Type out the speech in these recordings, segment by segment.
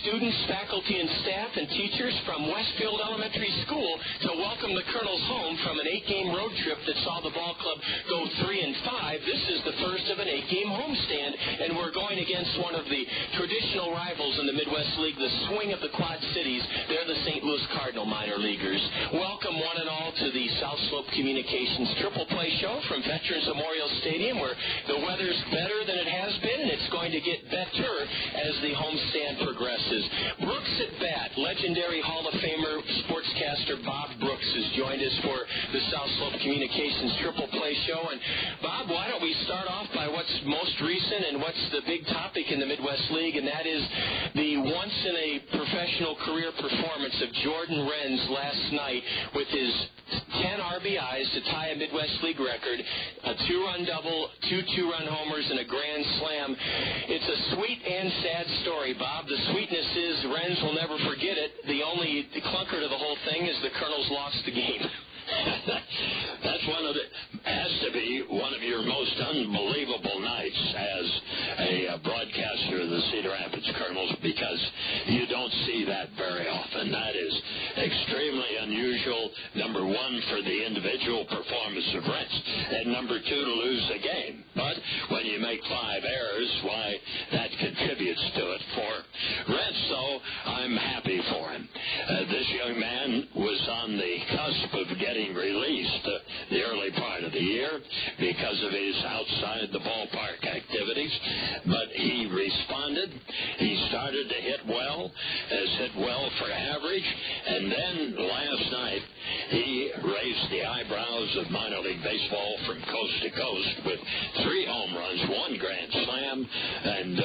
students, faculty, and staff and teachers from Westfield Elementary School to welcome the Kernels home from an 8-game road trip that saw the ball club go 3-5. This is the first of an 8-game homestand, and we're going against one of the traditional rivals in the Midwest League, the swing of the Quad Cities. They're the St. Louis Cardinal minor leaguers. Welcome one and all to the South Slope Communications Triple Play Show from Veterans Memorial Stadium, where the weather's better than it has been, and it's going to get better as the homestand progresses. Brooks at bat, legendary Hall of Famer sportscaster Bob Brooks has joined us for the South Slope Communications Triple Play Show. And Bob, why don't we start off by what's most recent and what's the big topic in the Midwest League, and that is the once-in-a-professional career performance of Jordan Renz last night with his 10 RBIs to tie a Midwest League record, a 2-run double, 2 2-run homers, and a grand slam. It's a sweet and sad story, Bob. The sweetness is Renz will never forget it. The only clunker to the whole thing is the Kernels lost the game. That's has to be one of your most unbelievable nights as a broadcaster of the Cedar Rapids Kernels, because you don't see that very often. That is extremely unusual, number one, for the individual performance of Renz, and number two, to lose the game. But when you make 5 errors, why, that contributes to it. For Renz, though, I'm happy for him. This young man was on the cusp of getting released the early part of the year because of his outside the ballpark activities, but he responded. He started to hit well, has hit well for average, and then last night he raised the eyebrows of minor league baseball from coast to coast with 3 home runs, 1 grand slam, and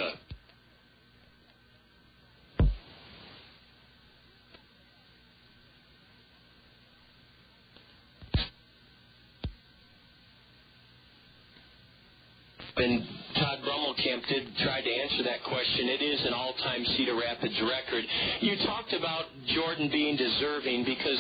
And Todd Brummelkamp did try to answer that question. It is an all-time Cedar Rapids record. You talked about Jordan being deserving because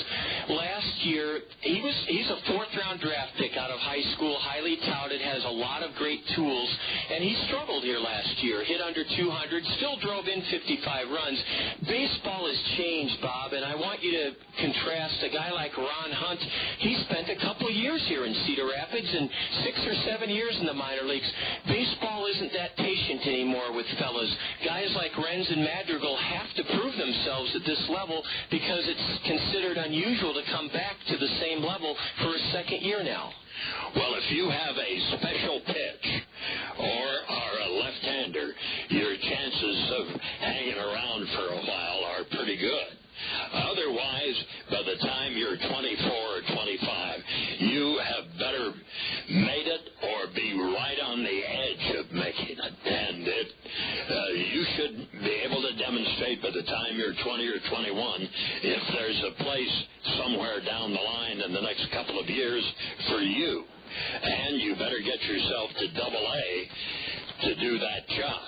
last year he's a 4th-round draft pick out of high school, highly touted, has a lot of great tools, and he struggled here last year. Hit under 200, still drove in 55 runs. Baseball has changed, Bob, and I want you to contrast a guy like Ron Hunt. He spent a couple years here in Cedar Rapids and 6 or 7 years in the minor leagues. Baseball isn't that patient anymore with fellas. Guys like Renz and Madrigal have to prove themselves at this level because it's considered unusual to come back to the same level for a second year now. Well, if you have a special pitch or are a left-hander, your chances of hanging around for a while are pretty good. Otherwise, by the time you're 24 or 25, you have better made it or be right on the edge of making it. And you should be able to demonstrate by the time you're 20 or 21 if there's a place somewhere down the line in the next couple of years for you. And you better get yourself to AA to do that job.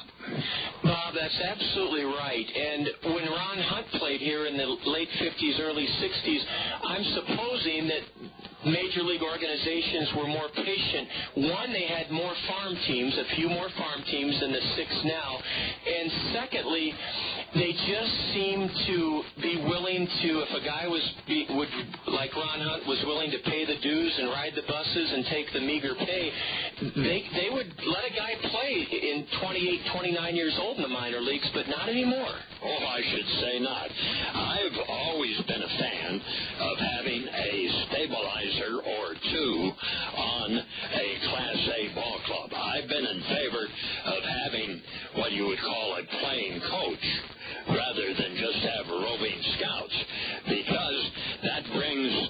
Bob, that's absolutely right. And when Ron Hunt played here in the late 50s, early 60s, I'm supposing that major league organizations were more patient. One, they had more farm teams, a few more farm teams than the 6 now. And secondly, they just seem to be willing to, if a guy like Ron Hunt was willing to pay the dues and ride the buses and take the meager pay, they would let a guy play in 28, 29 years old in the minor leagues, but not anymore. Oh, I should say not. I've always been a fan of having a stabilizer or 2 on a Class A ball club. I've been in favor of having what you would call a playing coach rather than just have roving scouts, because that brings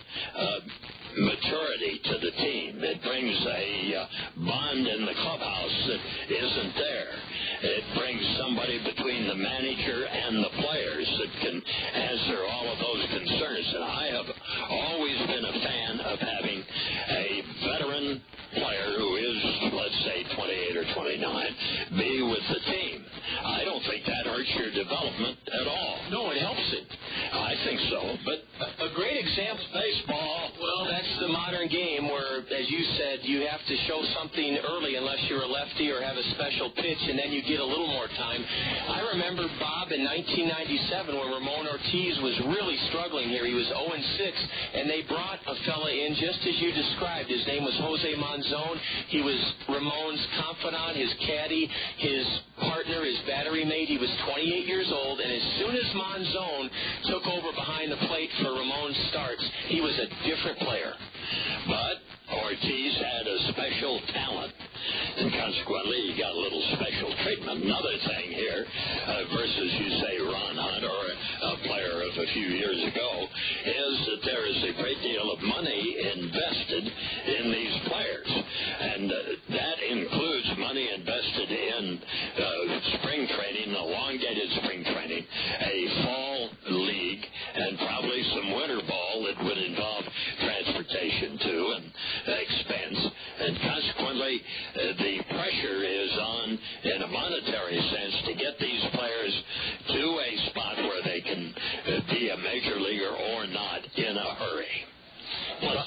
maturity to the team. It brings a bond in the clubhouse that isn't there. It brings somebody between the manager and the players that can answer all of those concerns. And I have always been a fan of having a veteran player who is, let's say, 28 or 29, be with the team. I don't think that hurts your development at all. No, it helps it. I think so. But a great example, baseball. Well, that's the modern modern game where, as you said, you have to show something early unless you're a lefty or have a special pitch, and then you get a little more time. I remember, Bob, in 1997 when Ramon Ortiz was really struggling here. He was 0-6, and they brought a fella in just as you described. His name was Jose Monzon. He was Ramon's confidant, his caddy, his partner, his battery mate. He was 28 years old, and as soon as Monzon took over behind the plate for Ramon's starts, he was a different player. But Ortiz had a special talent, and consequently he got a little special treatment. Another thing here, versus, you say, Ron Hunt or a player of a few years ago, is that there is a great deal of money invested in these players. And that includes money invested in spring training, elongated spring training, a fall league, and probably some winter ball that would involve transportation, too, and expense. And consequently, the pressure is on, in a monetary sense, to get these players to a spot where they can be a major leaguer or not in a hurry. Well,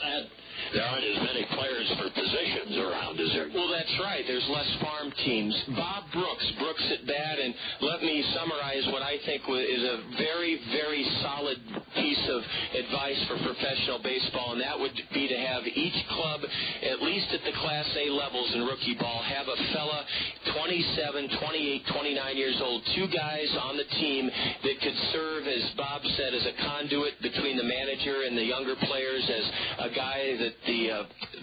there aren't as many players for positions around, is there? Well, that's right. There's less farm teams. Bob Brooks at bat, and let me summarize what I think is a very, very solid piece of advice for professional baseball, and that would be to have each club, at least at the Class A levels in rookie ball, have a fella 27, 28, 29 years old, two guys on the team that could serve, as Bob said, as a conduit between the manager and the younger players, as a guy that the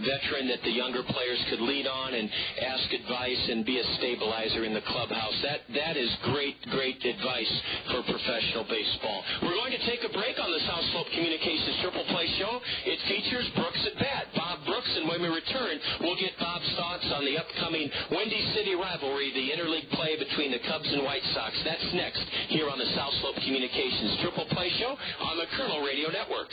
veteran that the younger players could lead on and ask advice and be a stabilizer in the clubhouse. That is great advice for professional baseball. We're going to take a break on the South Slope Communications Triple Play Show. It features Brooks at bat, Bob Brooks, and when we return, we'll get Bob's thoughts on the upcoming Windy City rivalry, the interleague play between the Cubs and White Sox. That's next here on the South Slope Communications Triple Play Show on the Kernel Radio Network.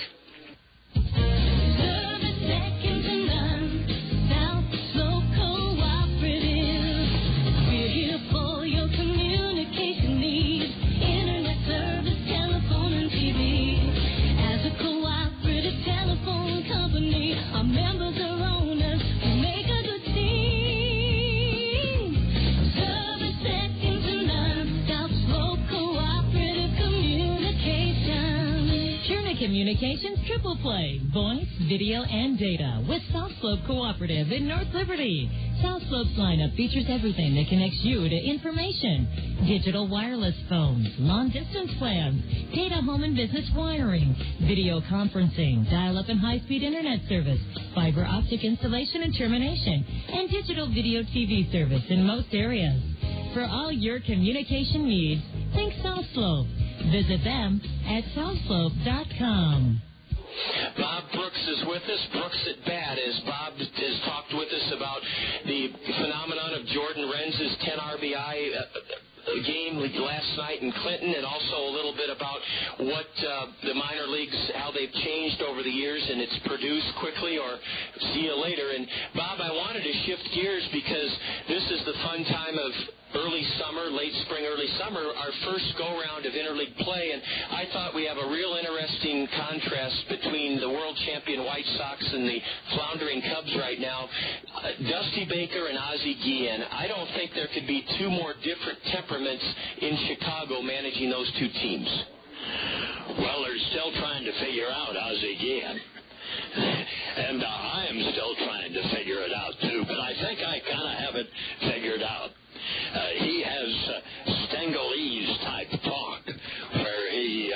Second to none, South Slope Cooperative. We're here for your communication needs, internet service, telephone, and TV. As a cooperative telephone company, our members are owners who make a good team. Service second to none, South Slope Cooperative Communications. Purna Communications Triple Play, voice, video, and data with South Slope Cooperative in North Liberty. South Slope's lineup features everything that connects you to information. Digital wireless phones, long-distance plans, data home and business wiring, video conferencing, dial-up and high-speed internet service, fiber optic installation and termination, and digital video TV service in most areas. For all your communication needs, think South Slope. Visit them at southslope.com. Bob Brooks is with us. Brooks at bat, as Bob has talked with us about the phenomenon of Jordan Renz's 10 RBI game last night in Clinton, and also a little bit about what the minor leagues, how they've changed over the years, and it's produced quickly or see you later. And Bob, I wanted to shift gears because this is the fun time of early summer, late spring, early summer, our first go-round of interleague play, and I thought we have a real interesting contrast between the world champion White Sox and the floundering Cubs right now. Dusty Baker and Ozzie Guillen. I don't think there could be two more different temperaments in Chicago managing those two teams. Well, they're still trying to figure out Ozzie Guillen. And I am still trying to figure it out, too, but I think I kind of have it figured out. He has Stengel-type talk where he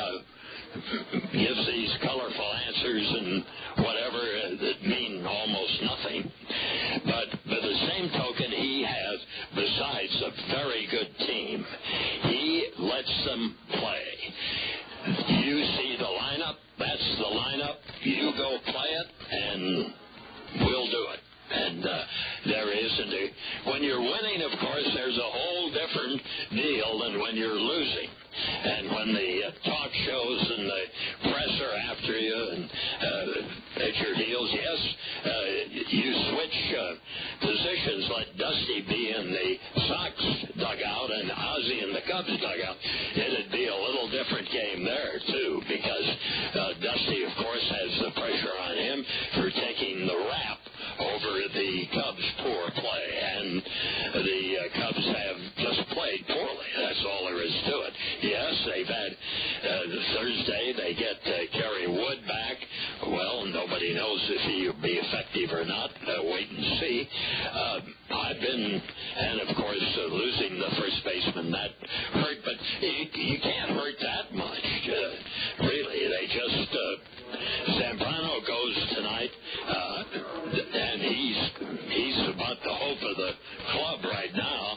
gives these colorful answers and whatever that mean almost nothing. But by the same token, he has, besides a very good team, he lets them play. You see the lineup, that's the lineup, you go play it, and we'll do it. And there isn't when you're winning, of course, there's a whole different deal than when you're losing. And when the talk shows and the press are after you and at your heels, yes, you switch positions, let Dusty be in the Sox dugout and Ozzie in the Cubs dugout. It'd be a little different game there, too, because Dusty, of course, has the pressure on him for taking the if he'll be effective or not. Wait and see. And of course, losing the first baseman, that hurt, but you can't hurt that much, really. They just, Zambrano goes tonight, and he's about the hope of the club right now.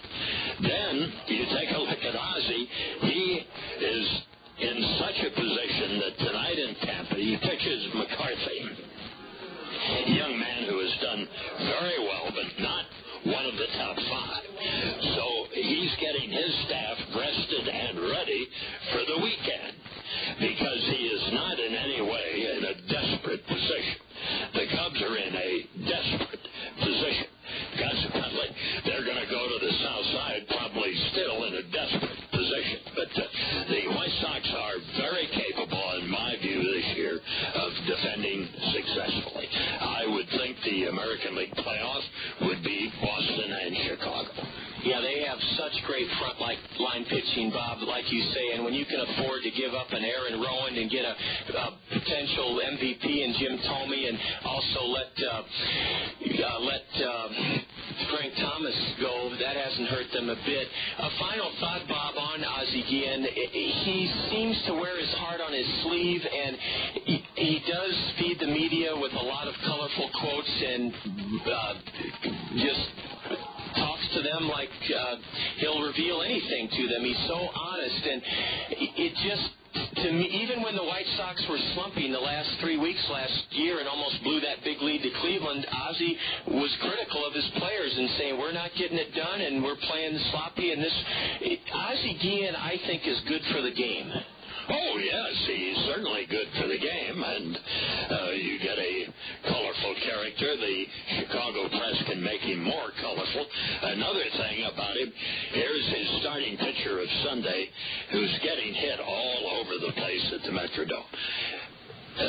Then you take a look at Ozzie. He is in such a position that tonight in Tampa, he pitches McCarthy, a young man who has done very well, but not one of the top five. So he's getting his staff rested and ready for the weekend because he is not in any way in a desperate position. The Cubs are in a desperate position. Consequently, they're going to go to the south side probably still in a desperate position. But the White Sox are very capable, in my view, this year of defending successfully. I would think the American League playoff would be Boston and Chicago. Yeah, they have such great front line pitching, Bob, like you say, and when you can afford to give up an Aaron Rowan and get a potential MVP in Jim Thome, and also let Frank Thomas go, that hasn't hurt them a bit. A final thought, Bob, on Ozzie Guillen. He seems to wear his heart on his sleeve, and he does feed the media with a lot of colorful quotes and just talks to them like he'll reveal anything to them. He's so honest, and it just, to me, even when the White Sox were slumping the last 3 weeks last year and almost blew that big lead to Cleveland, Ozzie was critical of his players and saying, we're not getting it done and we're playing sloppy. And Ozzie Guillen, I think, is good for the game. Oh, yes, he's certainly good for the game, and you get a colorful character. The Chicago press can make him more colorful. Another thing about him, here's his starting pitcher of Sunday, who's getting hit all over the place at the Metrodome.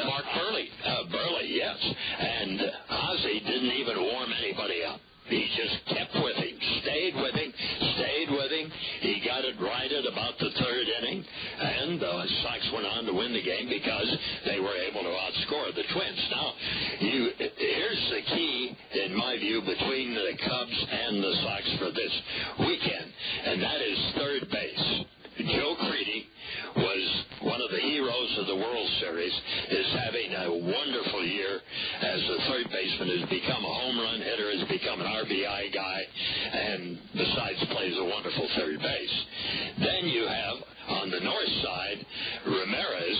Mark Burley. Burley, yes. And Ozzie didn't even warm anybody up. He just kept with him, stayed with him. He got it right at about the third inning, and the Sox went on to win the game because they were able to outscore the Twins. Now, here's the key, in my view, between the Cubs and the Sox for this weekend, and that is third base. Joe Creedy was one of the heroes of the World Series, is having a wonderful year as a third baseman, has become a home run hitter, has become an RBI guy, and besides plays a wonderful third base. Then you have, on the north side, Ramirez,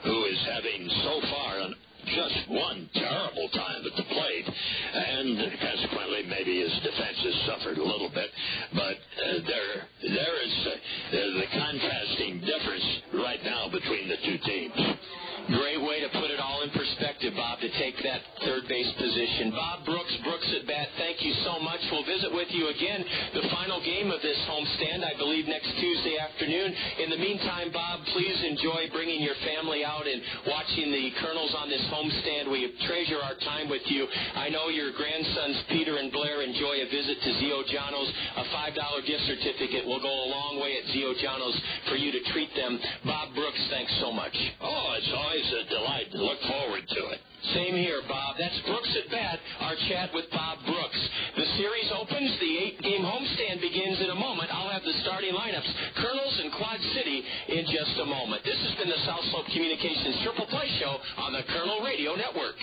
who is having so far just one terrible time at the plate, and consequently maybe his defense has suffered a little bit, but there is the contrasting difference right now between the two teams. Great way to put it all in perspective, Bob, to take that third base position. Bob Brooks, Brooks at Bat, thank you so much. We'll visit with you again, the final game of this homestand, I believe, next Tuesday afternoon. In the meantime, Bob, please enjoy bringing your family out and watching the Kernels on this homestand. We treasure our time with you. I know your grandsons, Peter and Blair, enjoy a visit to Zio Giano's. A $5 gift certificate will go a long way at Zio Giano's for you to treat them. Bob Brooks, thanks so much. Oh, it's always a delight. Look forward to it. Same here, Bob. That's Brooks at Bat, our chat with Bob Brooks. The series opens. The 8-game homestand begins in a moment. I'll have the starting lineups, Kernels and Quad City, in just a moment. This has been the South Slope Communications Triple Play Show on the Kernel Radio Network.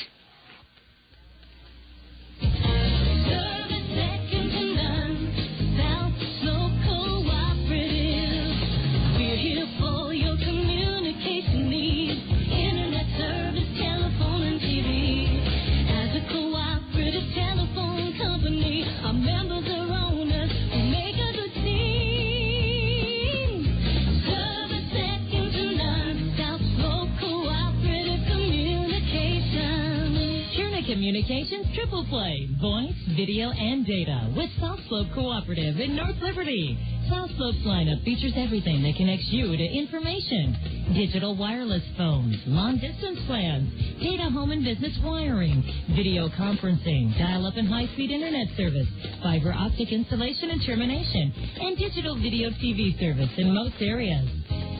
Communications Triple Play, voice, video, and data with South Slope Cooperative in North Liberty. South Slope's lineup features everything that connects you to information. Digital wireless phones, long-distance plans, data home and business wiring, video conferencing, dial-up and high-speed internet service, fiber optic installation and termination, and digital video TV service in most areas.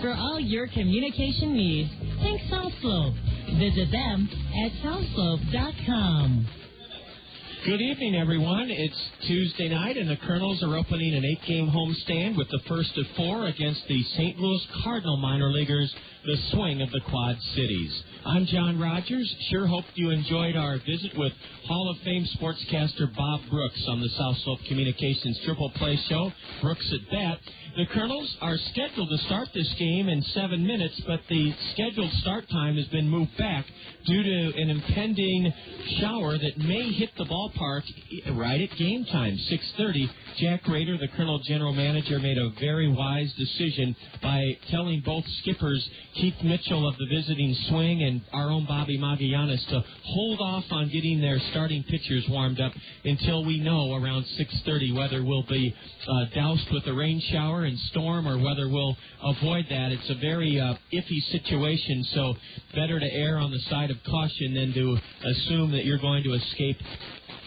For all your communication needs, think South Slope. Visit them at southslope.com. Good evening, everyone. It's Tuesday night, and the Kernels are opening an 8-game homestand with the first of 4 against the St. Louis Cardinal minor leaguers, the Swing of the Quad Cities. I'm John Rogers. Sure hoped you enjoyed our visit with Hall of Fame sportscaster Bob Brooks on the South Slope Communications Triple Play Show. Brooks at bat. The Kernels are scheduled to start this game in 7 minutes, but the scheduled start time has been moved back due to an impending shower that may hit the ballpark right at game time, 6:30. Jack Rader, the Kernel general manager, made a very wise decision by telling both skippers, Keith Mitchell of the visiting Swing and our own Bobby Magallanes, to hold off on getting their starting pitchers warmed up until we know around 6:30 whether we'll be doused with a rain shower and storm or whether we'll avoid that. It's a very iffy situation, so better to err on the side of caution than to assume that you're going to escape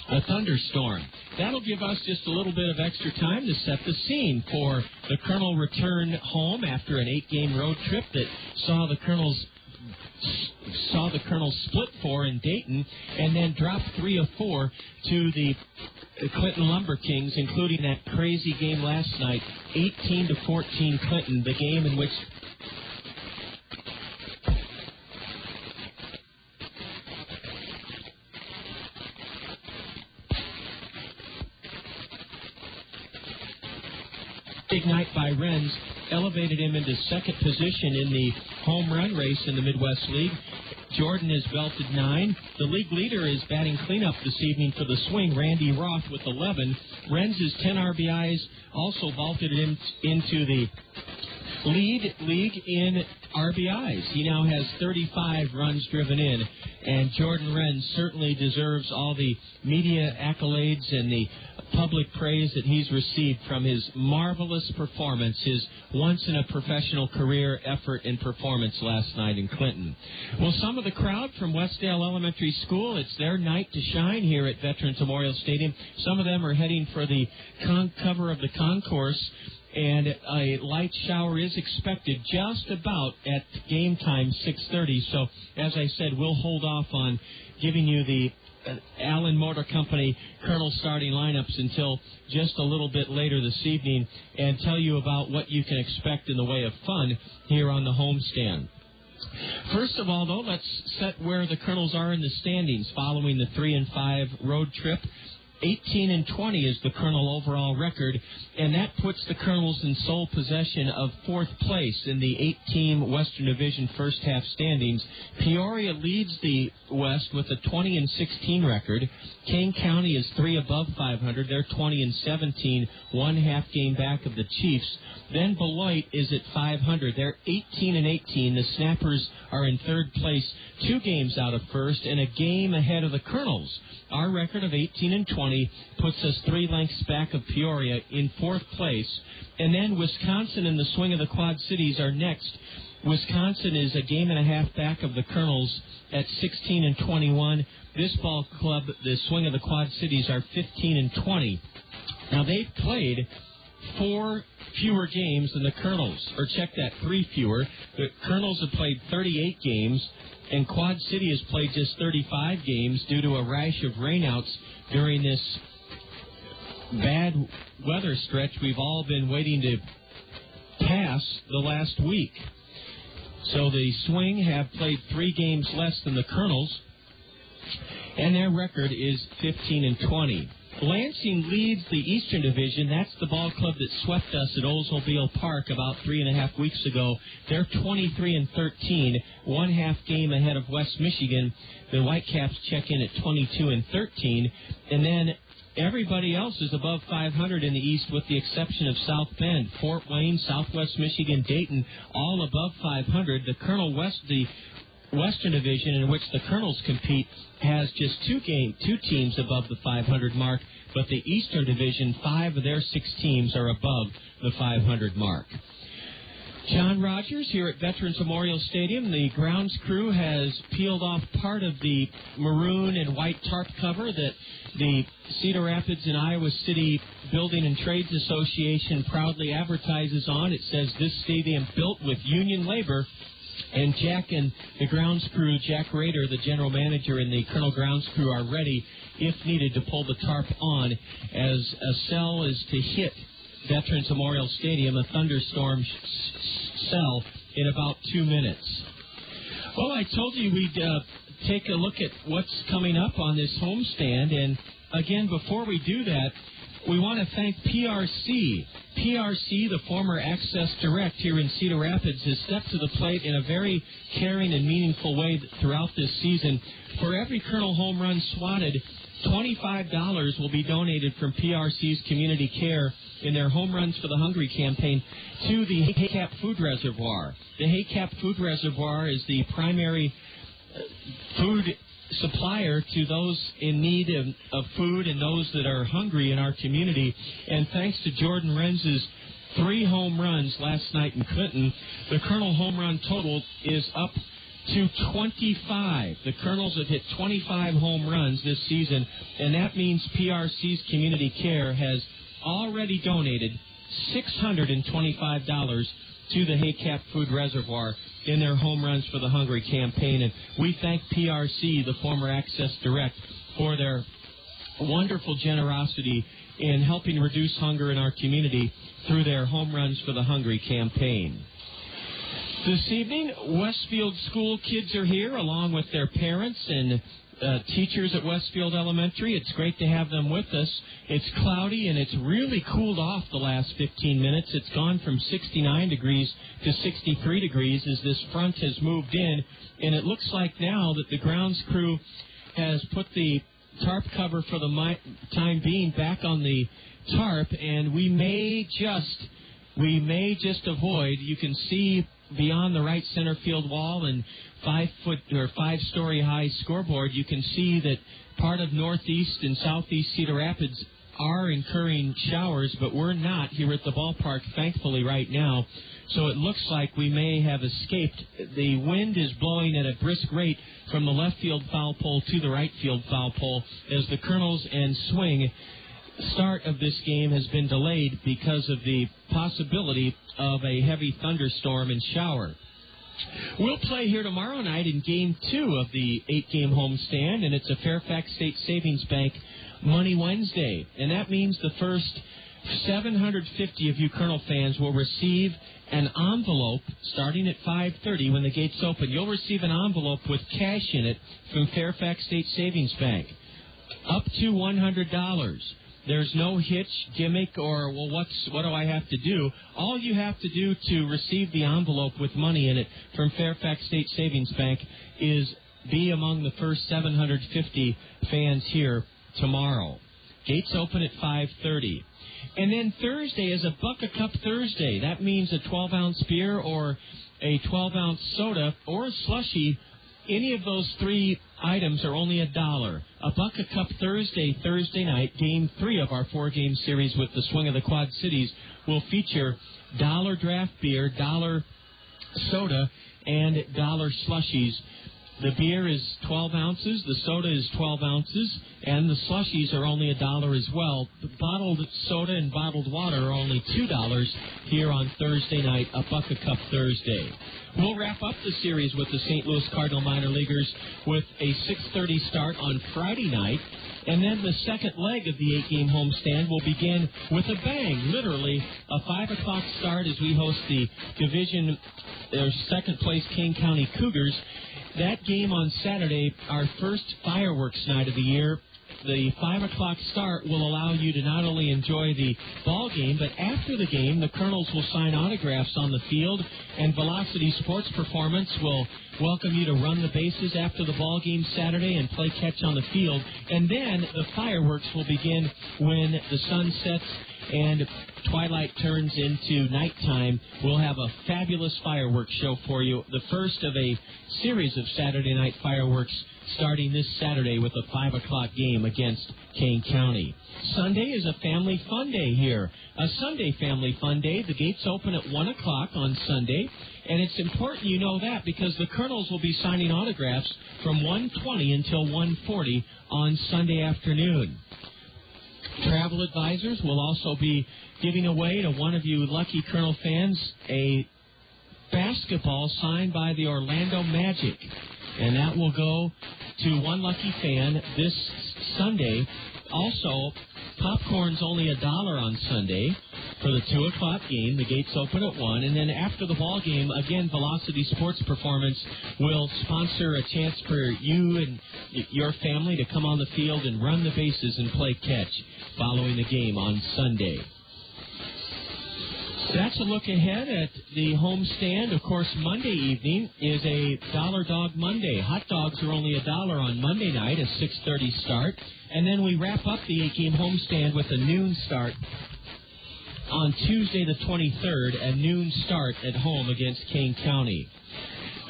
a thunderstorm. That'll give us just a little bit of extra time to set the scene for the Kernel return home after an 8-game road trip that saw the Kernels split 4 in Dayton and then drop 3 of 4 to the Clinton Lumber Kings, including that crazy game last night, 18-14 Clinton, the game in which big night by Renz elevated him into second position in the home run race in the Midwest League. Jordan has belted 9. The league leader is batting cleanup this evening for the Swing, Randy Roth, with 11. Renz's 10 RBIs also vaulted into the league in RBIs. He now has 35 runs driven in, and Jordan Renz certainly deserves all the media accolades and the public praise that he's received from his marvelous performance, his once-in-a-professional career effort and performance last night in Clinton. Well, some of the crowd from Westdale Elementary School, it's their night to shine here at Veterans Memorial Stadium. Some of them are heading for the cover of the concourse, and a light shower is expected just about at game time, 6:30. So, as I said, we'll hold off on giving you the Allen Motor Company Kernel starting lineups until just a little bit later this evening and tell you about what you can expect in the way of fun here on the homestand. First of all, though, let's set where the Kernels are in the standings following the 3-5 road trip. 18-20 is the Kernel overall record, and that puts the Kernels in sole possession of 4th place in the 8-team Western Division first half standings. Peoria leads the West with a 20-16 record. Kane County is 3 above 500. They're 20-17, 1 half game back of the Chiefs. Then Beloit is at 500. They're 18-18. The Snappers are in 3rd place, 2 games out of first, and a game ahead of the Kernels. Our record of 18-20 puts us 3 lengths back of Peoria in 4th place. And then Wisconsin and the Swing of the Quad Cities are next. Wisconsin is a game and a half back of the Kernels at 16-21. This ball club, the Swing of the Quad Cities, are 15-20. Now, they've played 4 fewer games than the Kernels, or check that, 3 fewer. The Kernels have played 38 games, and Quad City has played just 35 games due to a rash of rainouts during this bad weather stretch we've all been waiting to pass the last week. So the Swing have played 3 games less than the Kernels, and their record is 15-20. Lansing leads the Eastern Division. That's the ball club that swept us at Oldsmobile Park about 3.5 weeks ago. They're 23-13, 1 half game ahead of West Michigan. The Whitecaps check in at 22-13, and then everybody else is above 500 in the East with the exception of South Bend, Fort Wayne, Southwest Michigan, Dayton, all above 500. The Kernel West, the Western Division in which the Kernels compete, has just 2 teams above the 500 mark, but the Eastern Division, 5 of their 6 teams are above the 500 mark. John Rogers here at Veterans Memorial Stadium. The grounds crew has peeled off part of the maroon and white tarp cover that the Cedar Rapids and Iowa City Building and Trades Association proudly advertises on. It says, "This stadium built with union labor And Jack and the grounds crew, Jack Rader, the general manager, and the Colonel grounds crew are ready, if needed, to pull the tarp on as a cell is to hit Veterans Memorial Stadium, a thunderstorm cell, in about 2 minutes. Well, I told you we'd take a look at what's coming up on this homestand, and again, before we do that, we want to thank PRC. PRC, the former Access Direct here in Cedar Rapids, has stepped to the plate in a very caring and meaningful way throughout this season. For every Colonel home run swatted, $25 will be donated from PRC's Community Care in their Home Runs for the Hungry campaign to the Haycap Food Reservoir. The Haycap Food Reservoir is the primary food supplier to those in need of food and those that are hungry in our community. And thanks to Jordan Renz's 3 home runs last night in Clinton, the Colonel home run total is up to 25. The Colonels have hit 25 home runs this season, and that means PRC's Community Care has already donated $625 to the Haycap Food Reservoir in their Home Runs for the Hungry campaign. And we thank PRC, the former Access Direct, for their wonderful generosity in helping reduce hunger in our community through their Home Runs for the Hungry campaign. This evening, Westfield school kids are here along with their parents and teachers at Westfield Elementary. It's great to have them with us. It's cloudy and it's really cooled off the last 15 minutes. It's gone from 69 degrees to 63 degrees as this front has moved in, and it looks like now that the grounds crew has put the tarp cover for the time being back on the tarp, and we may just avoid, you can see beyond the right center field wall and 5-story high scoreboard, you can see that part of northeast and southeast Cedar Rapids are incurring showers, but we're not here at the ballpark, thankfully, right now. So it looks like we may have escaped. The wind is blowing at a brisk rate from the left field foul pole to the right field foul pole as the Kernels and swing start of this game has been delayed because of the possibility of a heavy thunderstorm and shower. We'll play here tomorrow night in Game 2 of the 8-game homestand, and it's a Fairfax State Savings Bank Money Wednesday. And that means the first 750 of you Colonel fans will receive an envelope starting at 5:30 when the gates open. You'll receive an envelope with cash in it from Fairfax State Savings Bank, up to $100. There's no hitch, gimmick, or, well, what do I have to do? All you have to do to receive the envelope with money in it from Fairfax State Savings Bank is be among the first 750 fans here tomorrow. Gates open at 5:30. And then Thursday is a Buck-a-Cup Thursday. That means a 12-ounce beer or a 12-ounce soda or a slushie. Any of those 3 items are only $1. A Buck-a-Cup Thursday night, Game 3 of our 4-game series with the Swing of the Quad Cities, will feature $1 draft beer, $1 soda, and $1 slushies. The beer is 12 ounces, the soda is 12 ounces, and the slushies are only $1 as well. The bottled soda and bottled water are only $2 here on Thursday night, a Buck-a-Cup Thursday. We'll wrap up the series with the St. Louis Cardinal minor leaguers with a 6:30 start on Friday night. And then the second leg of the 8-game homestand will begin with a bang, literally a 5 o'clock start as we host the division, second-place Kane County Cougars. That game on Saturday, our first fireworks night of the year. The 5 o'clock start will allow you to not only enjoy the ball game, but after the game, the Colonels will sign autographs on the field, and Velocity Sports Performance will welcome you to run the bases after the ball game Saturday and play catch on the field. And then the fireworks will begin when the sun sets and twilight turns into nighttime. We'll have a fabulous fireworks show for you, the first of a series of Saturday night fireworks starting this Saturday with a 5 o'clock game against Kane County. Sunday is a family fun day here. A Sunday family fun day. The gates open at 1 o'clock on Sunday, and it's important you know that because the Colonels will be signing autographs from 1:20 until 1:40 on Sunday afternoon. Travel advisors will also be giving away to one of you lucky Colonel fans a basketball signed by the Orlando Magic. And that will go to one lucky fan this Sunday. Also, popcorn's only $1 on Sunday for the 2 o'clock game. The gates open at 1. And then after the ball game, again, Velocity Sports Performance will sponsor a chance for you and your family to come on the field and run the bases and play catch following the game on Sunday. That's a look ahead at the homestand. Of course, Monday evening is a Dollar Dog Monday. Hot dogs are only $1 on Monday night, a 6:30 start. And then we wrap up the 8-game homestand with a noon start on Tuesday the 23rd, a noon start at home against Kane County.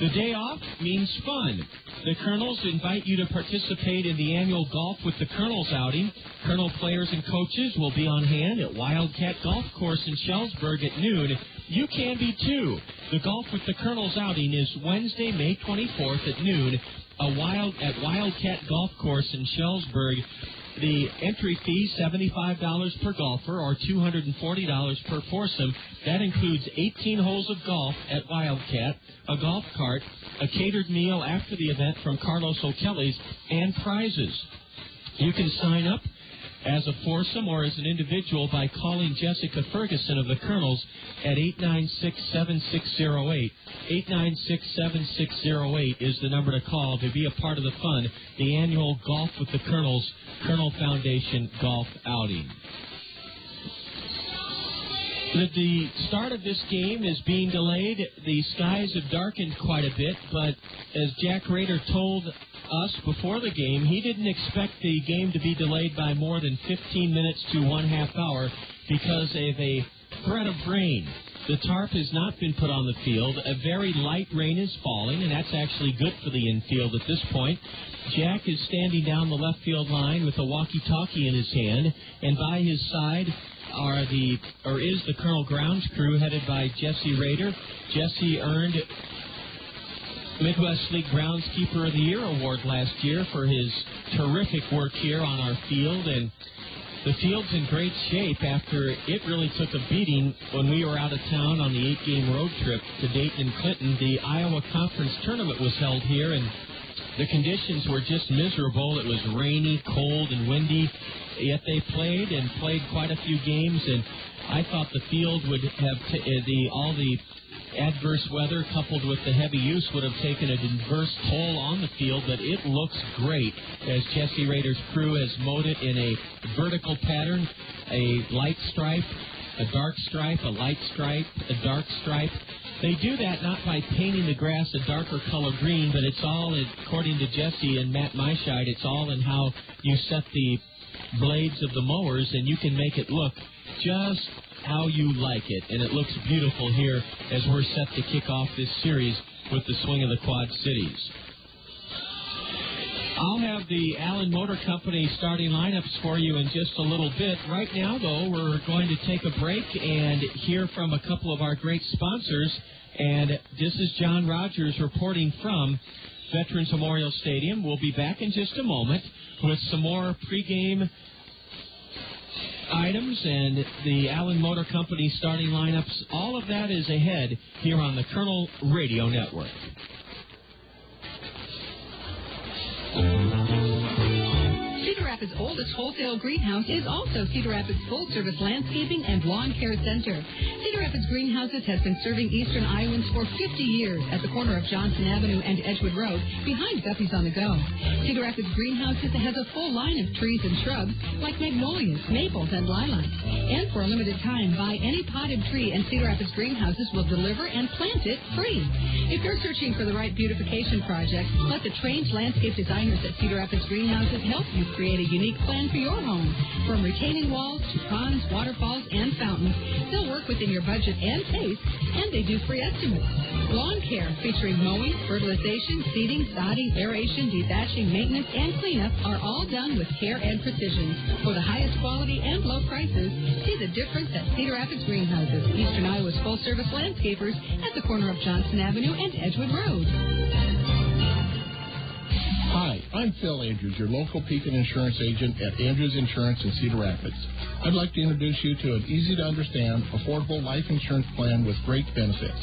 The day off means fun. The Kernels invite you to participate in the annual Golf with the Kernels outing. Kernel players and coaches will be on hand at Wildcat Golf Course in Shellsburg at noon. You can be too. The Golf with the Kernels outing is Wednesday, May 24th at noon at Wildcat Golf Course in Shellsburg. The entry fee, $75 per golfer or $240 per foursome. That includes 18 holes of golf at Wildcat, a golf cart, a catered meal after the event from Carlos O'Kelly's, and prizes. You can sign up as a foursome or as an individual by calling Jessica Ferguson of the Kernels at 896-7608. 896-7608 is the number to call to be a part of the fun, the annual Golf with the Kernels, Kernel Foundation Golf Outing. The start of this game is being delayed. The skies have darkened quite a bit, but as Jack Rader told us before the game, he didn't expect the game to be delayed by more than 15 minutes to 1/2 hour because of a threat of rain. The tarp has not been put on the field. A very light rain is falling, and that's actually good for the infield at this point. Jack is standing down the left field line with a walkie-talkie in his hand, and by his side is the Kernel grounds crew headed by Jesse Rader. Jesse earned Midwest League Groundskeeper of the Year award last year for his terrific work here on our field, and the field's in great shape after it really took a beating when we were out of town on the 8-game road trip to Dayton and Clinton. The Iowa Conference Tournament was held here, and the conditions were just miserable. It was rainy, cold, and windy, yet they played quite a few games, and I thought the field would have all the adverse weather coupled with the heavy use would have taken an adverse toll on the field, but it looks great as Jesse Rader's crew has mowed it in a vertical pattern, a light stripe, a dark stripe, a light stripe, a dark stripe. They do that not by painting the grass a darker color green, but it's all, according to Jesse and Matt Myscheid, it's all in how you set the blades of the mowers, and you can make it look just how you like it, and it looks beautiful here as we're set to kick off this series with the swing of the Quad Cities. I'll have the Allen Motor Company starting lineups for you in just a little bit. Right now, though, we're going to take a break and hear from a couple of our great sponsors, and this is John Rogers reporting from Veterans Memorial Stadium. We'll be back in just a moment with some more pregame items and the Allen Motor Company starting lineups. All of that is ahead here on the Kernel Radio Network. Cedar Rapids' oldest wholesale greenhouse is also Cedar Rapids' full-service landscaping and lawn care center. Cedar Rapids Greenhouses has been serving Eastern Iowans for 50 years at the corner of Johnson Avenue and Edgewood Road behind Guppy's on the Go. Cedar Rapids Greenhouses has a full line of trees and shrubs like magnolias, maples, and lilacs. And for a limited time, buy any potted tree and Cedar Rapids Greenhouses will deliver and plant it free. If you're searching for the right beautification project, let the trained landscape designers at Cedar Rapids Greenhouses help you create a unique plan for your home. From retaining walls to ponds, waterfalls, and fountains, they'll work within your budget and taste, and they do free estimates. Lawn care featuring mowing, fertilization, seeding, sodding, aeration, dethatching, maintenance, and cleanup are all done with care and precision. For the highest quality and low prices, see the difference at Cedar Rapids Greenhouses, Eastern Iowa's full-service landscapers at the corner of Johnson Avenue and Edgewood Road. Hi, I'm Phil Andrews, your local Pekin insurance agent at Andrews Insurance in Cedar Rapids. I'd like to introduce you to an easy-to-understand, affordable life insurance plan with great benefits.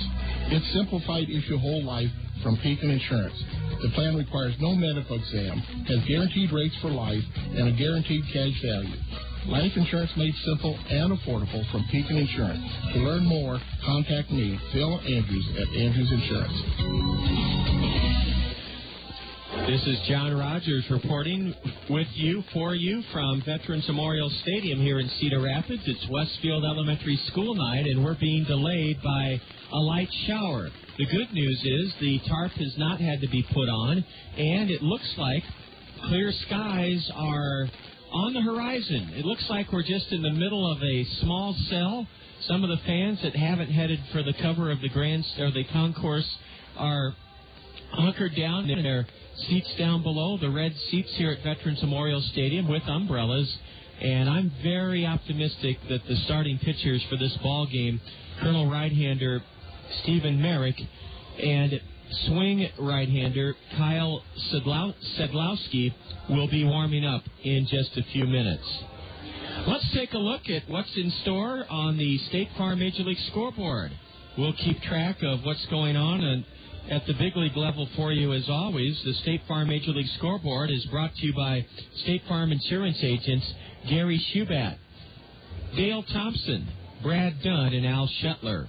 It's simplified issue whole life from Pekin Insurance. The plan requires no medical exam, has guaranteed rates for life, and a guaranteed cash value. Life insurance made simple and affordable from Pekin Insurance. To learn more, contact me, Phil Andrews, at Andrews Insurance. This is John Rogers reporting with you, for you, from Veterans Memorial Stadium here in Cedar Rapids. It's Westfield Elementary School night, and we're being delayed by a light shower. The good news is the tarp has not had to be put on, and it looks like clear skies are on the horizon. It looks like we're just in the middle of a small cell. Some of the fans that haven't headed for the cover of the the concourse are hunkered down in their seats down below, the red seats here at Veterans Memorial Stadium with umbrellas. And I'm very optimistic that the starting pitchers for this ball game, Colonel right-hander Stephen Merrick and swing right-hander Kyle Sedlowski, will be warming up in just a few minutes. Let's take a look at what's in store on the State Farm Major League scoreboard. We'll keep track of what's going on at the big league level for you as always. The State Farm Major League scoreboard is brought to you by State Farm insurance agents Gary Shubat, Dale Thompson, Brad Dunn, and Al Shetler.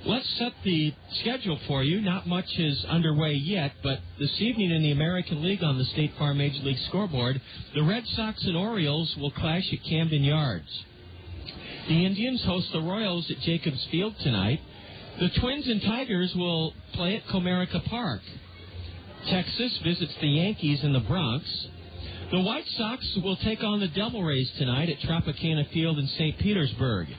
Let's set the schedule for you. Not much is underway yet, but this evening in the American League on the State Farm Major League scoreboard, the Red Sox and Orioles will clash at Camden Yards. The Indians host the Royals at Jacobs Field tonight. The Twins and Tigers will play at Comerica Park. Texas visits the Yankees in the Bronx. The White Sox will take on the Devil Rays tonight at Tropicana Field in St. Petersburg.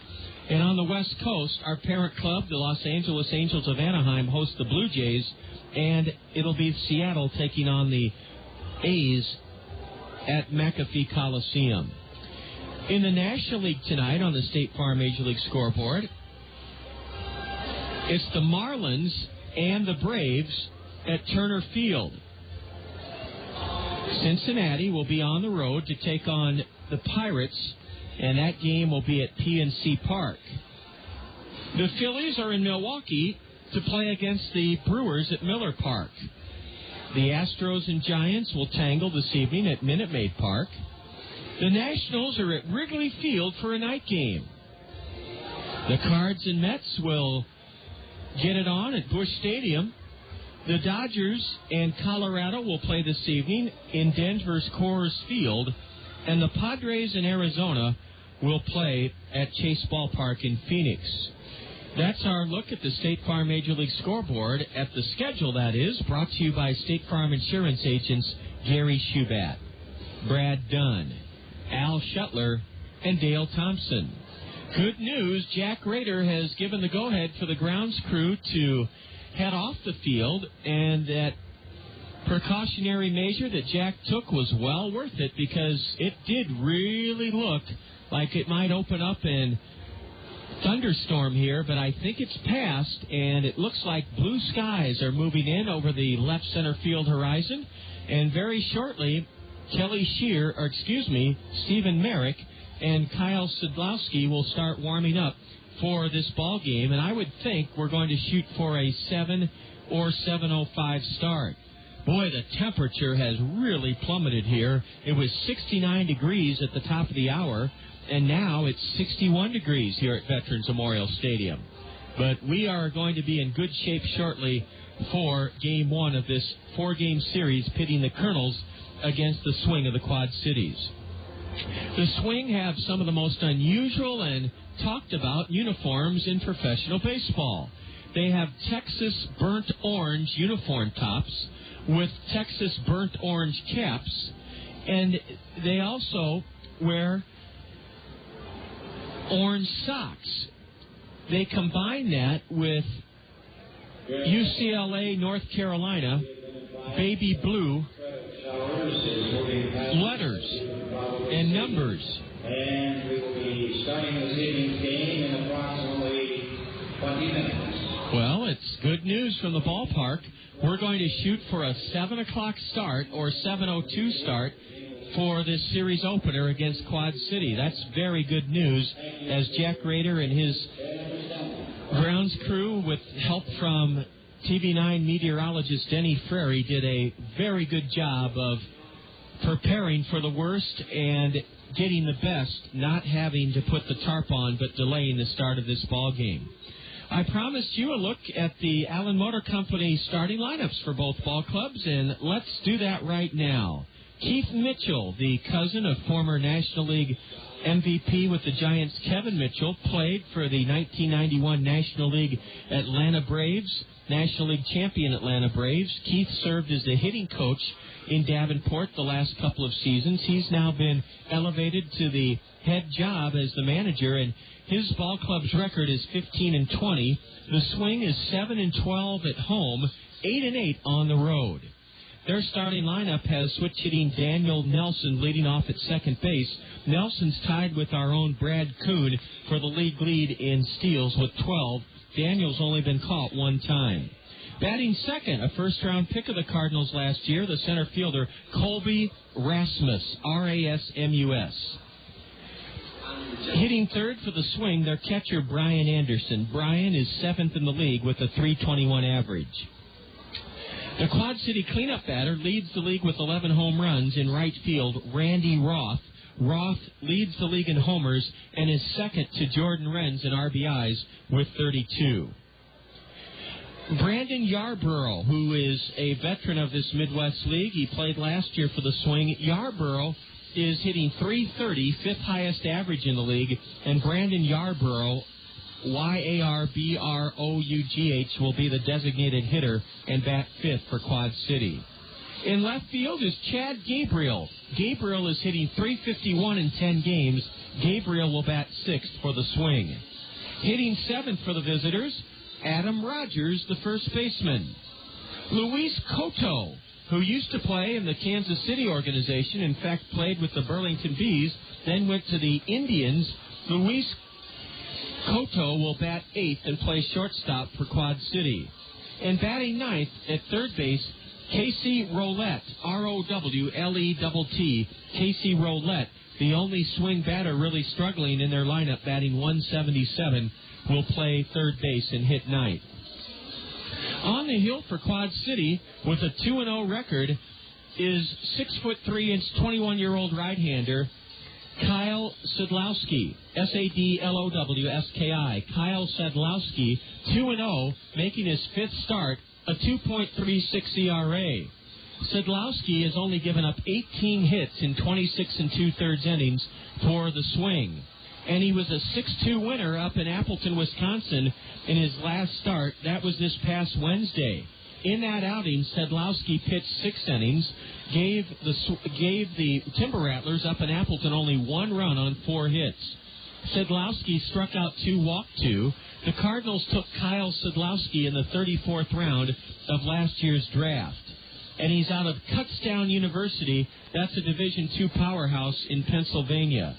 And on the West Coast, our parent club, the Los Angeles Angels of Anaheim, host the Blue Jays, and it'll be Seattle taking on the A's at McAfee Coliseum. In the National League tonight on the State Farm Major League scoreboard, it's the Marlins and the Braves at Turner Field. Cincinnati will be on the road to take on the Pirates, and that game will be at PNC Park. The Phillies are in Milwaukee to play against the Brewers at Miller Park. The Astros and Giants will tangle this evening at Minute Maid Park. The Nationals are at Wrigley Field for a night game. The Cards and Mets will get it on at Busch Stadium. The Dodgers and Colorado will play this evening in Denver's Coors Field, and the Padres in Arizona will play at Chase Ballpark in Phoenix. That's our look at the State Farm Major League scoreboard, at the schedule, that is, brought to you by State Farm insurance agents Gary Shubat, Brad Dunn, Al Shetler, and Dale Thompson. Good news, Jack Rader has given the go-ahead for the grounds crew to head off the field, and that precautionary measure that Jack took was well worth it, because it did really look like it might open up in thunderstorm here, but I think it's passed, and it looks like blue skies are moving in over the left center field horizon, and very shortly, Stephen Merrick and Kyle Sedlowski will start warming up for this ball game, and I would think we're going to shoot for a 7 or 7:05 start. Boy, the temperature has really plummeted here. It was 69 degrees at the top of the hour, and now it's 61 degrees here at Veterans Memorial Stadium. But we are going to be in good shape shortly for Game 1 of this 4-game series pitting the Kernels against the Swing of the Quad Cities. The Swing have some of the most unusual and talked about uniforms in professional baseball. They have Texas burnt orange uniform tops with Texas burnt orange caps, and they also wear orange socks. They combine that with UCLA, North Carolina, baby blue letters and numbers. And we will be starting this evening's game in approximately 20 minutes. Well, it's good good news from the ballpark. We're going to shoot for a 7 o'clock start or 7:02 start for this series opener against Quad City. That's very good news, as Jack Rader and his grounds crew, with help from TV9 meteorologist Denny Frary, did a very good job of preparing for the worst and getting the best, not having to put the tarp on but delaying the start of this ball game. I promised you a look at the Allen Motor Company starting lineups for both ball clubs, and let's do that right now. Keith Mitchell, the cousin of former National League MVP with the Giants Kevin Mitchell, played for the 1991 National League Atlanta Braves, National League champion Atlanta Braves. Keith served as the hitting coach in Davenport the last couple of seasons. He's now been elevated to the head job as the manager, and his ball club's record is 15-20. The Swing is 7-12 at home, 8-8 on the road. Their starting lineup has switch hitting Daniel Nelson leading off at second base. Nelson's tied with our own Brad Kuhn for the league lead in steals with 12. Daniel's only been caught one time. Batting second, a first-round pick of the Cardinals last year, the center fielder Colby Rasmus, R-A-S-M-U-S. Hitting third for the Swing, their catcher Bryan Anderson. Bryan is seventh in the league with a .321 average. The Quad City cleanup batter leads the league with 11 home runs. In right field, Randy Roth. Roth leads the league in homers and is second to Jordan Renz in RBIs with 32. Brandon Yarborough, who is a veteran of this Midwest League, he played last year for the Swing. Yarborough is hitting .330, fifth highest average in the league, and Brandon Yarborough, Y-A-R-B-R-O-U-G-H, will be the designated hitter and bat fifth for Quad City. In left field is Chad Gabriel. Gabriel is hitting .351 in 10 games. Gabriel will bat sixth for the Swing. Hitting seventh for the visitors, Adam Rogers, the first baseman. Luis Cotto, who used to play in the Kansas City organization, in fact played with the Burlington Bees, then went to the Indians. Luis Cotto will bat eighth and play shortstop for Quad City. And batting ninth at third base, Casey Roulette, R-O-W-L-E-T-T, Casey Roulette, the only Swing batter really struggling in their lineup, batting .177, will play third base and hit ninth. On the hill for Quad City with a 2-0 record is 6'3", 21-year-old right-hander Kyle Sadlowski, S-A-D-L-O-W-S-K-I. Kyle Sadlowski, 2-0, making his fifth start, a 2.36 ERA. Sadlowski has only given up 18 hits in 26 2/3 innings for the Swing. And he was a 6-2 winner up in Appleton, Wisconsin in his last start. That was this past Wednesday. In that outing, Sadlowski pitched 6 innings, gave the Timber Rattlers up in Appleton only 1 run on 4 hits. Sadlowski struck out 2, walked 2. The Cardinals took Kyle Sadlowski in the 34th round of last year's draft. And he's out of Kutztown University. That's a Division II powerhouse in Pennsylvania.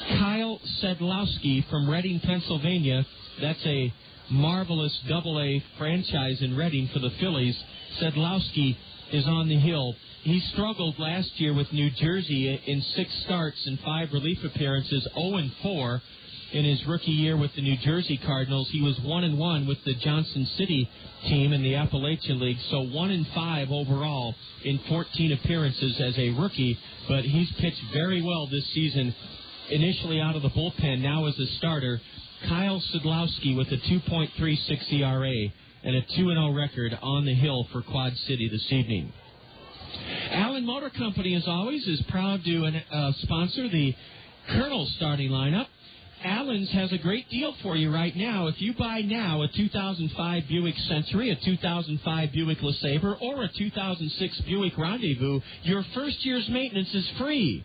Kyle Sadlowski from Reading, Pennsylvania. That's a marvelous Double-A franchise in Reading for the Phillies. Sadlowski is on the hill. He struggled last year with New Jersey in 6 starts and 5 relief appearances, 0-4 in his rookie year with the New Jersey Cardinals. He was 1-1 with the Johnson City team in the Appalachian League, so 1-5 overall in 14 appearances as a rookie, but he's pitched very well this season. Initially out of the bullpen, now as a starter. Kyle Sadlowski with a 2.36 ERA and a 2-0 record on the hill for Quad City this evening. Allen Motor Company, as always, is proud to sponsor the Kernels starting lineup. Allen's has a great deal for you right now. If you buy now a 2005 Buick Century, a 2005 Buick LeSabre, or a 2006 Buick Rendezvous, your first year's maintenance is free.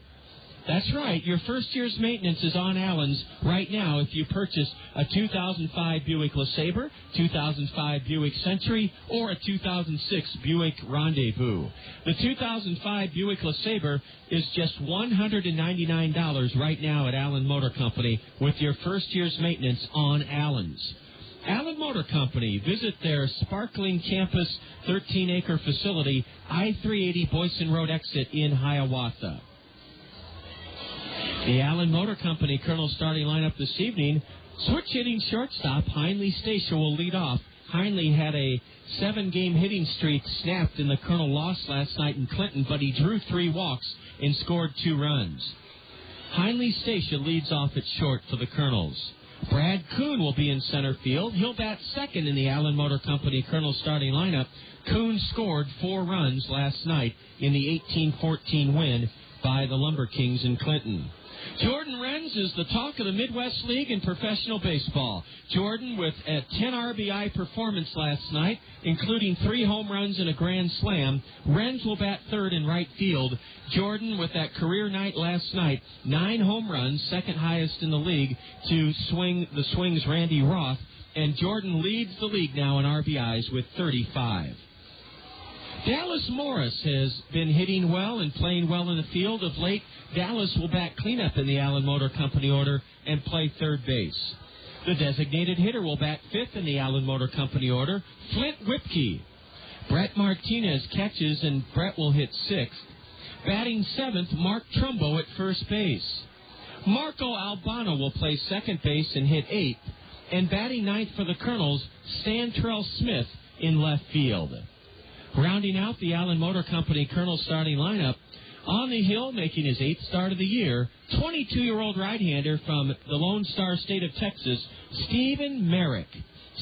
That's right. Your first year's maintenance is on Allen's right now if you purchase a 2005 Buick LeSabre, 2005 Buick Century, or a 2006 Buick Rendezvous. The 2005 Buick LeSabre is just $199 right now at Allen Motor Company with your first year's maintenance on Allen's. Allen Motor Motor Company. Visit their sparkling campus 13-acre facility, I-380 Boyson Road exit in Hiawatha. The Allen Motor Company Colonel starting lineup this evening. Switch hitting shortstop Heinley Stacia will lead off. Heinley had a 7-game hitting streak snapped in the Colonel loss last night in Clinton, but he drew 3 walks and scored 2 runs. Heinley Stacia leads off at short for the Colonels. Brad Kuhn will be in center field. He'll bat second in the Allen Motor Company Colonel starting lineup. Kuhn scored 4 runs last night in the 18-14 win by the Lumber Kings in Clinton. Jordan Renz is the talk of the Midwest League in professional baseball. Jordan with a 10 RBI performance last night, including 3 home runs and a grand slam. Renz will bat third in right field. Jordan with that career night last night, 9 home runs, second highest in the league to the Swing's Randy Roth. And Jordan leads the league now in RBIs with 35. Dallas Morris has been hitting well and playing well in the field of late. Dallas will bat cleanup in the Allen Motor Company order and play third base. The designated hitter will bat fifth in the Allen Motor Company order, Flint Whipke. Brett Martinez catches and Brett will hit sixth. Batting seventh, Mark Trumbo at first base. Marco Albano will play second base and hit eighth. And batting ninth for the Colonels, Santrell Smith in left field. Rounding out the Allen Motor Company Colonel starting lineup, on the hill, making his 8th start of the year, 22-year-old right-hander from the Lone Star State of Texas, Stephen Merrick.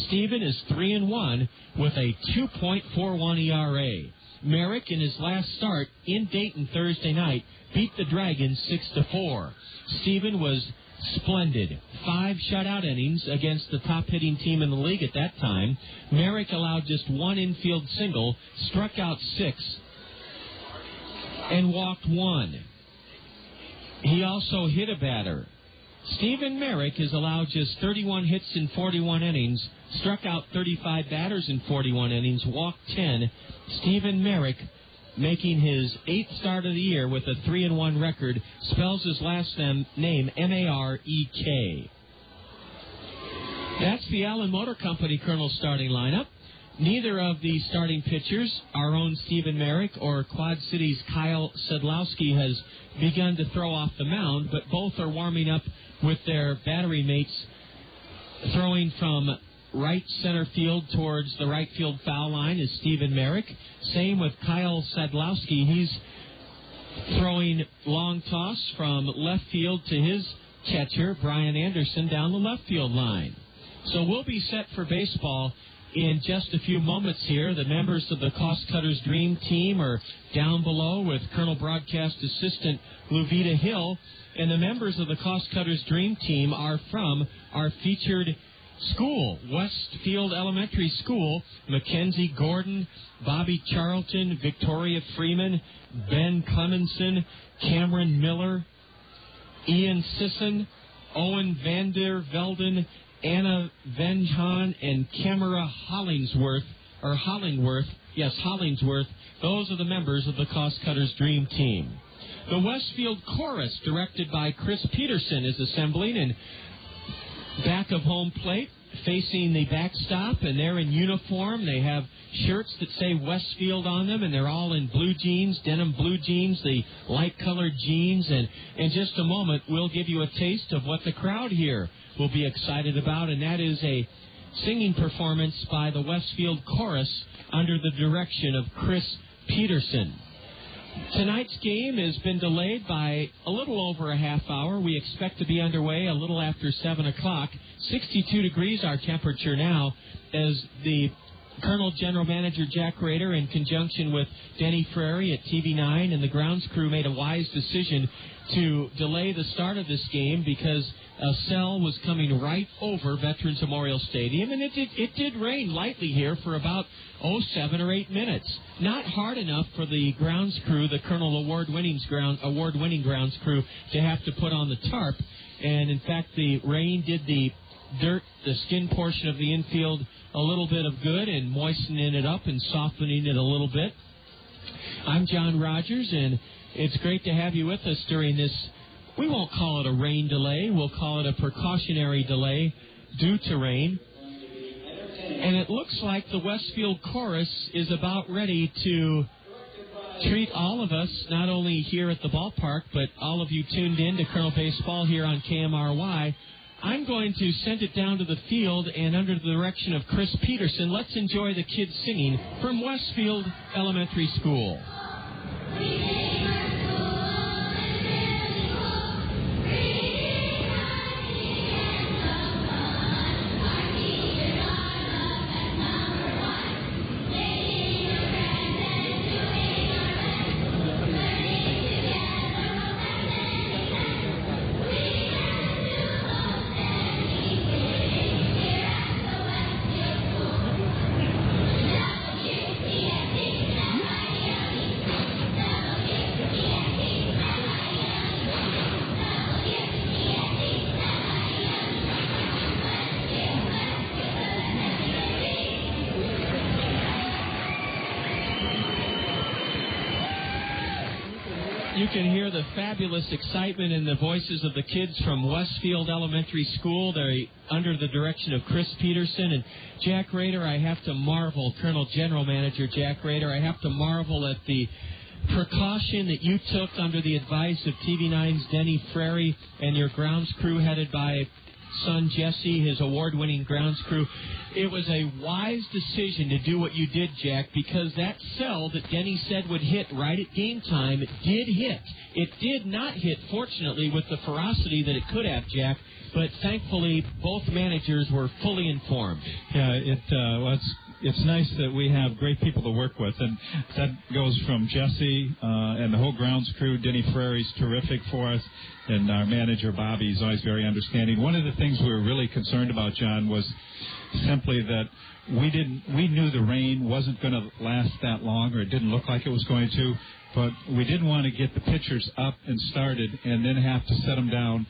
Stephen is 3-1 with a 2.41 ERA. Merrick, in his last start in Dayton Thursday night, beat the Dragons 6-4. Stephen was splendid. 5 shutout innings against the top-hitting team in the league at that time. Merrick allowed just 1 infield single, struck out 6, and walked 1. He also hit a batter. Stephen Merrick has allowed just 31 hits in 41 innings, struck out 35 batters in 41 innings, walked 10. Stephen Merrick, making his 8th start of the year with a 3-1 record, spells his last name M-A-R-E-K. That's the Allen Motor Company Colonel starting lineup. Neither of the starting pitchers, our own Stephen Merrick or Quad City's Kyle Sedlowski, has begun to throw off the mound, but both are warming up with their battery mates, throwing from right center field towards the right field foul line is Stephen Merrick. Same with Kyle Sedlowski. He's throwing long toss from left field to his catcher, Bryan Anderson, down the left field line. So we'll be set for baseball in just a few moments here. The members of the Cost Cutters Dream Team are down below with Colonel Broadcast Assistant Luvita Hill. And the members of the Cost Cutters Dream Team are from our featured school, Westfield Elementary School. Mackenzie Gordon, Bobby Charlton, Victoria Freeman, Ben Clemenson, Cameron Miller, Ian Sisson, Owen Vander Velden, Anna Venjan, and Camera Hollingsworth. Those are the members of the Cost Cutters Dream Team. The Westfield Chorus, directed by Chris Peterson, is assembling in back of home plate, facing the backstop, and they're in uniform. They have shirts that say Westfield on them, and they're all in blue jeans, denim blue jeans, the light-colored jeans. And in just a moment, we'll give you a taste of what the crowd here will be excited about, and that is a singing performance by the Westfield Chorus under the direction of Chris Peterson. Tonight's game has been delayed by a little over a half hour. We expect to be underway a little after 7 o'clock. 62 degrees our temperature now, as the Colonel General Manager Jack Rader, in conjunction with Denny Frary at TV9 and the grounds crew, made a wise decision to delay the start of this game because a cell was coming right over Veterans Memorial Stadium, and it did rain lightly here for about 7 or 8 minutes. Not hard enough for the grounds crew, the Colonel award-winning grounds crew, to have to put on the tarp. And in fact, the rain did the dirt, the skin portion of the infield, a little bit of good, and moistening it up and softening it a little bit. I'm John Rogers, and it's great to have you with us during this. We won't call it a rain delay. We'll call it a precautionary delay due to rain. And it looks like the Westfield Chorus is about ready to treat all of us, not only here at the ballpark, but all of you tuned in to Colonel Baseball here on KMRY. I'm going to send it down to the field, and under the direction of Chris Peterson, let's enjoy the kids singing from Westfield Elementary School. You can hear the fabulous excitement in the voices of the kids from Westfield Elementary School. They're under the direction of Chris Peterson and Jack Rader. I have to marvel, Colonel General Manager Jack Rader, I have to marvel at the precaution that you took under the advice of TV9's Denny Frary and your grounds crew headed by son Jesse, his award-winning grounds crew. It was a wise decision to do what you did, Jack, because that cell that Denny said would hit right at game time did hit. It did not hit, fortunately, with the ferocity that it could have, Jack, but thankfully both managers were fully informed. Yeah, it's nice that we have great people to work with, and that goes from Jesse and the whole grounds crew. Denny Frary's terrific for us, and our manager, Bobby, is always very understanding. One of the things we were really concerned about, John, was simply that we knew the rain wasn't going to last that long, or it didn't look like it was going to, but we didn't want to get the pitchers up and started and then have to set them down.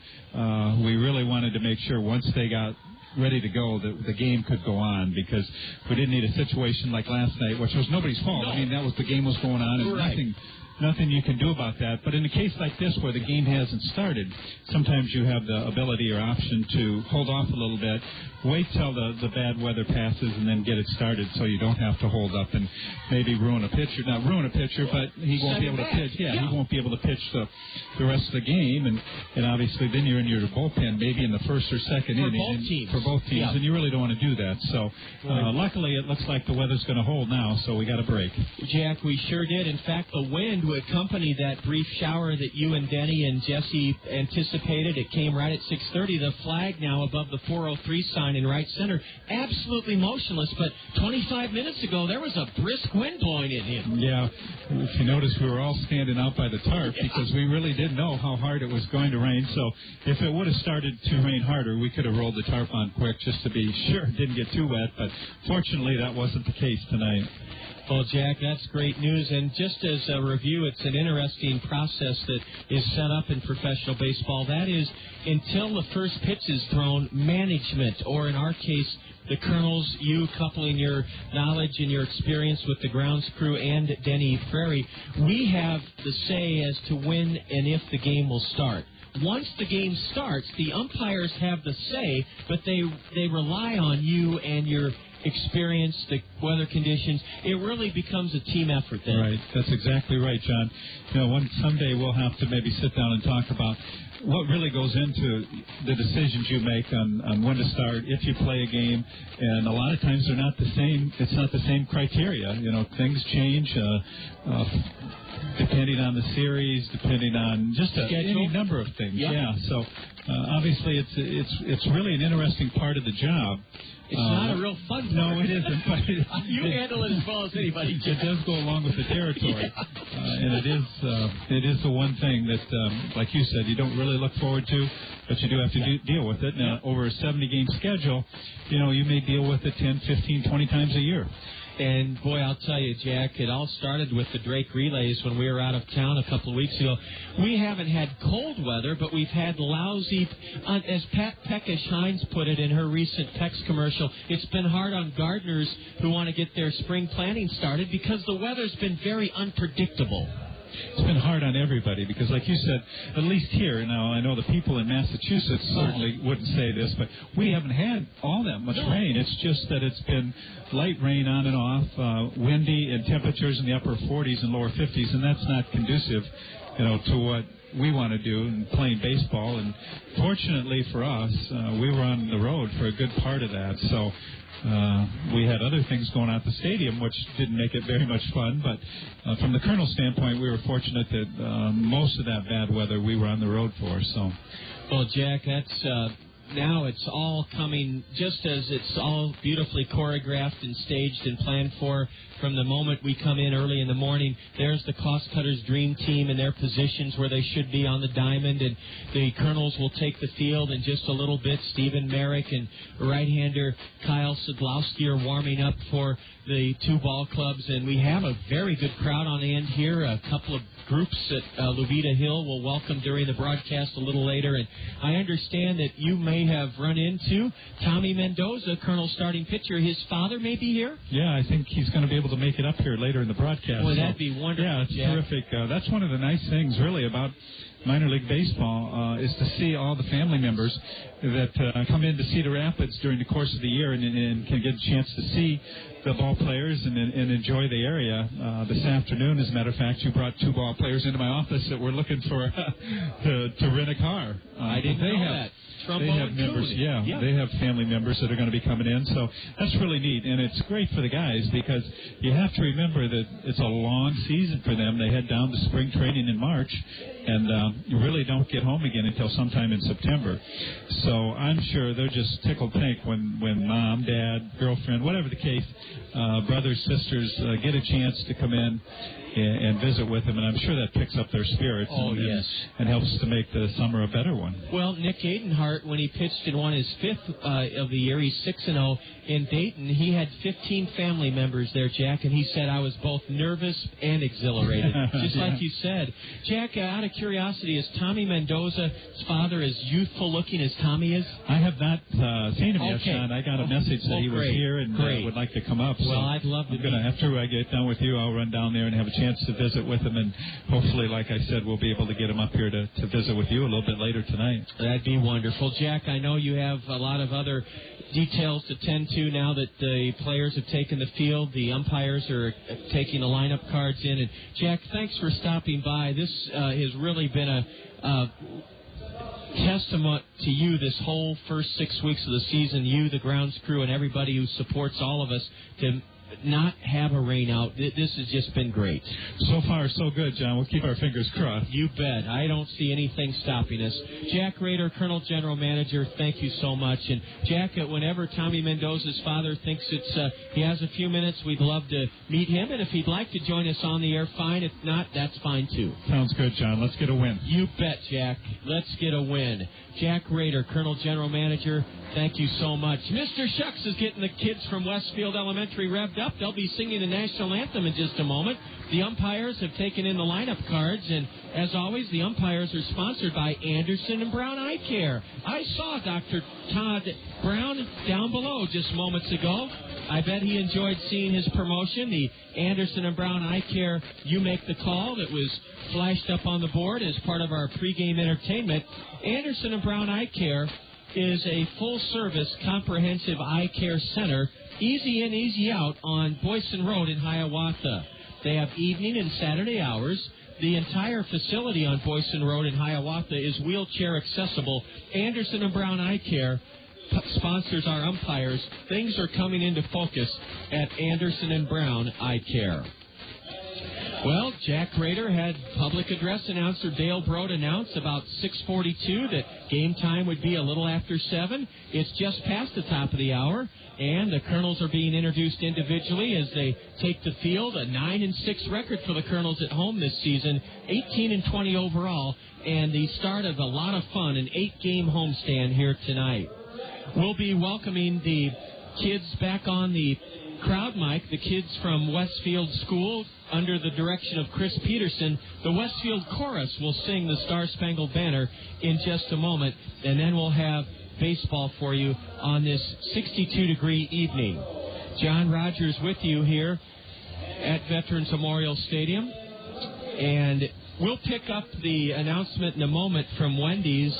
We really wanted to make sure once they got ready to go that the game could go on, because we didn't need a situation like last night, which was nobody's fault. No. I mean, the game was going on, and right. Nothing you can do about that. But in a case like this where the game hasn't started, sometimes you have the ability or option to hold off a little bit, wait till the bad weather passes, and then get it started so you don't have to hold up and maybe ruin a pitcher. Not ruin a pitcher, but he won't be able to pitch. Yeah, he won't be able to pitch the rest of the game. And obviously then you're in your bullpen maybe in the first or second inning. For both teams. And you really don't want to do that. So luckily it looks like the weather's going to hold now, so we got a break. Jack, we sure did. In fact, the wind would accompany that brief shower that you and Denny and Jesse anticipated. It came right at 6:30. The flag now above the 403 sign in right center, absolutely motionless, but 25 minutes ago there was a brisk wind blowing in here. Yeah, if you notice, we were all standing out by the tarp because we really didn't know how hard it was going to rain. So if it would have started to rain harder, we could have rolled the tarp on quick just to be sure it didn't get too wet, but fortunately that wasn't the case tonight. Well, Jack, that's great news. And just as a review, it's an interesting process that is set up in professional baseball. That is, until the first pitch is thrown, management, or in our case, the Kernels, you coupling your knowledge and your experience with the grounds crew and Denny Frary, we have the say as to when and if the game will start. Once the game starts, the umpires have the say, but they rely on you and your experience, the weather conditions. It really becomes a team effort then. Right. That's exactly right, John. You know, someday we'll have to maybe sit down and talk about what really goes into the decisions you make on when to start, if you play a game, and a lot of times they're not the same. It's not the same criteria. You know, things change depending on the series, depending on just any number of things. Yep. Yeah. So obviously it's really an interesting part of the job. It's not a real fun part. No, it isn't. But you handle it as well as anybody. It does go along with the territory. And it is the one thing that, like you said, you don't really look forward to, but you do have to deal with it. Now, over a 70-game schedule, you know, you may deal with it 10, 15, 20 times a year. And, boy, I'll tell you, Jack, it all started with the Drake relays when we were out of town a couple of weeks ago. We haven't had cold weather, but we've had lousy, as Pat Peckish-Hines put it in her recent PEX commercial, it's been hard on gardeners who want to get their spring planting started because the weather's been very unpredictable. hard on everybody because, like you said, at least here, now I know the people in Massachusetts certainly wouldn't say this, but we haven't had all that much rain. It's just that it's been light rain on and off, windy, and temperatures in the upper 40s and lower 50s, and that's not conducive, to what we want to do in playing baseball. And fortunately for us, we were on the road for a good part of that, so we had other things going on at the stadium, which didn't make it very much fun. But from the Kernels standpoint, we were fortunate that most of that bad weather we were on the road for. So, well, Jack, that's now it's all coming just as it's all beautifully choreographed and staged and planned for. From the moment we come in early in the morning, there's the Cost Cutters Dream Team in their positions where they should be on the diamond, and the Kernels will take the field in just a little bit. Stephen Merrick and right-hander Kyle Sadlowski are warming up for the two ball clubs, and we have a very good crowd on the end here. A couple of groups at Luvita Hill will welcome during the broadcast a little later, and I understand that you may have run into Tommy Mendoza, Kernel starting pitcher. His father may be here? Yeah, I think he's going to be able to make it up here later in the broadcast. Boy, that'd be wonderful. Yeah, it's Jack. terrific. That's one of the nice things, really, about minor league baseball is to see all the family members that come into Cedar Rapids during the course of the year and can get a chance to see the ball players and enjoy the area. This afternoon, as a matter of fact, you brought two ball players into my office that were looking for to rent a car. I didn't know that. Trumbo they have members, they have family members that are going to be coming in, so that's really neat, and it's great for the guys because you have to remember that it's a long season for them. They head down to spring training in March, and you really don't get home again until sometime in September. So I'm sure they're just tickled pink when mom, dad, girlfriend, whatever the case, brothers, sisters get a chance to come in and visit with them, and I'm sure that picks up their spirits and helps to make the summer a better one. Well, Nick Adenhart, when he pitched and won his fifth of the year, he's 6-0 in Dayton. He had 15 family members there, Jack, and he said, I was both nervous and exhilarated, just like you said. Jack, out of curiosity, is Tommy Mendoza's father as youthful looking as Tommy is? I have not seen him yet, Sean. I got a message that he was here and would like to come up. Well, so I'd love to. After I get done with you, I'll run down there and have a chance to visit with him, and hopefully, like I said, we'll be able to get him up here to visit with you a little bit later tonight. That'd be wonderful. Jack, I know you have a lot of other details to tend to now that the players have taken the field. The umpires are taking the lineup cards in. And Jack, thanks for stopping by. This has really been a testament to you this whole first 6 weeks of the season, you, the grounds crew, and everybody who supports all of us to not have a rain out. This has just been great. So far, so good, John. We'll keep our fingers crossed. You bet. I don't see anything stopping us. Jack Rader, Kernel General Manager, thank you so much. And Jack, whenever Tommy Mendoza's father thinks he has a few minutes, we'd love to meet him. And if he'd like to join us on the air, fine. If not, that's fine too. Sounds good, John. Let's get a win. You bet, Jack. Let's get a win. Jack Rader, Kernel General Manager, thank you so much. Mr. Shucks is getting the kids from Westfield Elementary revved up. They'll be singing the national anthem in just a moment. The umpires have taken in the lineup cards, and as always, the umpires are sponsored by Anderson and Brown Eye Care. I saw Dr. Todd Brown down below just moments ago. I bet he enjoyed seeing his promotion, the Anderson and Brown Eye Care You Make the Call, that was flashed up on the board as part of our pregame entertainment. Anderson and Brown Eye Care is a full-service, comprehensive eye care center, easy in, easy out on Boyson Road in Hiawatha. They have evening and Saturday hours. The entire facility on Boyson Road in Hiawatha is wheelchair accessible. Anderson and Brown Eye Care sponsors our umpires. Things are coming into focus at Anderson and Brown Eye Care. Well, Jack Rader had public address announcer Dale Broad announce about 6:42 that game time would be a little after 7. It's just past the top of the hour, and the Kernels are being introduced individually as they take the field. A 9-6 record for the Kernels at home this season, 18-20 overall, and the start of a lot of fun, an 8-game homestand here tonight. We'll be welcoming the kids back on the crowd mic, the kids from Westfield School, under the direction of Chris Peterson. The Westfield Chorus will sing the Star Spangled Banner in just a moment, and then we'll have baseball for you on this 62-degree evening. John Rogers with you here at Veterans Memorial Stadium. And we'll pick up the announcement in a moment from Wendy's.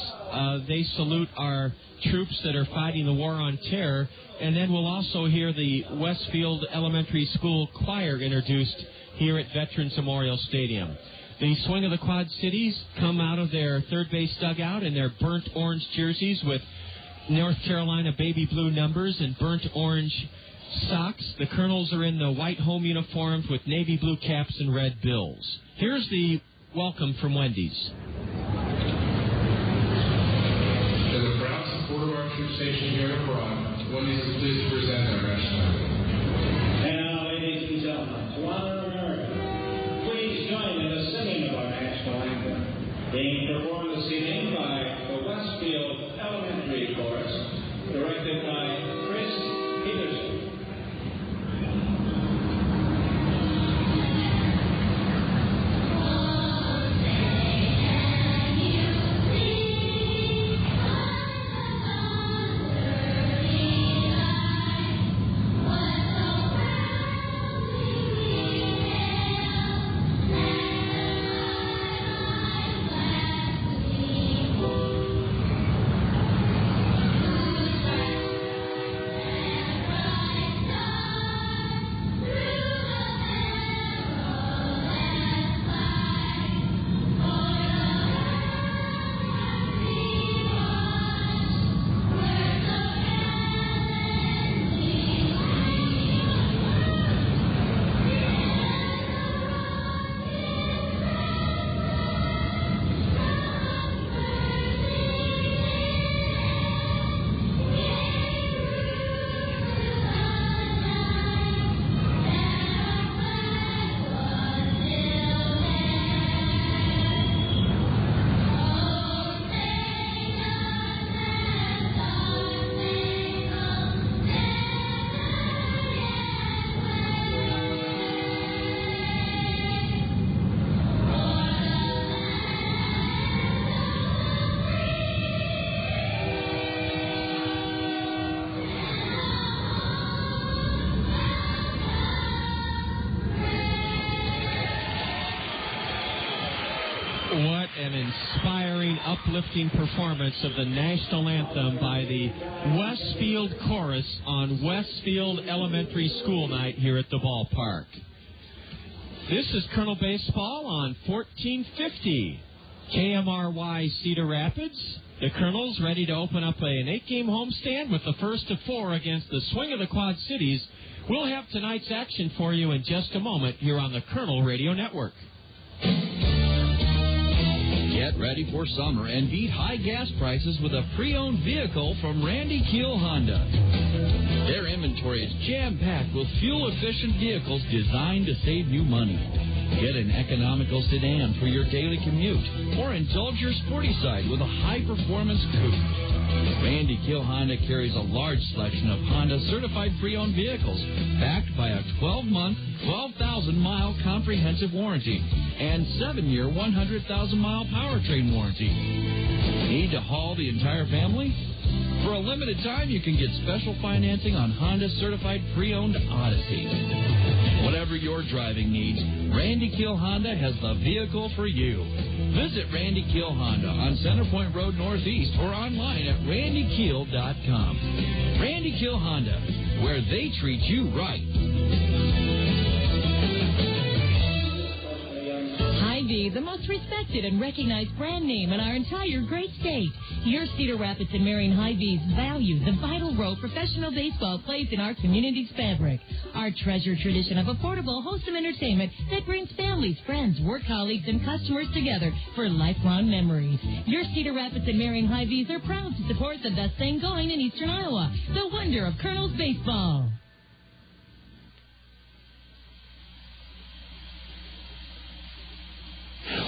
They salute our troops that are fighting the war on terror. And then we'll also hear the Westfield Elementary School Choir introduced here at Veterans Memorial Stadium. The Swing of the Quad Cities come out of their third base dugout in their burnt orange jerseys with North Carolina baby blue numbers and burnt orange socks. The Kernels are in the white home uniforms with navy blue caps and red bills. Here's the welcome from Wendy's. As a proud supporter of our troop station here abroad, Wendy's is pleased to present our national anthem. And now, ladies and gentlemen, to honor America, please join in the singing of our national anthem, being performed this evening by the Westfield Elementary Chorus, directed by Chris Peterson. What an inspiring, uplifting performance of the national anthem by the Westfield Chorus on Westfield Elementary School night here at the ballpark. This is Colonel Baseball on 1450 KMRY Cedar Rapids. The Kernels ready to open up an 8-game homestand with the first of 4 against the Swing of the Quad Cities. We'll have tonight's action for you in just a moment here on the Kernel Radio Network. Get ready for summer and beat high gas prices with a pre-owned vehicle from Randy Keel Honda. Their inventory is jam-packed with fuel-efficient vehicles designed to save you money. Get an economical sedan for your daily commute, or indulge your sporty side with a high-performance coupe. Randy Keel Honda carries a large selection of Honda certified pre-owned vehicles, backed by a 12-month, 12,000-mile comprehensive warranty and 7-year, 100,000-mile powertrain warranty. Need to haul the entire family? For a limited time, you can get special financing on Honda certified pre-owned Odyssey. Whatever your driving needs, Randy Keel Honda has the vehicle for you. Visit Randy Keel Honda on Centerpoint Road Northeast or online at randykeel.com. Randy Keel Honda, where they treat you right. Hy-Vee, the most respected and recognized brand name in our entire great state. Your Cedar Rapids and Marion Hy-Vees value the vital role professional baseball plays in our community's fabric. Our treasured tradition of affordable, wholesome entertainment that brings families, friends, work colleagues, and customers together for lifelong memories. Your Cedar Rapids and Marion Hy-Vees are proud to support the best thing going in eastern Iowa, the wonder of Kernels baseball.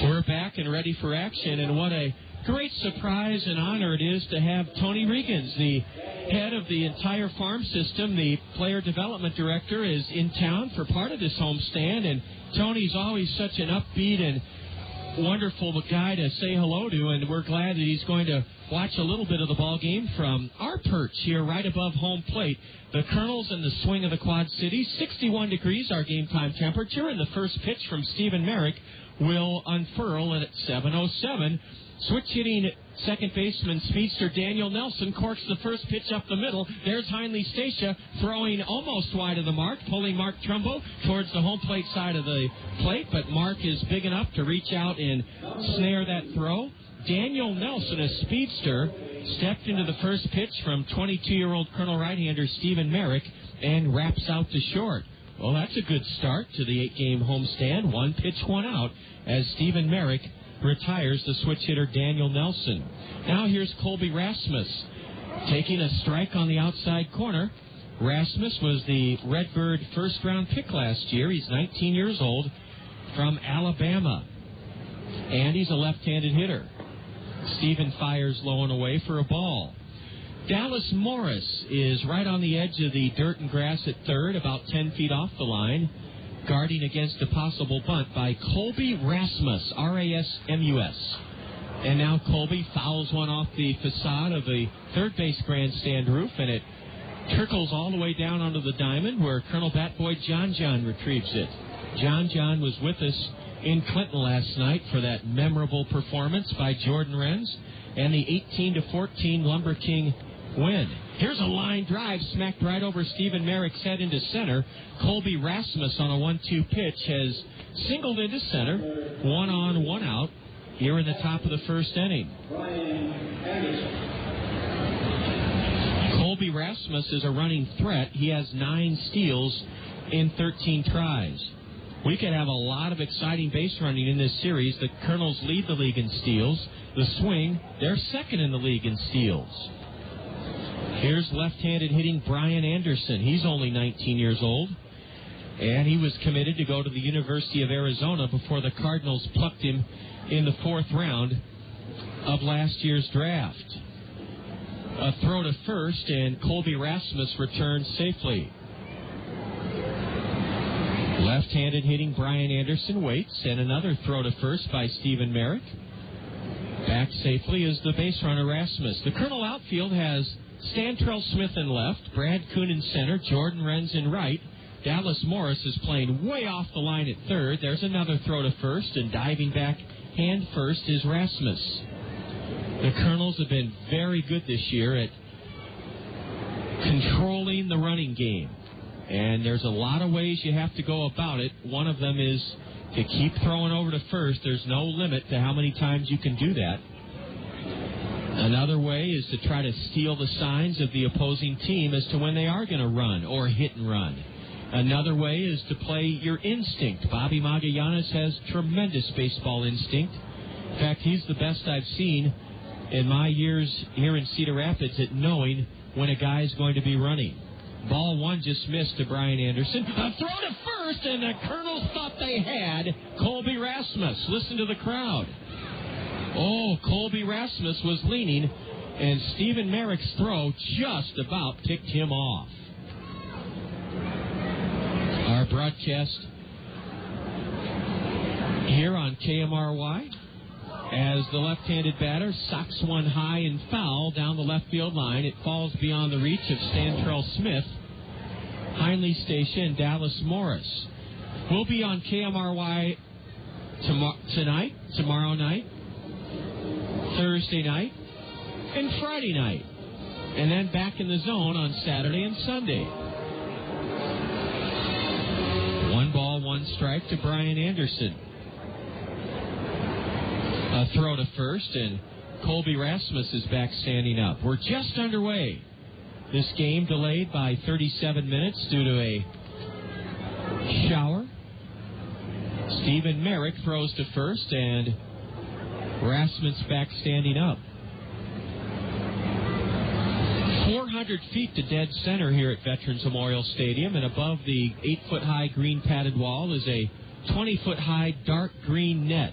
We're back and ready for action, and what a great surprise and honor it is to have Tony Regans, the head of the entire farm system, the player development director, is in town for part of this homestand, and Tony's always such an upbeat and wonderful guy to say hello to, and we're glad that he's going to watch a little bit of the ball game from our perch here right above home plate. The Kernels and the swing of the Quad Cities. 61 degrees, our game time temperature, and the first pitch from Stephen Merrick will unfurl at 7:07. Switch hitting second baseman speedster Daniel Nelson corks the first pitch up the middle. There's Heinle Stacia throwing almost wide of the mark, pulling Mark Trumbo towards the home plate side of the plate, but Mark is big enough to reach out and snare that throw. Daniel Nelson, a speedster, stepped into the first pitch from 22-year-old Colonel right-hander Stephen Merrick and wraps out to short. Well, that's a good start to the 8-game homestand. 1 pitch, 1 out, as Stephen Merrick retires the switch hitter Daniel Nelson. Now here's Colby Rasmus taking a strike on the outside corner. Rasmus was the Redbird first-round pick last year. He's 19 years old, from Alabama, and he's a left-handed hitter. Stephen fires low and away for a ball. Dallas Morris is right on the edge of the dirt and grass at third, about 10 feet off the line, guarding against a possible bunt by Colby Rasmus, R-A-S-M-U-S. And now Colby fouls one off the facade of the third base grandstand roof, and it trickles all the way down onto the diamond, where Colonel Batboy John retrieves it. John was with us in Clinton last night for that memorable performance by Jordan Renz and the 18-14 Lumber King win. Here's a line drive smacked right over Stephen Merrick's head into center. Colby Rasmus on a 1-2 pitch has singled into center. 1 on, 1 out here in the top of the first inning. Colby Rasmus is a running threat. He has 9 steals in 13 tries. We could have a lot of exciting base running in this series. The Kernels lead the league in steals. The Swing, they're second in the league in steals. Here's left-handed hitting Bryan Anderson. He's only 19 years old, and he was committed to go to the University of Arizona before the Cardinals plucked him in the 4th round of last year's draft. A throw to first, and Colby Rasmus returns safely. Left-handed hitting Bryan Anderson waits, and another throw to first by Stephen Merrick. Back safely is the base runner Rasmus. The Colonel outfield has Stantrell Smith in left, Brad Kuhn in center, Jordan Renz in right. Dallas Morris is playing way off the line at third. There's another throw to first, and diving back hand first is Rasmus. The Kernels have been very good this year at controlling the running game. And there's a lot of ways you have to go about it. One of them is to keep throwing over to first. There's no limit to how many times you can do that. Another way is to try to steal the signs of the opposing team as to when they are going to run or hit and run. Another way is to play your instinct. Bobby Magallanes has tremendous baseball instinct. In fact, he's the best I've seen in my years here in Cedar Rapids at knowing when a guy is going to be running. Ball 1 just missed to Bryan Anderson. A throw to first, and the Kernels thought they had Colby Rasmus. Listen to the crowd. Oh, Colby Rasmus was leaning, and Stephen Merrick's throw just about picked him off. Our broadcast here on KMRY as the left-handed batter socks one high and foul down the left field line. It falls beyond the reach of Stantrell Smith, Heinle Stacia, and Dallas Morris. We'll be on KMRY tonight, tomorrow night, Thursday night, and Friday night. And then back in the zone on Saturday and Sunday. 1 ball, 1 strike to Bryan Anderson. A throw to first, and Colby Rasmus is back standing up. We're just underway. This game delayed by 37 minutes due to a shower. Stephen Merrick throws to first, and Rasmus back standing up. 400 feet to dead center here at Veterans Memorial Stadium, and above the 8-foot-high green padded wall is a 20-foot-high dark green net.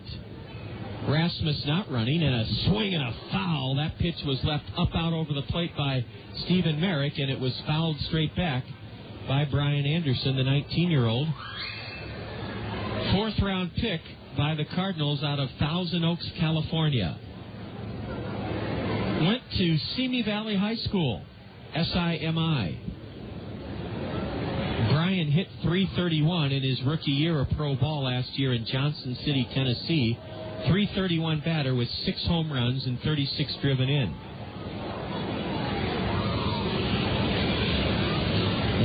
Rasmus not running, and a swing and a foul. That pitch was left up out over the plate by Stephen Merrick, and it was fouled straight back by Bryan Anderson, the 19-year-old. 4th-round pick by the Cardinals out of Thousand Oaks, California. went to Simi Valley High School, SIMI. Bryan hit .331 in his rookie year of pro ball last year in Johnson City, Tennessee. .331 batter with 6 home runs and 36 driven in.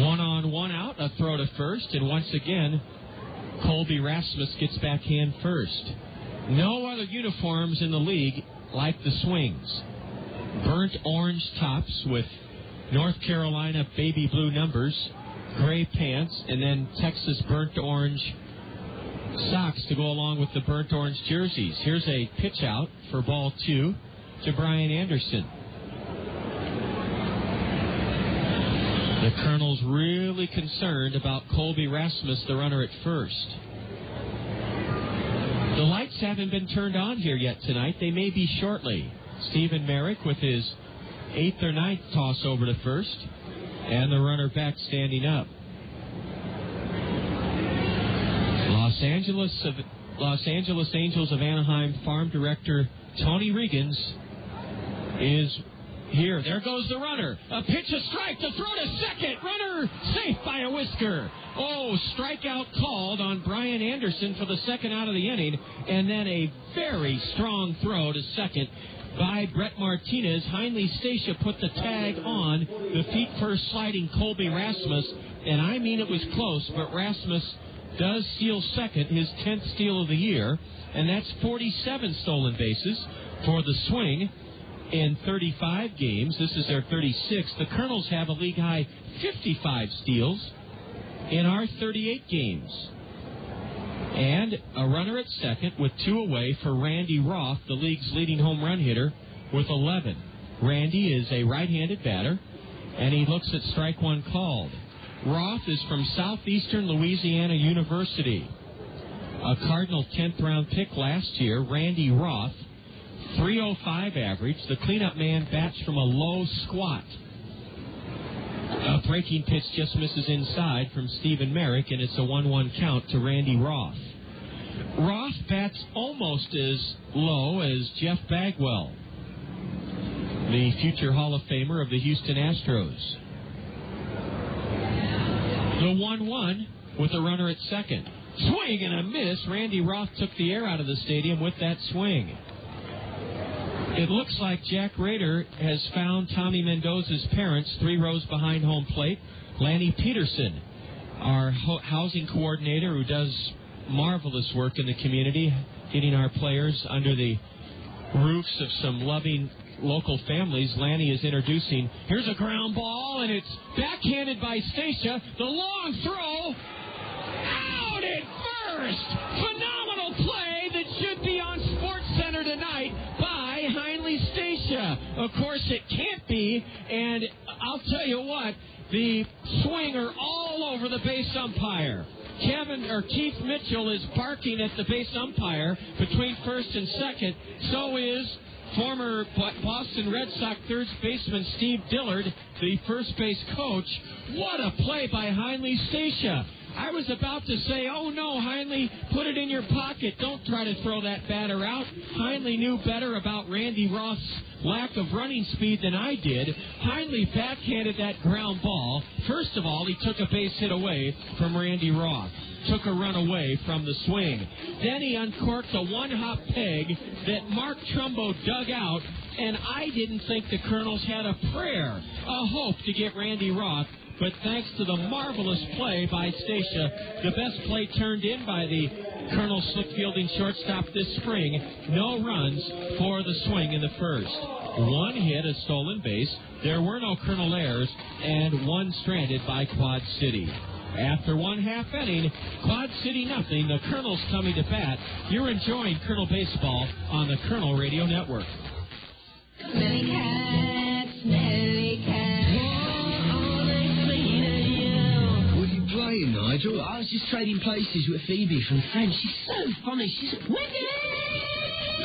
1-on-1 out, a throw to first, and once again, Colby Rasmus gets backhand first. No other uniforms in the league like the Swings. Burnt orange tops with North Carolina baby blue numbers, gray pants, and then Texas burnt orange socks to go along with the burnt orange jerseys. Here's a pitch out for ball 2 to Bryan Anderson. The Kernels really concerned about Colby Rasmus, the runner at first. The lights haven't been turned on here yet tonight. They may be shortly. Stephen Merrick with his 8th or 9th toss over to first, and the runner back standing up. Los Angeles Angels of Anaheim farm director Tony Regans is here. There goes the runner. A pitch, a strike, to throw to second. Runner safe by a whisker. Oh, strikeout called on Bryan Anderson for the second out of the inning, and then a very strong throw to second by Brett Martinez. Heinle Stacia put the tag on the feet-first sliding Colby Rasmus, and I mean it was close, but Rasmus does steal second, his 10th steal of the year, and that's 47 stolen bases for the Swing in 35 games. This is their 36th. The Kernels have a league-high 55 steals in our 38 games. And a runner at second with 2 away for Randy Roth, the league's leading home run hitter, with 11. Randy is a right-handed batter, and he looks at strike 1 called. Roth is from Southeastern Louisiana University. A Cardinal 10th round pick last year, Randy Roth, .305 average. The cleanup man bats from a low squat. A breaking pitch just misses inside from Stephen Merrick, and it's a 1-1 count to Randy Roth. Roth bats almost as low as Jeff Bagwell, the future Hall of Famer of the Houston Astros. The 1-1 with a runner at second. Swing and a miss. Randy Roth took the air out of the stadium with that swing. It looks like Jack Rader has found Tommy Mendoza's parents 3 rows behind home plate. Lanny Peterson, our housing coordinator who does marvelous work in the community, getting our players under the roofs of some loving local families. Lanny is introducing. Here's a ground ball, and it's backhanded by Stacia. The long throw. Out at first. Phenomenal play that should be on SportsCenter tonight by Heinle Stacia. Of course, it can't be, and I'll tell you what, the swinger all over the base umpire. Keith Mitchell is barking at the base umpire between first and second. So is former Boston Red Sox third baseman Steve Dillard, the first base coach. What a play by Heinle Stacia. I was about to say, oh no, Heinle, put it in your pocket. Don't try to throw that batter out. Heinle knew better about Randy Roth's lack of running speed than I did. Heinle backhanded that ground ball. First of all, he took a base hit away from Randy Roth. Took a run away from the swing. Then he uncorked a one-hop peg that Mark Trumbo dug out, and I didn't think the Kernels had a prayer, a hope to get Randy Roth. But thanks to the marvelous play by Stacia, the best play turned in by the Colonel slick-fielding shortstop this spring, no runs for the Swing in the first. 1 hit, a stolen base. There were no Colonel errors, and 1 stranded by Quad City. After 1/2 inning, Quad City nothing, the Colonels coming to bat. You're enjoying Colonel Baseball on the Colonel Radio Network. Smelly cat, smelly cat. Playing, Nigel. I was just trading places with Phoebe from Friends. She's so funny. She's wicked.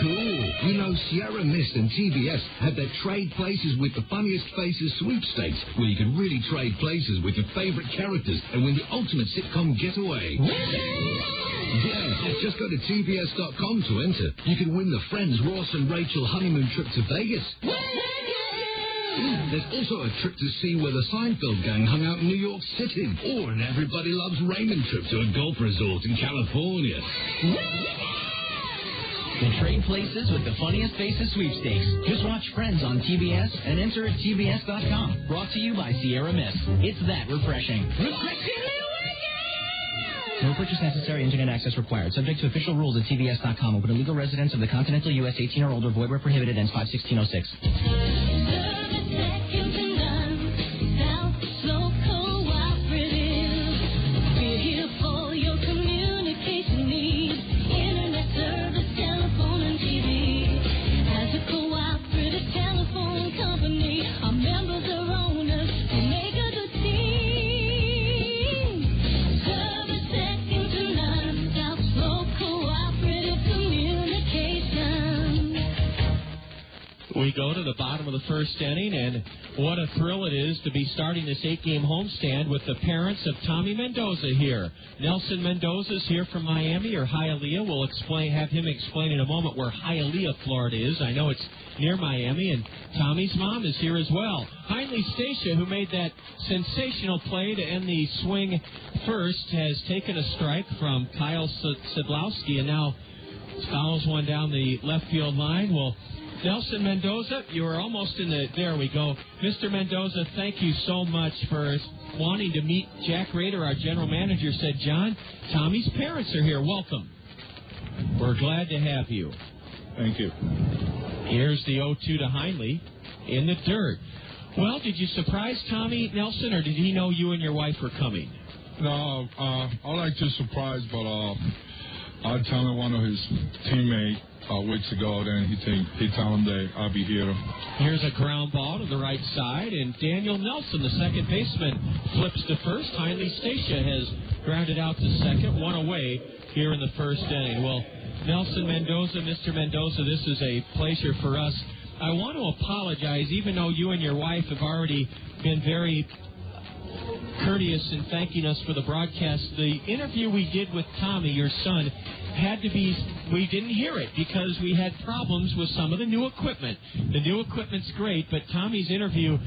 Cool. You know, Sierra Mist and TBS have their Trade Places with the Funniest Faces sweepstakes, where you can really trade places with your favorite characters and win the ultimate sitcom getaway. Yeah, just go to TBS.com to enter. You can win the Friends Ross and Rachel honeymoon trip to Vegas. There's also a trip to see where the Seinfeld gang hung out in New York City, or an Everybody Loves Raymond trip to a golf resort in California. The Trade Places with the Funniest Faces sweepstakes. Just watch Friends on TBS and enter at TBS.com. Brought to you by Sierra Mist. It's that refreshing. No purchase necessary. Internet access required. Subject to official rules at TBS.com. Open to legal residents of the continental U.S. 18 or older. Void where prohibited. Ends 5/16/06. We go to the bottom of the first inning, and what a thrill it is to be starting this 8-game homestand with the parents of Tommy Mendoza here. Nelson Mendoza's here from Miami, or Hialeah. We'll have him explain in a moment where Hialeah, Florida is. I know it's near Miami, and Tommy's mom is here as well. Heinley Stacia, who made that sensational play to end the swing first, has taken a strike from Kyle Sedlowski, and now fouls one down the left field line. Well, Nelson Mendoza, you are almost in the... There we go. Mr. Mendoza, thank you so much for wanting to meet Jack Rader, our general manager. Said, John, Tommy's parents are here. Welcome. We're glad to have you. Thank you. Here's the 0-2 to Heinley in the dirt. Well, did you surprise Tommy, Nelson, or did he know you and your wife were coming? No, I like to surprise, but I tell one of his teammates weeks ago, then he told him that I'll be here. Here's a ground ball to the right side, and Daniel Nelson, the second baseman, flips to first. Heinley Stacia has grounded out to second, one away here in the first inning. Well, Nelson Mendoza, Mr. Mendoza, this is a pleasure for us. I want to apologize, even though you and your wife have already been very courteous in thanking us for the broadcast. The interview we did with Tommy, your son, had to be, we didn't hear it because we had problems with some of the new equipment. The new equipment's great, but Tommy's interview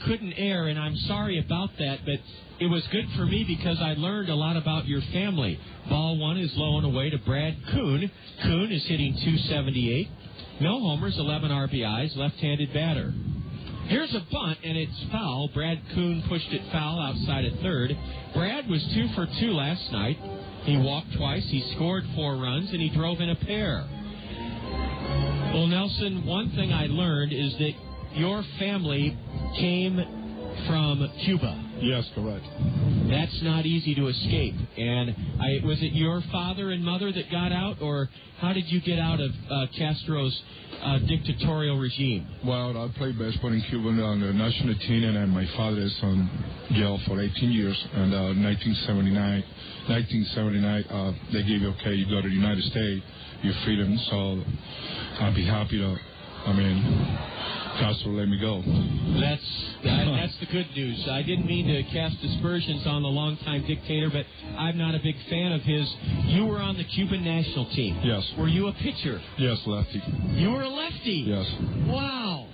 couldn't air, and I'm sorry about that, but it was good for me because I learned a lot about your family. Ball one is low and away to Brad Kuhn. Kuhn is hitting .278. No homers, 11 RBIs, left-handed batter. Here's a bunt, and it's foul. Brad Kuhn pushed it foul outside at third. Brad was 2 for 2 last night. He walked twice, he scored 4 runs, and he drove in a pair. Well, Nelson, one thing I learned is that your family came from Cuba. Yes, correct. That's not easy to escape. And was it your father and mother that got out, or how did you get out of Castro's dictatorial regime? Well, I played baseball in Cuba on the national team, and my father is on jail for 18 years. And 1979, they gave you, okay, you go to the United States, you're freedom. So I'd be happy to, Castro let me go. That's the good news. I didn't mean to cast aspersions on the longtime dictator, but I'm not a big fan of his. You were on the Cuban national team. Yes. Were you a pitcher? Yes, lefty. You were a lefty? Yes. Wow.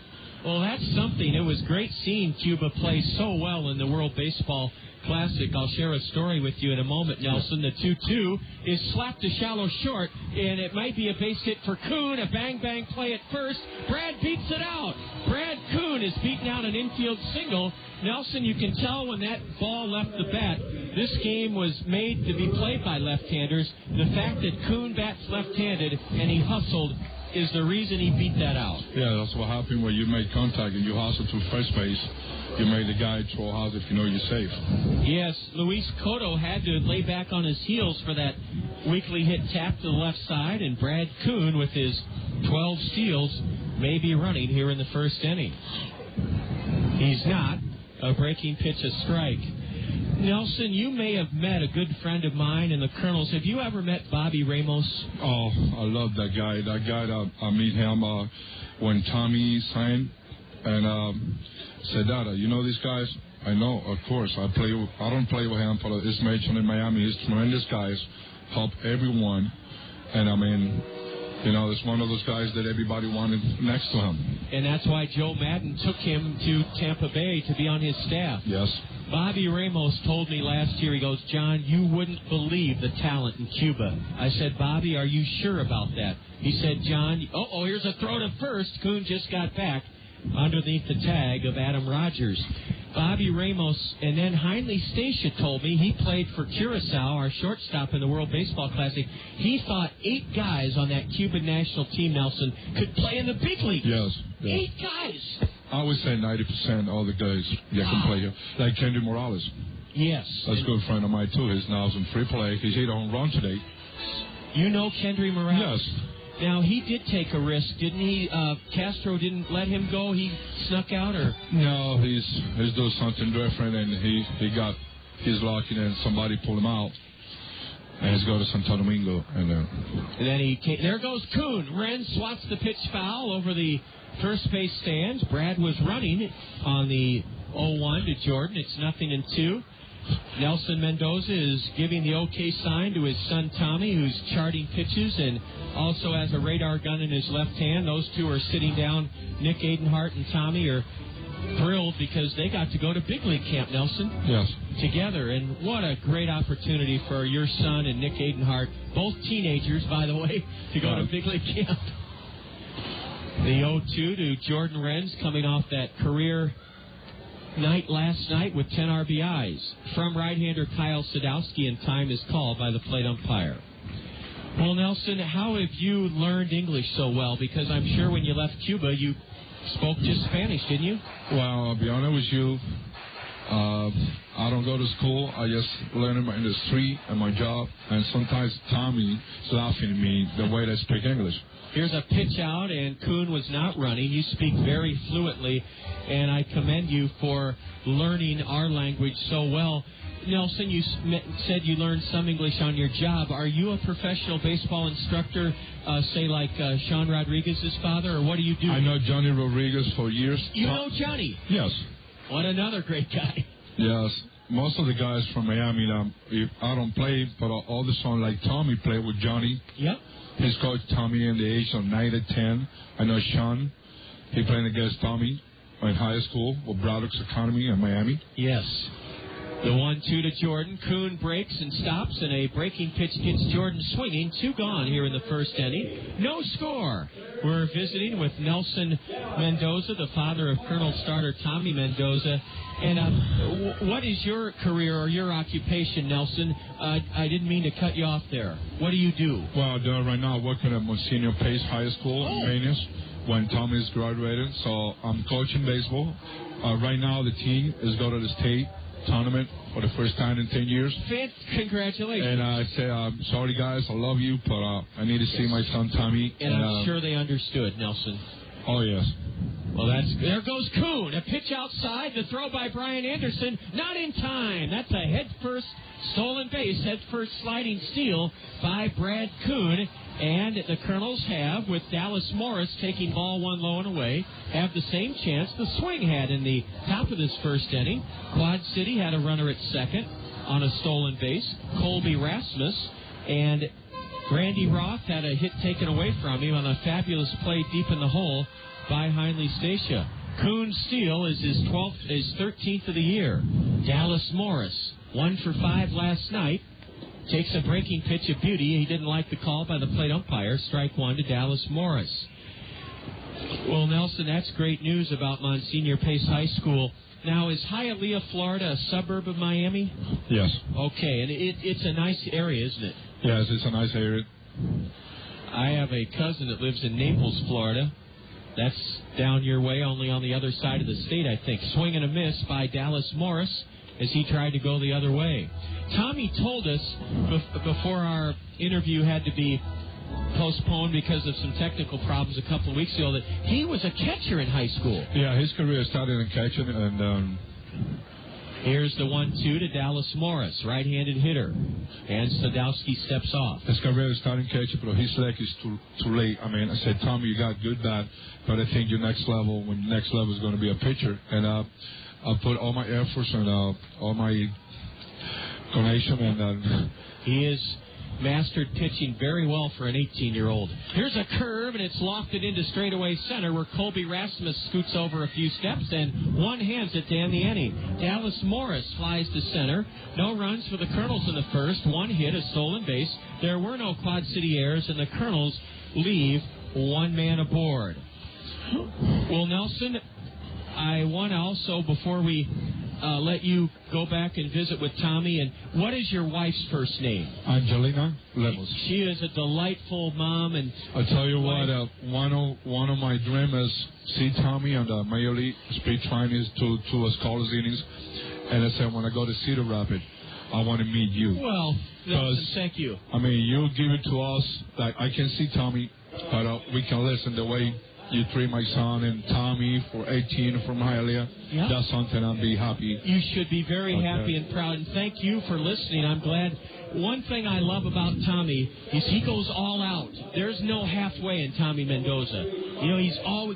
Well, that's something. It was great seeing Cuba play so well in the World Baseball Classic. I'll share a story with you in a moment, Nelson. The 2-2 is slapped to shallow short, and it might be a base hit for Kuhn. A bang-bang play at first. Brad beats it out. Brad Kuhn is beaten out an infield single. Nelson, you can tell when that ball left the bat, this game was made to be played by left-handers. The fact that Kuhn bats left-handed and he hustled is the reason he beat that out. Yeah, that's what happened when you make contact and you hustle to first base. You made the guy throw out if you know you're safe. Yes, Luis Cotto had to lay back on his heels for that weakly hit tap to the left side, and Brad Kuhn, with his 12 steals, may be running here in the first inning. He's not. A breaking pitch, a strike. Nelson, you may have met a good friend of mine in the Kernels. Have you ever met Bobby Ramos? Oh, I love that guy. That guy, I meet him when Tommy signed, and Cedar, you know these guys? I know, of course. I don't play with him, but his mate in Miami. He's tremendous guys, help everyone, and You know, it's one of those guys that everybody wanted next to him. And that's why Joe Madden took him to Tampa Bay to be on his staff. Yes. Bobby Ramos told me last year, he goes, John, you wouldn't believe the talent in Cuba. I said, Bobby, are you sure about that? He said, John, here's a throw to first. Kuhn just got back underneath the tag of Adam Rogers. Bobby Ramos, and then Heinle Stacia told me he played for Curacao, our shortstop in the World Baseball Classic. He thought 8 guys on that Cuban national team, Nelson, could play in the big leagues. Yes. 8 guys. I would say 90% all the guys that can play here. Like Kendy Morales. Yes. That's a good friend of mine, too. He's now in free play. He's hit a home run today. You know Kendry Morales? Yes. Now, he did take a risk, didn't he? Castro didn't let him go. He snuck out, or? No, he's doing something different, and he got his lucky, and somebody pulled him out. And he's going to Santo Domingo. And then he came. There goes Kuhn. Ren swats the pitch foul over the first base stands. Brad was running on the 0-1 to Jordan. It's 0-2. Nelson Mendoza is giving the okay sign to his son Tommy, who's charting pitches and also has a radar gun in his left hand. Those two are sitting down. Nick Adenhart and Tommy are thrilled because they got to go to big league camp, Nelson. Yes. Together. And what a great opportunity for your son and Nick Adenhart, both teenagers, by the way, to go to big league camp. The 0-2 to Jordan Renz coming off that career night last night with 10 RBIs. From right-hander Kyle Sadowski, and time is called by the plate umpire. Well, Nelson, how have you learned English so well? Because I'm sure when you left Cuba, you spoke just Spanish, didn't you? Well, I'll be honest with you. I don't go to school. I just learn it in the street and my job. And sometimes Tommy is laughing at me the way I speak English. Here's a pitch out, and Kuhn was not running. You speak very fluently, and I commend you for learning our language so well. Nelson, you said you learned some English on your job. Are you a professional baseball instructor, say like Sean Rodriguez's father, or what do you do? I know Johnny Rodriguez for years. You know Johnny? Yes. What another great guy. Yes. Most of the guys from Miami, I don't play, but all the songs like Tommy played with Johnny. Yep. His coach Tommy in the age of 9 to 10. I know Sean. He played against Tommy in high school with Braddock's Academy in Miami. Yes. The 1-2 to Jordan. Kuhn breaks and stops, and a breaking pitch gets Jordan swinging. 2 gone here in the first inning. No score. We're visiting with Nelson Mendoza, the father of Colonel starter Tommy Mendoza. And what is your career or your occupation, Nelson? I didn't mean to cut you off there. What do you do? Well, right now I'm working at Monsignor Pace High School in Manius when Tommy is graduated. So I'm coaching baseball. Right now the team is going to the state tournament for the first time in 10 years. Congratulations. And I say, sorry guys, I love you, but I need to see my son Tommy. And I'm sure they understood, Nelson. Oh, yes. Well, there goes Kuhn. A pitch outside. The throw by Bryan Anderson. Not in time. That's a head-first stolen base. Head-first sliding steal by Brad Kuhn. And the Kernels have, with Dallas Morris taking ball 1 low and away, have the same chance the Swing had in the top of this first inning. Quad City had a runner at second on a stolen base. Colby Rasmus. And Randy Roth had a hit taken away from him on a fabulous play deep in the hole by Heinle Stacia. Kuhn's steal is his 13th of the year. Dallas Morris, 1 for 5 last night, takes a breaking pitch of beauty. He didn't like the call by the plate umpire. Strike 1 to Dallas Morris. Well, Nelson, that's great news about Monsignor Pace High School. Now, is Hialeah, Florida, a suburb of Miami? Yes. Okay, and it's a nice area, isn't it? Yes, it's a nice area. I have a cousin that lives in Naples, Florida. That's down your way, only on the other side of the state, I think. Swing and a miss by Dallas Morris as he tried to go the other way. Tommy told us before our interview had to be postponed because of some technical problems a couple of weeks ago that he was a catcher in high school. Yeah, his career started in catching, and here's the 1-2 to Dallas Morris, right-handed hitter. And Sadowski steps off. His career started in catching, but his leg is too late. I mean, I said, Tommy, you got good bat, but I think your next level is going to be a pitcher. And I put all my efforts and all my donation, and he is mastered pitching very well for an 18-year-old. Here's a curve, and it's lofted into straightaway center where Colby Rasmus scoots over a few steps and one hands it to end the inning. Dallas Morris flies to center. No runs for the Kernels in the first. One hit, a stolen base. There were no Quad City errors, and the Kernels leave one man aboard. Well, Nelson, I want to also, before we let you go back and visit with Tommy, and what is your wife's first name? Angelina Lemos. She is a delightful mom, and I tell you what, one of my dreams is see Tommy on the Major League Speed Chinese to as college innings, and I said when I go to Cedar Rapids, I want to meet you. Well, Nelson, thank you. I mean, you give it to us. Like I can see Tommy, but we can listen the way you treat my son and Tommy for 18 from Hialeah. Yeah. That's something I'll be happy. You should be very happy and proud, and thank you for listening. I'm glad. One thing I love about Tommy is he goes all out. There's no halfway in Tommy Mendoza. You know, he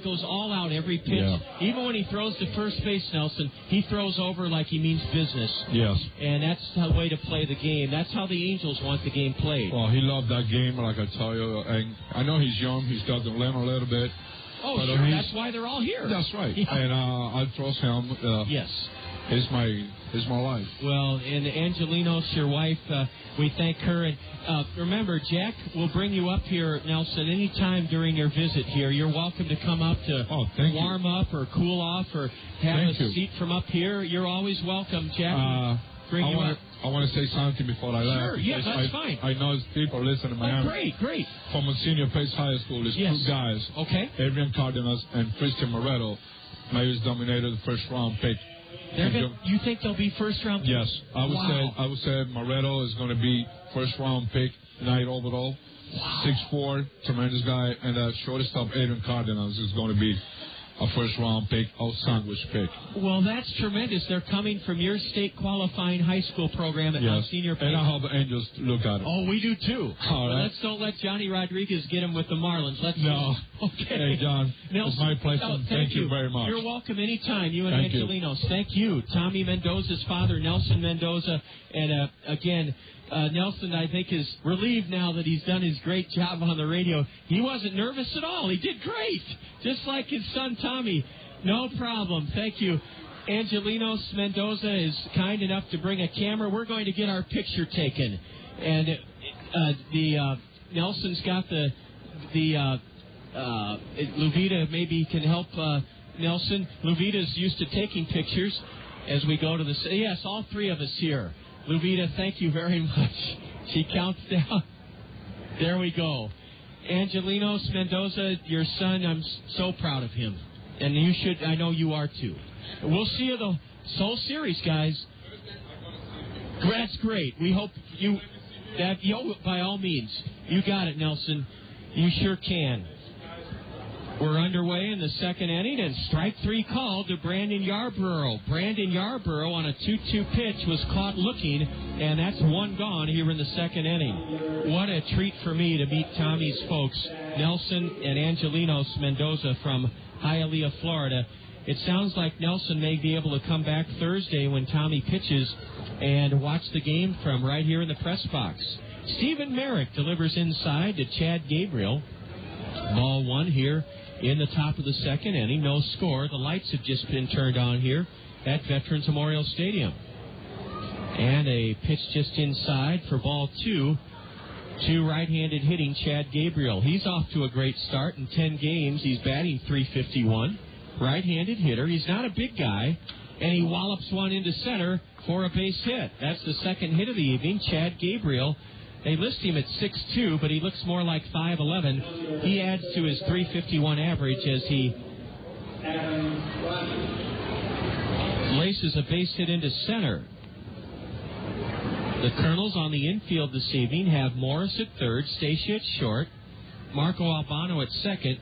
goes all out every pitch. Yeah. Even when he throws to first base, Nelson, he throws over like he means business. Yes. And that's the way to play the game. That's how the Angels want the game played. Well, he loved that game, like I tell you. And I know he's young. He's got to learn a little bit. Oh, but, sure. That's why they're all here. That's right. Yeah. And I trust him. Yes. It's my life. Well, and Angelinos, your wife, we thank her. And remember, Jack will bring you up here, Nelson, anytime during your visit here. You're welcome to come up to warm up or cool off or have a seat from up here. You're always welcome, Jack. Bring you up. I want to say something before I left. Sure, yeah, that's fine. I know people listening in Miami. Oh, great. From Senior Pace High School, there's two guys. Okay. Adrian Cardenas and Christian Moretto. Mayors dominated the first round pick. You think they'll be first round pick? Yes. I would say Moretto is going to be first round pick, 9 overall. Wow. 6'4", tremendous guy. And shortstop Adrian Cardenas is going to be a first-round pick, a sandwich pick. Well, that's tremendous. They're coming from your state qualifying high school program at Senior Pace. And I hope the Angels look at it. Oh, we do too. All right. Let's don't let Johnny Rodriguez get him with the Marlins. No. Okay. Hey, John. Nelson, it's my pleasure. Thank you very much. You're welcome anytime. You and Angelinos. Thank you. Tommy Mendoza's father, Nelson Mendoza. And, again, Nelson, I think, is relieved now that he's done his great job on the radio. He wasn't nervous at all. He did great, just like his son, Tommy. No problem. Thank you. Angelinos Mendoza is kind enough to bring a camera. We're going to get our picture taken. And Nelson's got the Luvita maybe can help Nelson. Luvita's used to taking pictures as we go to the... Yes, all three of us here. Luvita, thank you very much. She counts down. There we go. Angelinos Mendoza, your son, I'm so proud of him. And you should, I know you are too. We'll see you the Seoul Series, guys. That's great. We hope you, by all means. You got it, Nelson. You sure can. We're underway in the second inning, and strike 3 called to Brandon Yarborough. Brandon Yarborough on a 2-2 pitch was caught looking, and that's one gone here in the second inning. What a treat for me to meet Tommy's folks, Nelson and Angelinos Mendoza from Hialeah, Florida. It sounds like Nelson may be able to come back Thursday when Tommy pitches and watch the game from right here in the press box. Stephen Merrick delivers inside to Chad Gabriel. Ball 1 here in the top of the second inning. No score. The lights have just been turned on here at Veterans Memorial Stadium. And a pitch just inside for ball 2 to right-handed hitting Chad Gabriel. He's off to a great start in 10 games. He's batting .351. Right-handed hitter. He's not a big guy. And he wallops one into center for a base hit. That's the second hit of the evening. Chad Gabriel. They list him at 6'2", but he looks more like 5'11". He adds to his .351 average as he laces a base hit into center. The Kernels on the infield this evening have Morris at third, Stacia at short, Marco Albano at second,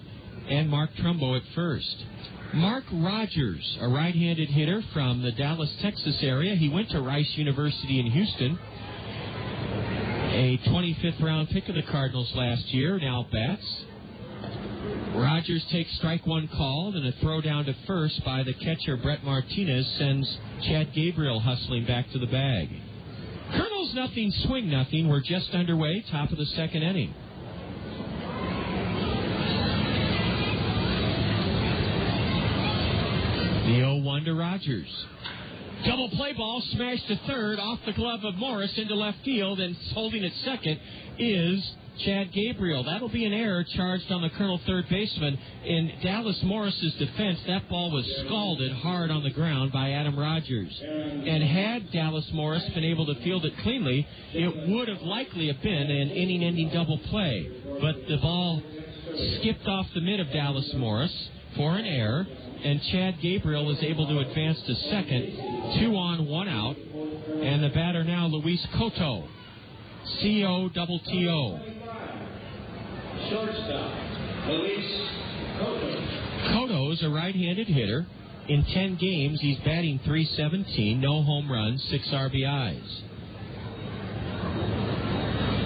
and Mark Trumbo at first. Mark Rogers, a right-handed hitter from the Dallas, Texas area. He went to Rice University in Houston. A 25th round pick of the Cardinals last year, now bats. Rogers takes strike 1 called, and a throw down to first by the catcher Brett Martinez sends Chad Gabriel hustling back to the bag. Kernels nothing, swing nothing. We're just underway, top of the second inning. The 0-1 to Rogers. Double play ball smashed to third off the glove of Morris into left field, and holding at second is Chad Gabriel. That'll be an error charged on the Colonel third baseman. In Dallas Morris's defense, that ball was scalded hard on the ground by Adam Rogers. And had Dallas Morris been able to field it cleanly, it would have likely have been an inning-ending double play. But the ball skipped off the mid of Dallas Morris for an error, and Chad Gabriel is able to advance to second. 2 on, 1 out. And the batter now, Luis Cotto. C-O-T-T-O. Shortstop, Luis Cotto. Cotto's a right-handed hitter. In 10 games, he's batting .317, no home runs, 6 RBIs.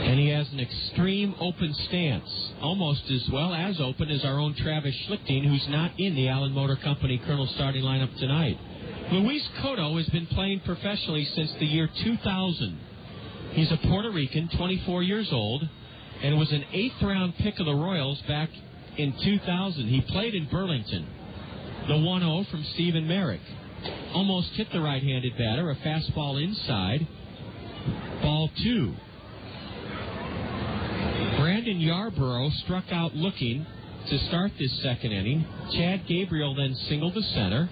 And he has an extreme open stance, almost as well as open as our own Travis Schlichting, who's not in the Allen Motor Company Colonel starting lineup tonight. Luis Cotto has been playing professionally since the year 2000. He's a Puerto Rican, 24 years old, and was an 8th-round pick of the Royals back in 2000. He played in Burlington. The 1-0 from Stephen Merrick. Almost hit the right-handed batter, a fastball inside. Ball 2. Brandon Yarborough struck out looking to start this second inning. Chad Gabriel then singled to center,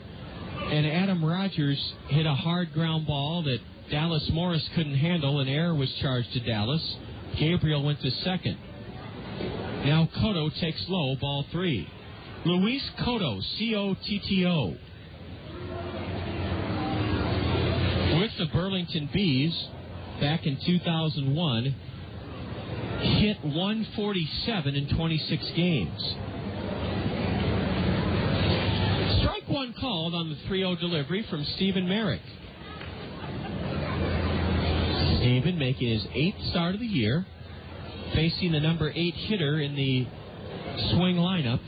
and Adam Rogers hit a hard ground ball that Dallas Morris couldn't handle. An error was charged to Dallas. Gabriel went to second. Now Cotto takes low, ball 3. Luis Cotto, C-O-T-T-O. With the Burlington Bees back in 2001, hit 147 in 26 games. Strike one called on the 3-0 delivery from Stephen Merrick. Stephen making his 8th start of the year, facing the number 8 hitter in the swing lineup,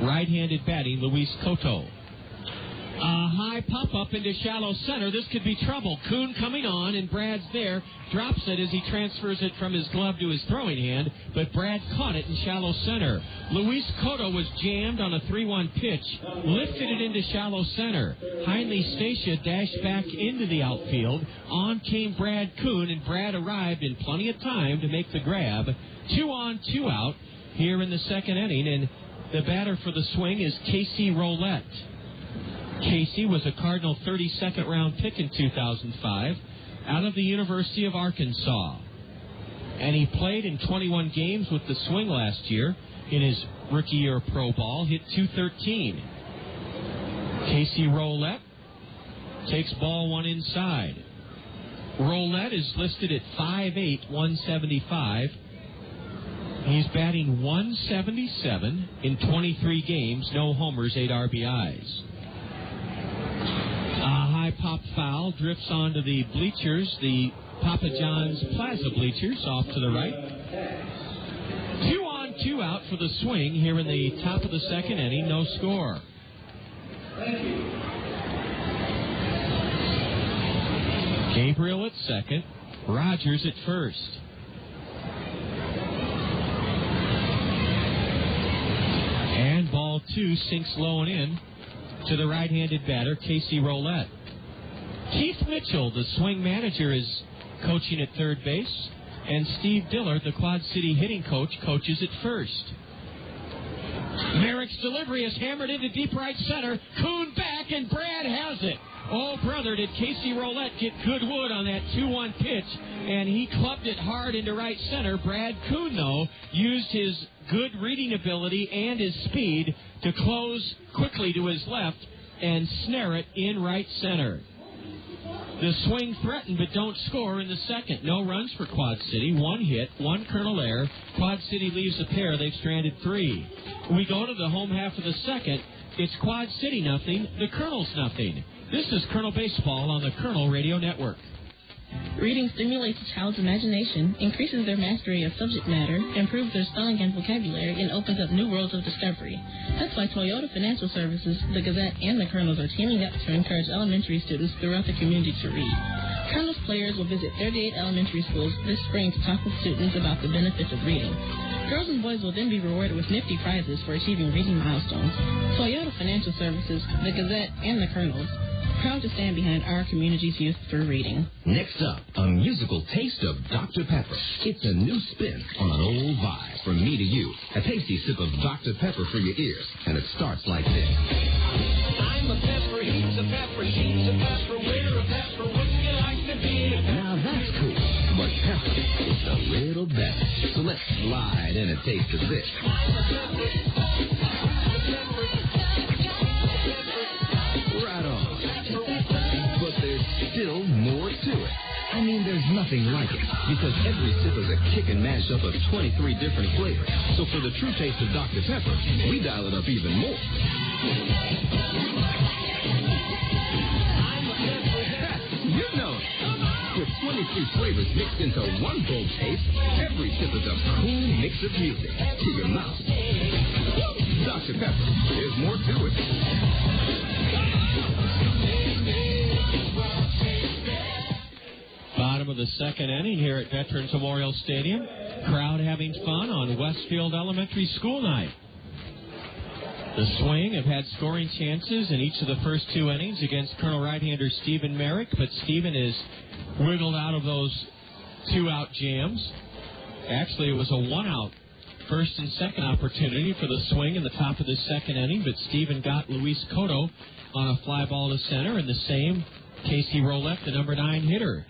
right-handed batting Luis Cotto. A high pop-up into shallow center. This could be trouble. Kuhn coming on, and Brad's there. Drops it as he transfers it from his glove to his throwing hand, but Brad caught it in shallow center. Luis Cotto was jammed on a 3-1 pitch, lifted it into shallow center. Heinle Stacia dashed back into the outfield. On came Brad Kuhn, and Brad arrived in plenty of time to make the grab. 2 on, 2 out here in the second inning, and the batter for the swing is Casey Roulette. Casey was a Cardinal 32nd round pick in 2005 out of the University of Arkansas. And he played in 21 games with the swing last year in his rookie year pro ball, hit .213. Casey Roulette takes ball 1 inside. Roulette is listed at 5'8", 175. He's batting .177 in 23 games, no homers, 8 RBIs. A high pop foul drifts onto the bleachers, the Papa John's Plaza bleachers, off to the right. 2 on, 2 out for the swing here in the top of the second inning, no score. Gabriel at second, Rogers at first. And ball 2 sinks low and in to the right-handed batter, Casey Roulette. Keith Mitchell, the swing manager, is coaching at third base, and Steve Dillard, the Quad City hitting coach, coaches at first. Merrick's delivery is hammered into deep right center. Kuhn back, and Brad has it. Oh, brother, did Casey Roulette get good wood on that 2-1 pitch, and he clubbed it hard into right center. Brad Kuhn, though, used his good reading ability and his speed to close quickly to his left and snare it in right center. The swing threatened but don't score in the second. No runs for Quad City. 1 hit, 1 Colonel error. Quad City leaves a pair. They've stranded 3. We go to the home half of the second. It's Quad City nothing, the Kernels nothing. This is Colonel Baseball on the Colonel Radio Network. Reading stimulates a child's imagination, increases their mastery of subject matter, improves their spelling and vocabulary, and opens up new worlds of discovery. That's why Toyota Financial Services, the Gazette, and the Kernels are teaming up to encourage elementary students throughout the community to read. Kernels players will visit 38 elementary schools this spring to talk with students about the benefits of reading. Girls and boys will then be rewarded with nifty prizes for achieving reading milestones. Toyota Financial Services, the Gazette, and the Kernels, proud to stand behind our community's youth through reading. Next up, a musical taste of Dr. Pepper. It's a new spin on an old vibe. From me to you, a tasty sip of Dr. Pepper for your ears, and it starts like this. I'm a pepper, he's a pepper, she's a pepper, we're a pepper, wouldn't you like to be a pepper? Now that's cool, but pepper is a little better. So let's slide in a taste of this. Right on. But there's still more to it. I mean, there's nothing like it, because every sip is a kick and mashup of 23 different flavors. So for the true taste of Dr. Pepper, we dial it up even more. You know it. With 23 flavors mixed into one bold taste, every sip is a cool mix of music to your mouth. Dr. Pepper, there's more to it. Bottom of the second inning here at Veterans Memorial Stadium. Crowd having fun on Westfield Elementary School night. The Swing have had scoring chances in each of the first two innings against Colonel right-hander Stephen Merrick, but Stephen is wiggled out of those two-out jams. Actually, it was a one-out first and second opportunity for the Swing in the top of the second inning, but Stephen got Luis Cotto on a fly ball to center, and the same Casey Rolette, the number 9 hitter,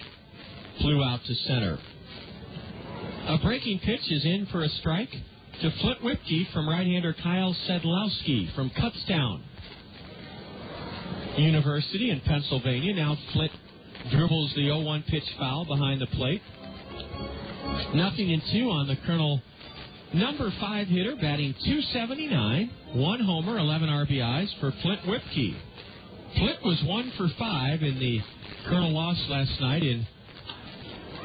flew out to center. A breaking pitch is in for a strike to Flint Whipke from right-hander Kyle Sedlowski from Kutztown University in Pennsylvania. Now Flint dribbles the 0-1 pitch foul behind the plate. 0-2 on the Colonel number 5 hitter, batting .279, 1 homer, 11 RBIs for Flint Whipke. Flint was 1 for 5 in the Colonel loss last night in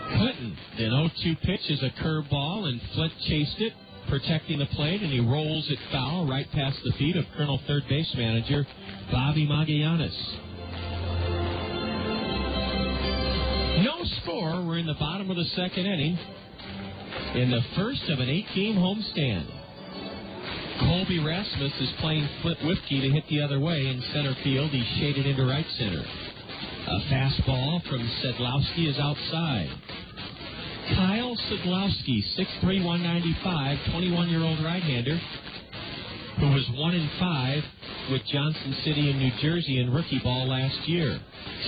Clinton. The 0-2 pitch is a curveball, and Flint chased it, protecting the plate, and he rolls it foul right past the feet of Colonel third base manager Bobby Magallanes. No score. We're in the bottom of the second inning in the first of an 8-game homestand. Colby Rasmus is playing Flint Whipke to hit the other way in center field. He's shaded into right center. A fastball from Sedlowski is outside. Kyle Sedlowski, 6'3", 195, 21-year-old right-hander, who was 1-5 with Johnson City in New Jersey in rookie ball last year.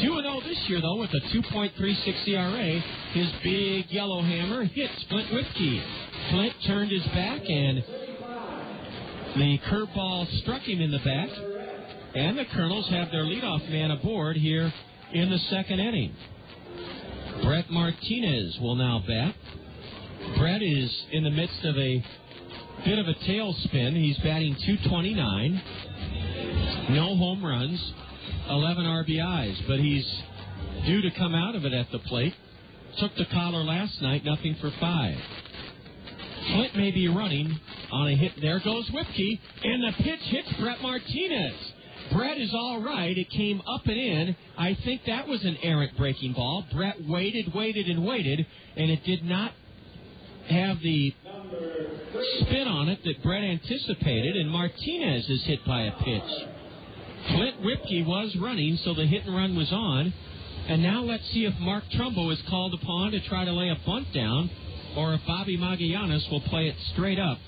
2-0 this year, though, with a 2.36 ERA. His big yellow hammer hits Flint Whipke. Flint turned his back, and the curveball struck him in the back. And the Colonels have their leadoff man aboard here in the second inning. Brett Martinez will now bat. Brett is in the midst of a bit of a tailspin. He's batting .229. No home runs, 11 RBIs, but he's due to come out of it at the plate. Took the collar last night, 0 for 5. Flint may be running on a hit. There goes Whipke, and the pitch hits Brett Martinez. Brett is all right. It came up and in. I think that was an errant breaking ball. Brett waited, and it did not have the spin on it that Brett anticipated, and Martinez is hit by a pitch. Flint Whipke was running, so the hit and run was on. And now let's see if Mark Trumbo is called upon to try to lay a bunt down, or if Bobby Magallanes will play it straight up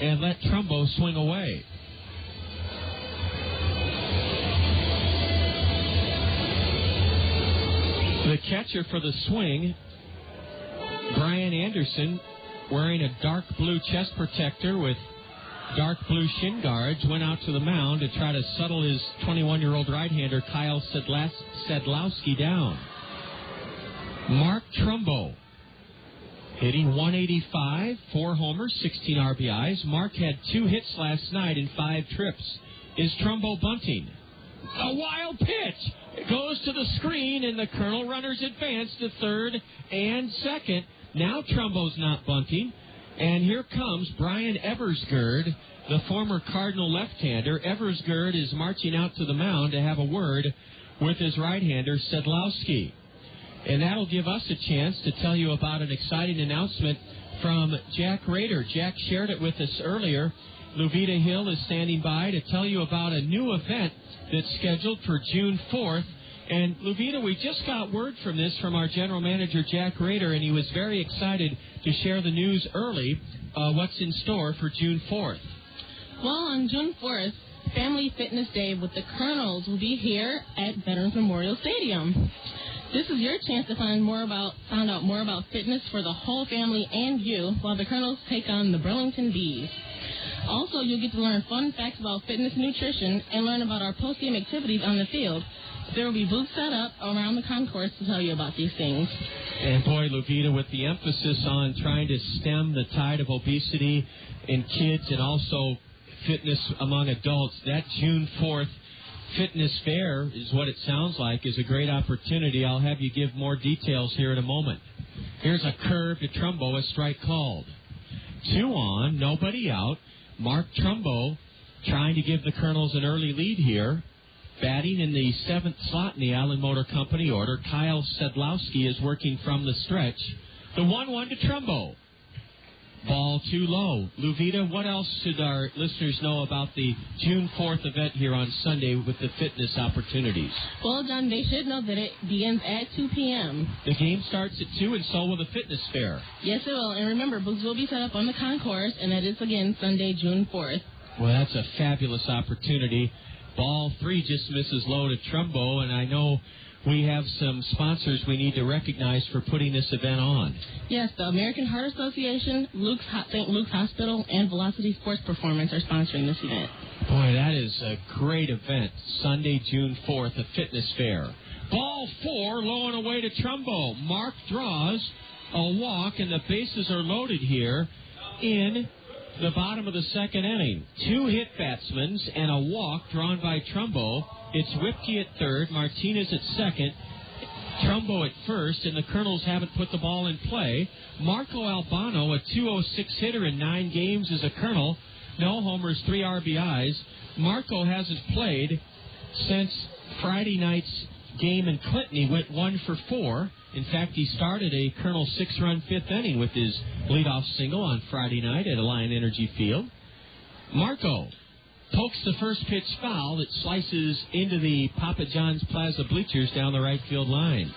and let Trumbo swing away. The catcher for the Swing, Bryan Anderson, wearing a dark blue chest protector with dark blue shin guards, went out to the mound to try to settle his 21-year-old right-hander Kyle Sedlowski down. Mark Trumbo, hitting .185, 4 homers, 16 RBIs. Mark had 2 hits last night in 5 trips. Is Trumbo bunting? A wild pitch! It goes to the screen, and the Colonel runners advance to third and second. Now Trumbo's not bunting. And here comes Brian Eversgerd, the former Cardinal left-hander. Eversgerd is marching out to the mound to have a word with his right-hander, Sedlowski. And that'll give us a chance to tell you about an exciting announcement from Jack Rader. Jack shared it with us earlier. Luvita Hill is standing by to tell you about a new event that's scheduled for June 4th. And, Luvita, we just got word from this from our general manager, Jack Rader, and he was very excited to share the news early, what's in store for June 4th. Well, on June 4th, Family Fitness Day with the Kernels will be here at Veterans Memorial Stadium. This is your chance to find out more about fitness for the whole family and you, while the Kernels take on the Burlington Bees. Also, you'll get to learn fun facts about fitness and nutrition and learn about our post-game activities on the field. There will be booths set up around the concourse to tell you about these things. And boy, Luvita, with the emphasis on trying to stem the tide of obesity in kids and also fitness among adults, that June 4th Fitness Fair is what it sounds like, is a great opportunity. I'll have you give more details here in a moment. Here's a curve to Trumbo, a strike called. 2 on, nobody out. Mark Trumbo trying to give the Kernels an early lead here. Batting in the 7th slot in the Allen Motor Company order, Kyle Sedlowski is working from the stretch. The 1-1 to Trumbo. Ball too low. Luvita, what else should our listeners know about the June 4th event here on Sunday with the fitness opportunities? Well, John, they should know that it begins at 2 p.m. The game starts at 2, and so will the fitness fair. Yes, it will. And remember, booths will be set up on the concourse, and that is, again, Sunday, June 4th. Well, that's a fabulous opportunity. Ball 3 just misses low to Trumbo, and I know we have some sponsors we need to recognize for putting this event on. Yes, the American Heart Association, St. Luke's Hospital, and Velocity Sports Performance are sponsoring this event. Boy, that is a great event. Sunday, June 4th, a fitness fair. Ball 4, low and away to Trumbo. Mark draws a walk, and the bases are loaded here in the bottom of the second inning. 2 hit batsmen and a walk drawn by Trumbo. It's Whipke at third, Martinez at second, Trumbo at first, and the Kernels haven't put the ball in play. Marco Albano, a .206 hitter in 9 games as a Kernel. No homers, 3 RBIs. Marco hasn't played since Friday night's game in Clinton. He went 1 for 4. In fact, he started a Kernel 6-run 5th inning with his leadoff single on Friday night at Alliant Energy Field. Marco pokes the first pitch foul that slices into the Papa John's Plaza bleachers down the right field line.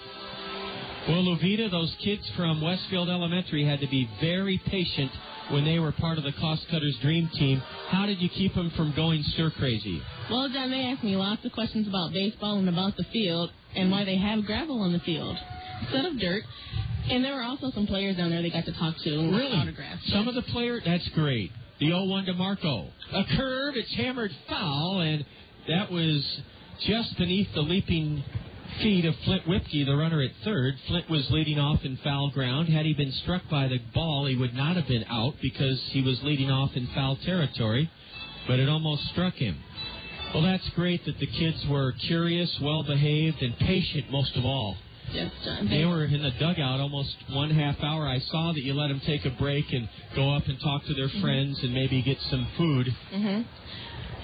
Well, Luvita, those kids from Westfield Elementary had to be very patient when they were part of the Cost Cutters Dream Team. How did you keep them from going stir-crazy? Well, John, they asked me lots of questions about baseball and about the field and why they have gravel on the field instead of dirt. And there were also some players down there they got to talk to and really? Autographs. Some of the players, that's great. The 0-1 to Marco. A curve, it's hammered foul, and that was just beneath the leaping feet of Flint Whipke, the runner at third. Flint was leading off in foul ground. Had he been struck by the ball, he would not have been out because he was leading off in foul territory, but it almost struck him. Well, that's great that the kids were curious, well-behaved, and patient most of all. Yes, John. They were in the dugout almost 1/2 hour. I saw that you let them take a break and go up and talk to their friends and maybe get some food.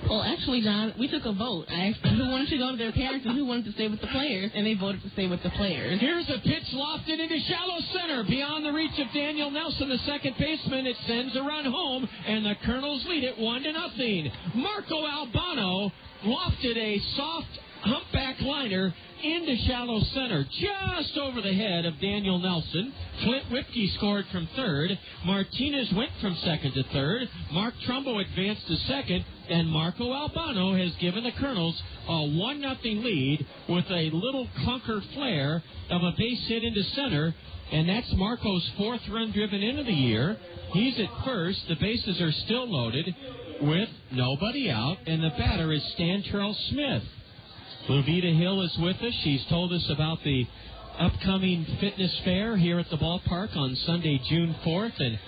Well, actually, John, we took a vote. I asked them who wanted to go to their parents and who wanted to stay with the players, and they voted to stay with the players. Here's a pitch lofted into shallow center. Beyond the reach of Daniel Nelson, the second baseman. It sends a run home, and the Kernels lead it 1-0. Marco Albano lofted a soft humpback liner into shallow center, just over the head of Daniel Nelson. Flint Whipke scored from third. Martinez went from second to third. Mark Trumbo advanced to second. And Marco Albano has given the Kernels a 1-0 lead with a little clunker flare of a base hit into center. And that's Marco's 4th run driven into the year. He's at first. The bases are still loaded with nobody out. And the batter is Stantrell Smith. Luvita Hill is with us. She's told us about the upcoming fitness fair here at the ballpark on Sunday, June 4th. And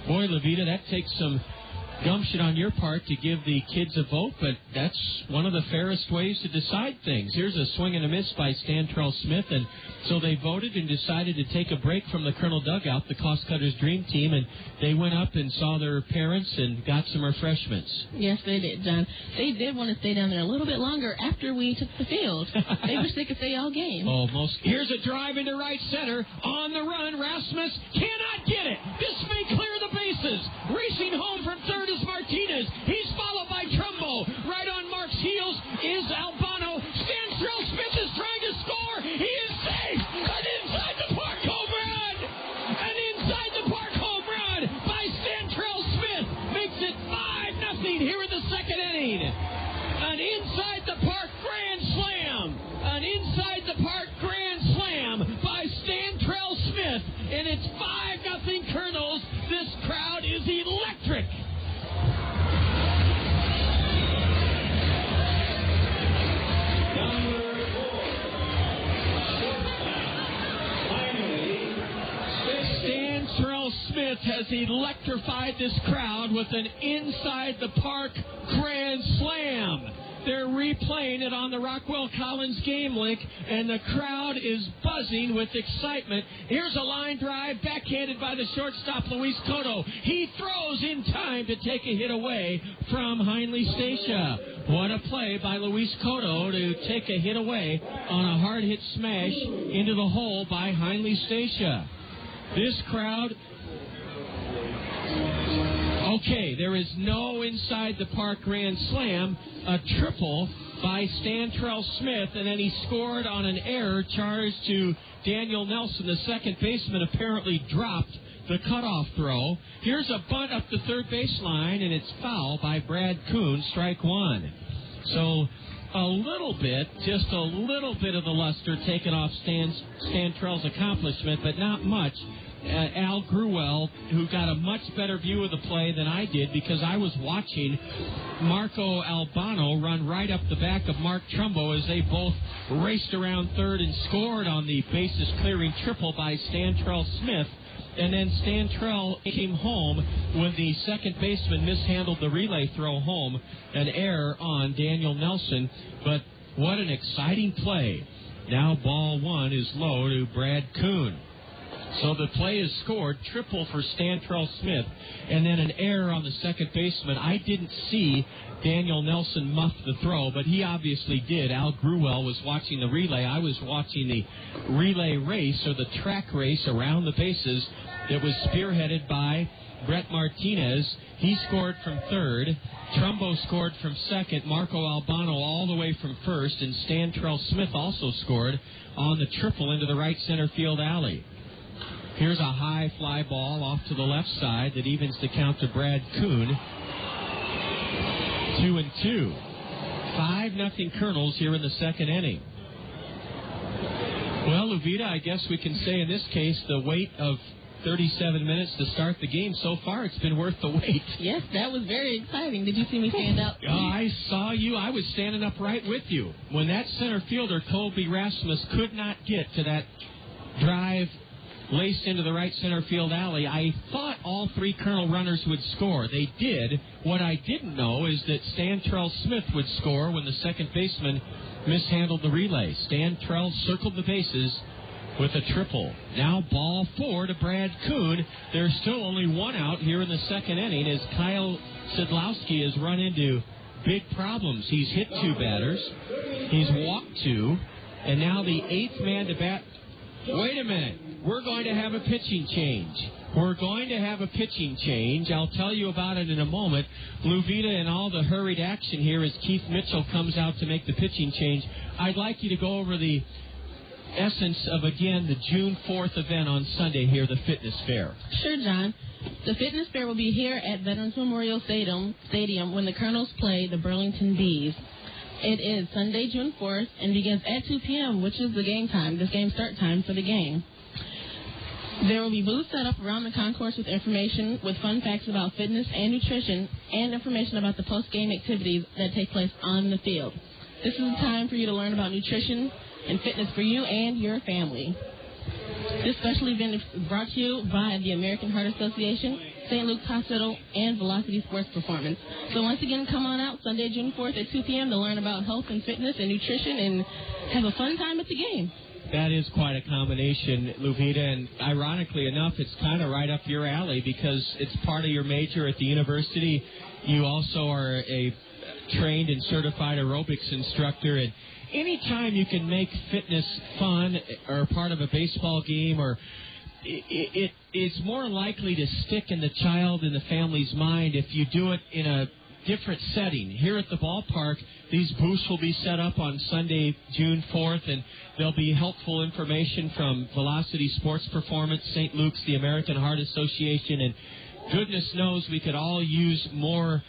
boy, Luvita, that takes some gumption on your part to give the kids a vote, but that's one of the fairest ways to decide things. Here's a swing and a miss by Stantrell Smith, and so they voted and decided to take a break from the Colonel dugout, the Cost Cutters Dream Team, and they went up and saw their parents and got some refreshments. Yes, they did, John. They did want to stay down there a little bit longer after we took the field. They wish they could stay all game. Almost. Here's a drive into right center. On the run, Rasmus cannot get it. This may clear the bases. Racing home from third is Martinez. He's followed by Trumbo. Right on Mark's heels is Albano. Stantrell Smith is trying to score. He is safe. An inside the park home run. An inside the park home run by Stantrell Smith makes it 5-0 here in the second inning. An inside the park grand slam. An inside the park grand slam by Stantrell Smith. And it's 5-0 Kernels. This crowd is electric. Stantrell Smith has electrified this crowd with an inside-the-park grand slam. They're replaying it on the Rockwell Collins Game Link, and the crowd is buzzing with excitement. Here's a line drive, backhanded by the shortstop, Luis Cotto. He throws in time to take a hit away from Heinle Stacia. What a play by Luis Cotto to take a hit away on a hard-hit smash into the hole by Heinle Stacia. This crowd... Okay, there is no inside-the-park grand slam. A triple by Stantrell Smith, and then he scored on an error charged to Daniel Nelson. The second baseman apparently dropped the cutoff throw. Here's a bunt up the third baseline, and it's foul by Brad Kuhn, strike one. So a little bit, just a little bit of the luster taken off Stantrell's accomplishment, but not much. Al Gruel, who got a much better view of the play than I did because I was watching Marco Albano run right up the back of Mark Trumbo as they both raced around third and scored on the bases-clearing triple by Stantrell Smith. And then Stantrell came home when the second baseman mishandled the relay throw home, an error on Daniel Nelson. But what an exciting play. Now ball one is low to Brad Kuhn. So the play is scored, triple for Stantrell Smith, and then an error on the second baseman. I didn't see Daniel Nelson muff the throw, but he obviously did. Al Gruel was watching the relay. I was watching the relay race, or the track race around the bases that was spearheaded by Brett Martinez. He scored from third. Trumbo scored from second. Marco Albano all the way from first, and Stantrell Smith also scored on the triple into the right center field alley. Here's a high fly ball off to the left side that evens the count to Brad Kuhn. 2-2. 5-0 Kernels here in the second inning. Well, Luvita, I guess we can say in this case the wait of 37 minutes to start the game. So far, it's been worth the wait. Yes, that was very exciting. Did you see me stand up? I saw you. I was standing up right with you. When that center fielder, Colby Rasmus, could not get to that drive laced into the right center field alley, I thought all three Colonel runners would score. They did. What I didn't know is that Stantrell Smith would score when the second baseman mishandled the relay. Stantrell circled the bases with a triple. Now ball four to Brad Kuhn. There's still only one out here in the second inning as Kyle Sidlowski has run into big problems. He's hit two batters. He's walked two. And now the eighth man to bat. Wait a minute. We're going to have a pitching change. We're going to have a pitching change. I'll tell you about it in a moment. Luvita and all the hurried action here as Keith Mitchell comes out to make the pitching change. I'd like you to go over the essence of, again, the June 4th event on Sunday here, the Fitness Fair. Sure, John. The Fitness Fair will be here at Veterans Memorial Stadium when the Kernels play the Burlington Bees. It is Sunday, June 4th, and begins at 2 p.m., which is the game time, this game start time for the game. There will be booths set up around the concourse with information, with fun facts about fitness and nutrition, and information about the post-game activities that take place on the field. This is the time for you to learn about nutrition and fitness for you and your family. This special event is brought to you by the American Heart Association St. Luke's Hospital, and Velocity Sports Performance. So once again, come on out Sunday, June 4th at 2 p.m. to learn about health and fitness and nutrition and have a fun time at the game. That is quite a combination, Luvita, and ironically enough, it's kind of right up your alley because it's part of your major at the university. You also are a trained and certified aerobics instructor, and anytime you can make fitness fun or part of a baseball game, or it's more likely to stick in the child and the family's mind if you do it in a different setting. Here at the ballpark, these booths will be set up on Sunday, June 4th, and there'll be helpful information from Velocity Sports Performance, St. Luke's, the American Heart Association, and goodness knows we could all use more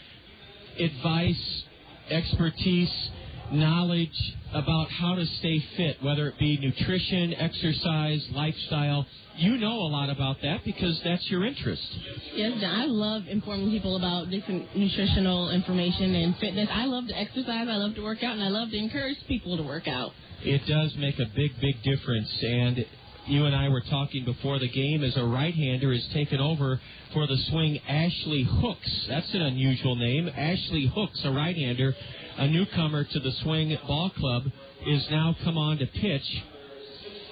advice, expertise, knowledge about how to stay fit, whether it be nutrition, exercise, lifestyle. You know a lot about that because that's your interest. Yes, John. I love informing people about different nutritional information and fitness. I love to exercise, I love to work out, and I love to encourage people to work out. It does make a big, big difference, and you and I were talking before the game as a right-hander is taken over for the swing, Ashley Hooks. That's an unusual name. Ashley Hooks, a right-hander, a newcomer to the Swing Ball Club, is now come on to pitch.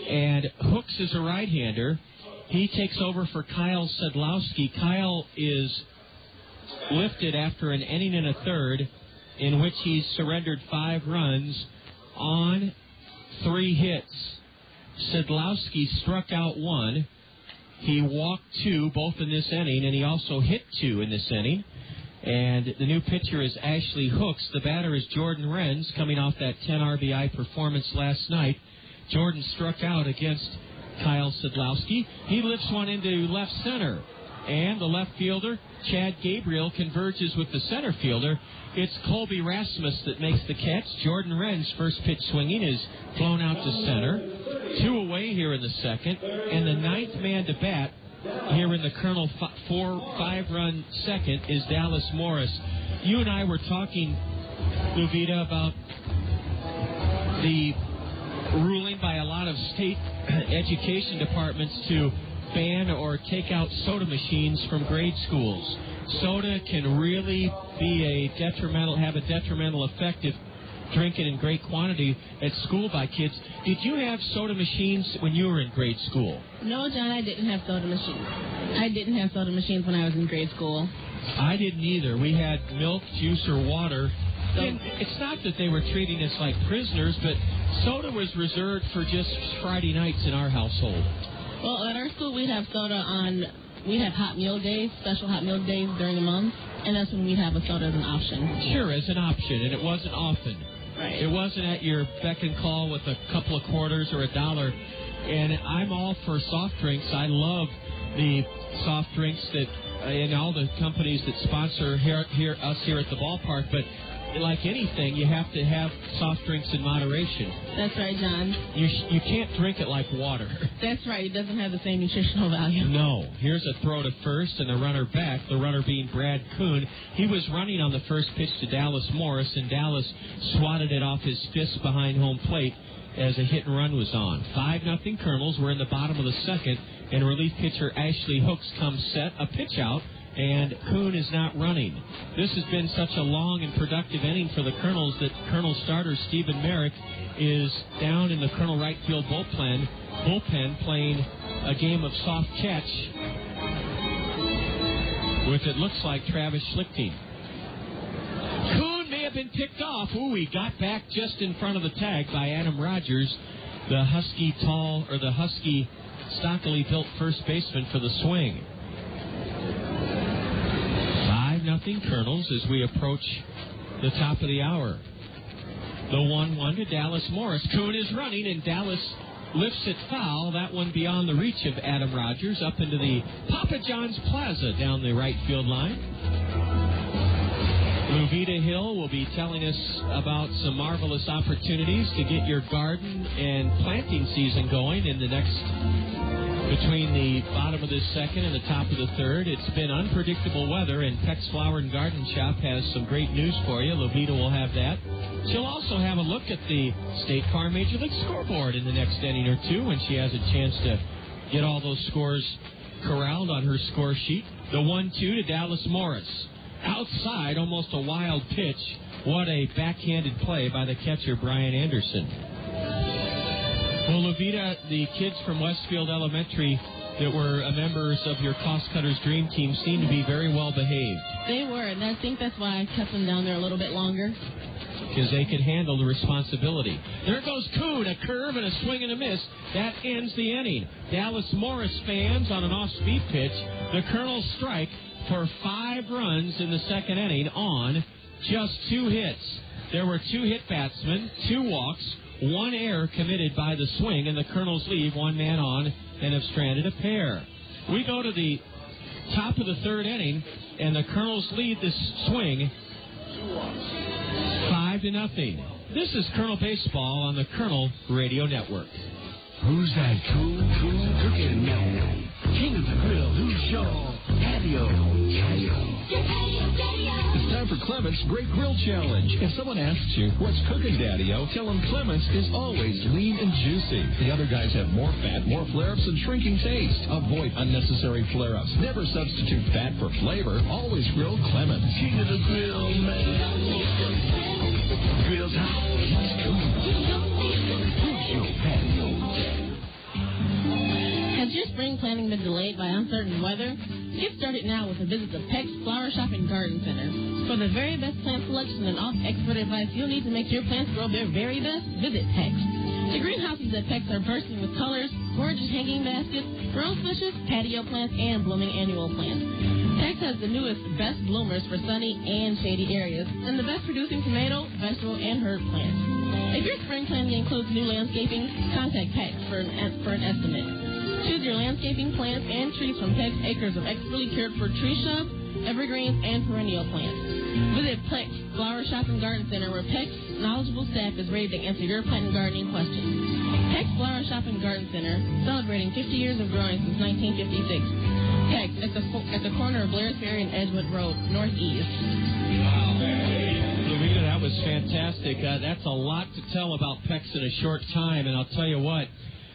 And Hooks is a right-hander. He takes over for Kyle Sedlowski. Kyle is lifted after an inning and a third in which he surrendered 5 runs on 3 hits. Sedlowski struck out 1. He walked 2, both in this inning, and he also hit 2 in this inning. And the new pitcher is Ashley Hooks. The batter is Jordan Renz, coming off that 10 RBI performance last night. Jordan struck out against Kyle Sedlowski. He lifts one into left center. And the left fielder, Chad Gabriel, converges with the center fielder. It's Colby Rasmus that makes the catch. Jordan Renz, first pitch swinging, is flown out to center. 2 away here in the second. And the 9th man to bat here in the Kernel 5-run second is Dallas Morris. You and I were talking, Luvita, about the ruling by a lot of state education departments to ban or take out soda machines from grade schools. Soda can really be have a detrimental effect if drinking in great quantity at school by kids. Did you have soda machines when you were in grade school? No, John, I didn't have soda machines. I didn't have soda machines when I was in grade school. I didn't either. We had milk, juice, or water. And it's not that they were treating us like prisoners, but soda was reserved for just Friday nights in our household. Well, at our school, we'd have soda we'd have hot meal days, special hot meal days during the month, and that's when we'd have a soda as an option. Sure, as an option, and it wasn't often. Right. It wasn't at your beck and call with a couple of quarters or $1. And I'm all for soft drinks. I love the soft drinks that and all the companies that sponsor us here at the ballpark, but like anything, you have to have soft drinks in moderation. That's right, John. You can't drink it like water. That's right. It doesn't have the same nutritional value. No. Here's a throw to first and a runner back, the runner being Brad Kuhn. He was running on the first pitch to Dallas Morris, and Dallas swatted it off his fist behind home plate as a hit and run was on. 5-0 Kernels. We're in the bottom of the second, and relief pitcher Ashley Hooks comes set, a pitch out, and Kuhn is not running. This has been such a long and productive inning for the Kernels that Kernel starter Stephen Merrick is down in the Kernel right field bullpen playing a game of soft catch with, it looks like, Travis Schlichting. Kuhn may have been picked off. Ooh, he got back just in front of the tag by Adam Rogers, the husky stockily built first baseman for the Swing. 5-0 Kernels as we approach the top of the hour. The 1-1 to Dallas Morris. Kuhn is running, and Dallas lifts it foul. That one beyond the reach of Adam Rogers up into the Papa John's Plaza down the right field line. Luvita Hill will be telling us about some marvelous opportunities to get your garden and planting season going in the next between the bottom of the second and the top of the third. It's been unpredictable weather, and Peck's Flower and Garden Shop has some great news for you. Luvita will have that. She'll also have a look at the State Farm Major League scoreboard in the next inning or two when she has a chance to get all those scores corralled on her score sheet. The 1-2 to Dallas Morris. Outside, almost a wild pitch. What a backhanded play by the catcher, Bryan Anderson. Well, Levita, the kids from Westfield Elementary that were members of your Cost Cutters Dream Team seem to be very well behaved. They were, and I think that's why I kept them down there a little bit longer. Because they could handle the responsibility. There goes Kuhn, a curve and a swing and a miss. That ends the inning. Dallas Morris fans on an off-speed pitch. The Kernels strike for 5 runs in the second inning on just 2 hits. There were 2 hit batsmen, 2 walks, 1 error committed by the swing, and the Kernels leave 1 man on and have stranded a pair. We go to the top of the third inning, and the Kernels lead this swing 5-0. This is Kernel Baseball on the Kernel Radio Network. Who's that cool cooking man? King of the grill, who's your patio? It's time for Clement's Great Grill Challenge. If someone asks you, what's cooking, Daddy-O, tell them Clement's is always lean and juicy. The other guys have more fat, more flare-ups, and shrinking taste. Avoid unnecessary flare-ups. Never substitute fat for flavor. Always grill Clement's. King of the grill, man. Grill's hot, he's cool. Who's your patio? Has your spring planning been delayed by uncertain weather? Get started now with a visit to Peck's Flower Shop and Garden Center. For the very best plant selection and expert advice you'll need to make your plants grow their very best, visit Peck's. The greenhouses at Peck's are bursting with colors, gorgeous hanging baskets, rose bushes, patio plants, and blooming annual plants. Peck's has the newest best bloomers for sunny and shady areas, and the best producing tomato, vegetable, and herb plants. If your spring planning includes new landscaping, contact Peck's for an estimate. Choose your landscaping plants and trees from Peck's acres of expertly cared for tree shrubs, evergreens, and perennial plants. Visit Peck's Flower Shop and Garden Center, where Peck's knowledgeable staff is ready to answer your plant and gardening questions. Peck's Flower Shop and Garden Center, celebrating 50 years of growing since 1956. Peck's at the corner of Blairs Ferry and Edgewood Road, northeast. Wow. Louisa, that was fantastic. That's a lot to tell about Peck's in a short time, and I'll tell you what,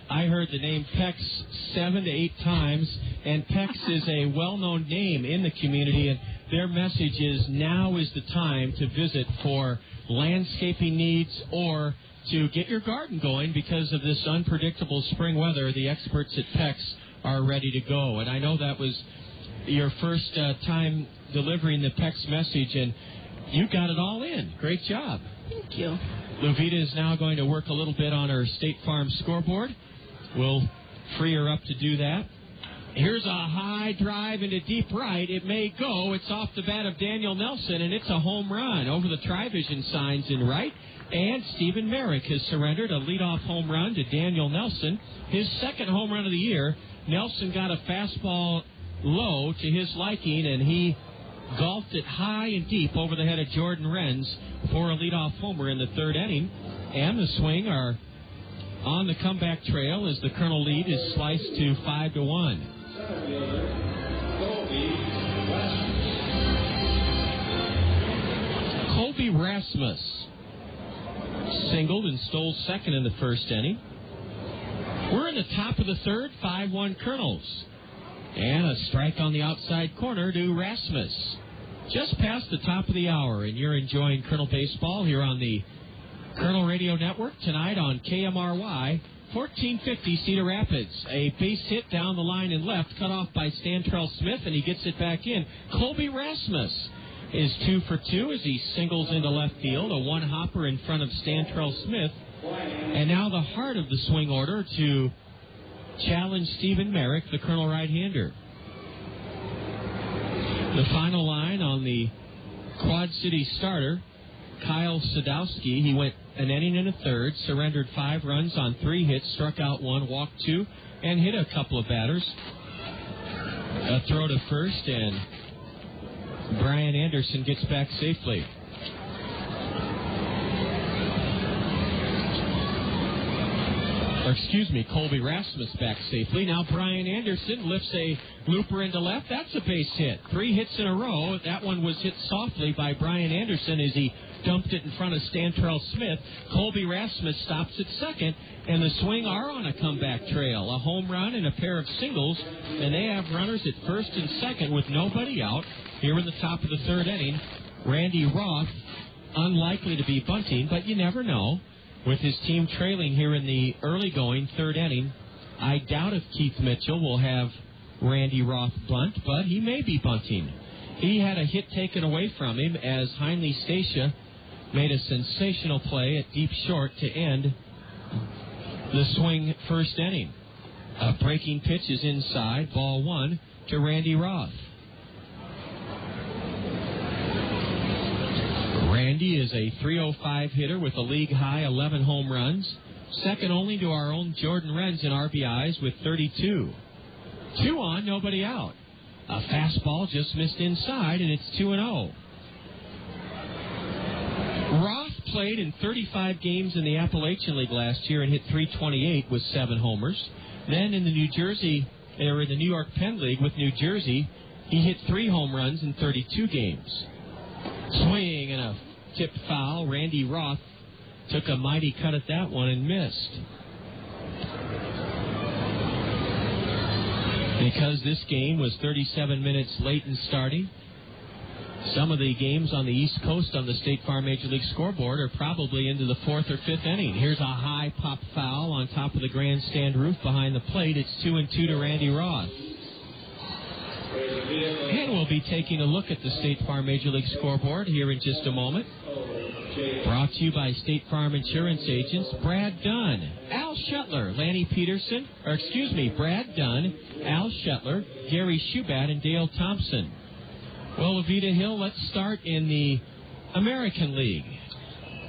I heard the name Peck's 7 to 8 times, and Peck's is a well-known name in the community, and their message is now is the time to visit for landscaping needs or to get your garden going because of this unpredictable spring weather. The experts at Peck's are ready to go, and I know that was your first time delivering the Peck's message, and you got it all in. Great job. Thank you. Luvita is now going to work a little bit on her State Farm scoreboard. We'll free her up to do that. Here's a high drive into deep right. It may go. It's off the bat of Daniel Nelson, and it's a home run over the Tri-Vision signs in right. And Stephen Merrick has surrendered a leadoff home run to Daniel Nelson. His second home run of the year. Nelson got a fastball low to his liking, and he golfed it high and deep over the head of Jordan Renz for a leadoff homer in the third inning. And the swing are on the comeback trail as the Colonel lead is sliced to 5-1. Colby Rasmus singled and stole second in the first inning. We're in the top of the third, 5-1 Kernels. And a strike on the outside corner to Rasmus. Just past the top of the hour, and you're enjoying Kernel Baseball here on the Kernel Radio Network tonight on KMRY, 1450 Cedar Rapids. A base hit down the line and left, cut off by Stantrell Smith, and he gets it back in. Colby Rasmus is 2 for 2 as he singles into left field, a one-hopper in front of Stantrell Smith. And now the heart of the swing order to challenge Stephen Merrick, the Colonel right-hander. The final line on the Quad City starter, Kyle Sadowski. He went an inning and a third, surrendered 5 runs on 3 hits, struck out 1, walked 2, and hit a couple of batters. A throw to first, and Bryan Anderson gets back safely. Colby Rasmus back safely. Now Bryan Anderson lifts a looper into left. That's a base hit. 3 hits in a row. That one was hit softly by Bryan Anderson as he dumped it in front of Stantrell Smith. Colby Rasmus stops at second, and the Swing are on a comeback trail. A home run and a pair of singles, and they have runners at first and second with nobody out. Here in the top of the third inning, Randy Roth, unlikely to be bunting, but you never know. With his team trailing here in the early going third inning, I doubt if Keith Mitchell will have Randy Roth bunt, but he may be bunting. He had a hit taken away from him as Heinle Stacia made a sensational play at deep short to end the Swing first inning. A breaking pitch is inside, ball one to Randy Roth. Randy is a .305 hitter with a league-high 11 home runs, second only to our own Jordan Renz in RBIs with 32. 2 on, nobody out. A fastball just missed inside, and it's 2-0. Roth played in 35 games in the Appalachian League last year and hit .328 with 7 homers. Then in the New York Penn League with New Jersey, he hit 3 home runs in 32 games. Swing and a tipped foul. Randy Roth took a mighty cut at that one and missed. Because this game was 37 minutes late in starting, some of the games on the East Coast on the State Farm Major League scoreboard are probably into the 4th or 5th inning. Here's a high pop foul on top of the grandstand roof behind the plate. It's 2-2 to Randy Roth. And we'll be taking a look at the State Farm Major League scoreboard here in just a moment. Brought to you by State Farm Insurance Agents Brad Dunn, Al Shetler, Brad Dunn, Al Shetler, Gary Shubat, and Dale Thompson. Well, Evita Hill, let's start in the American League.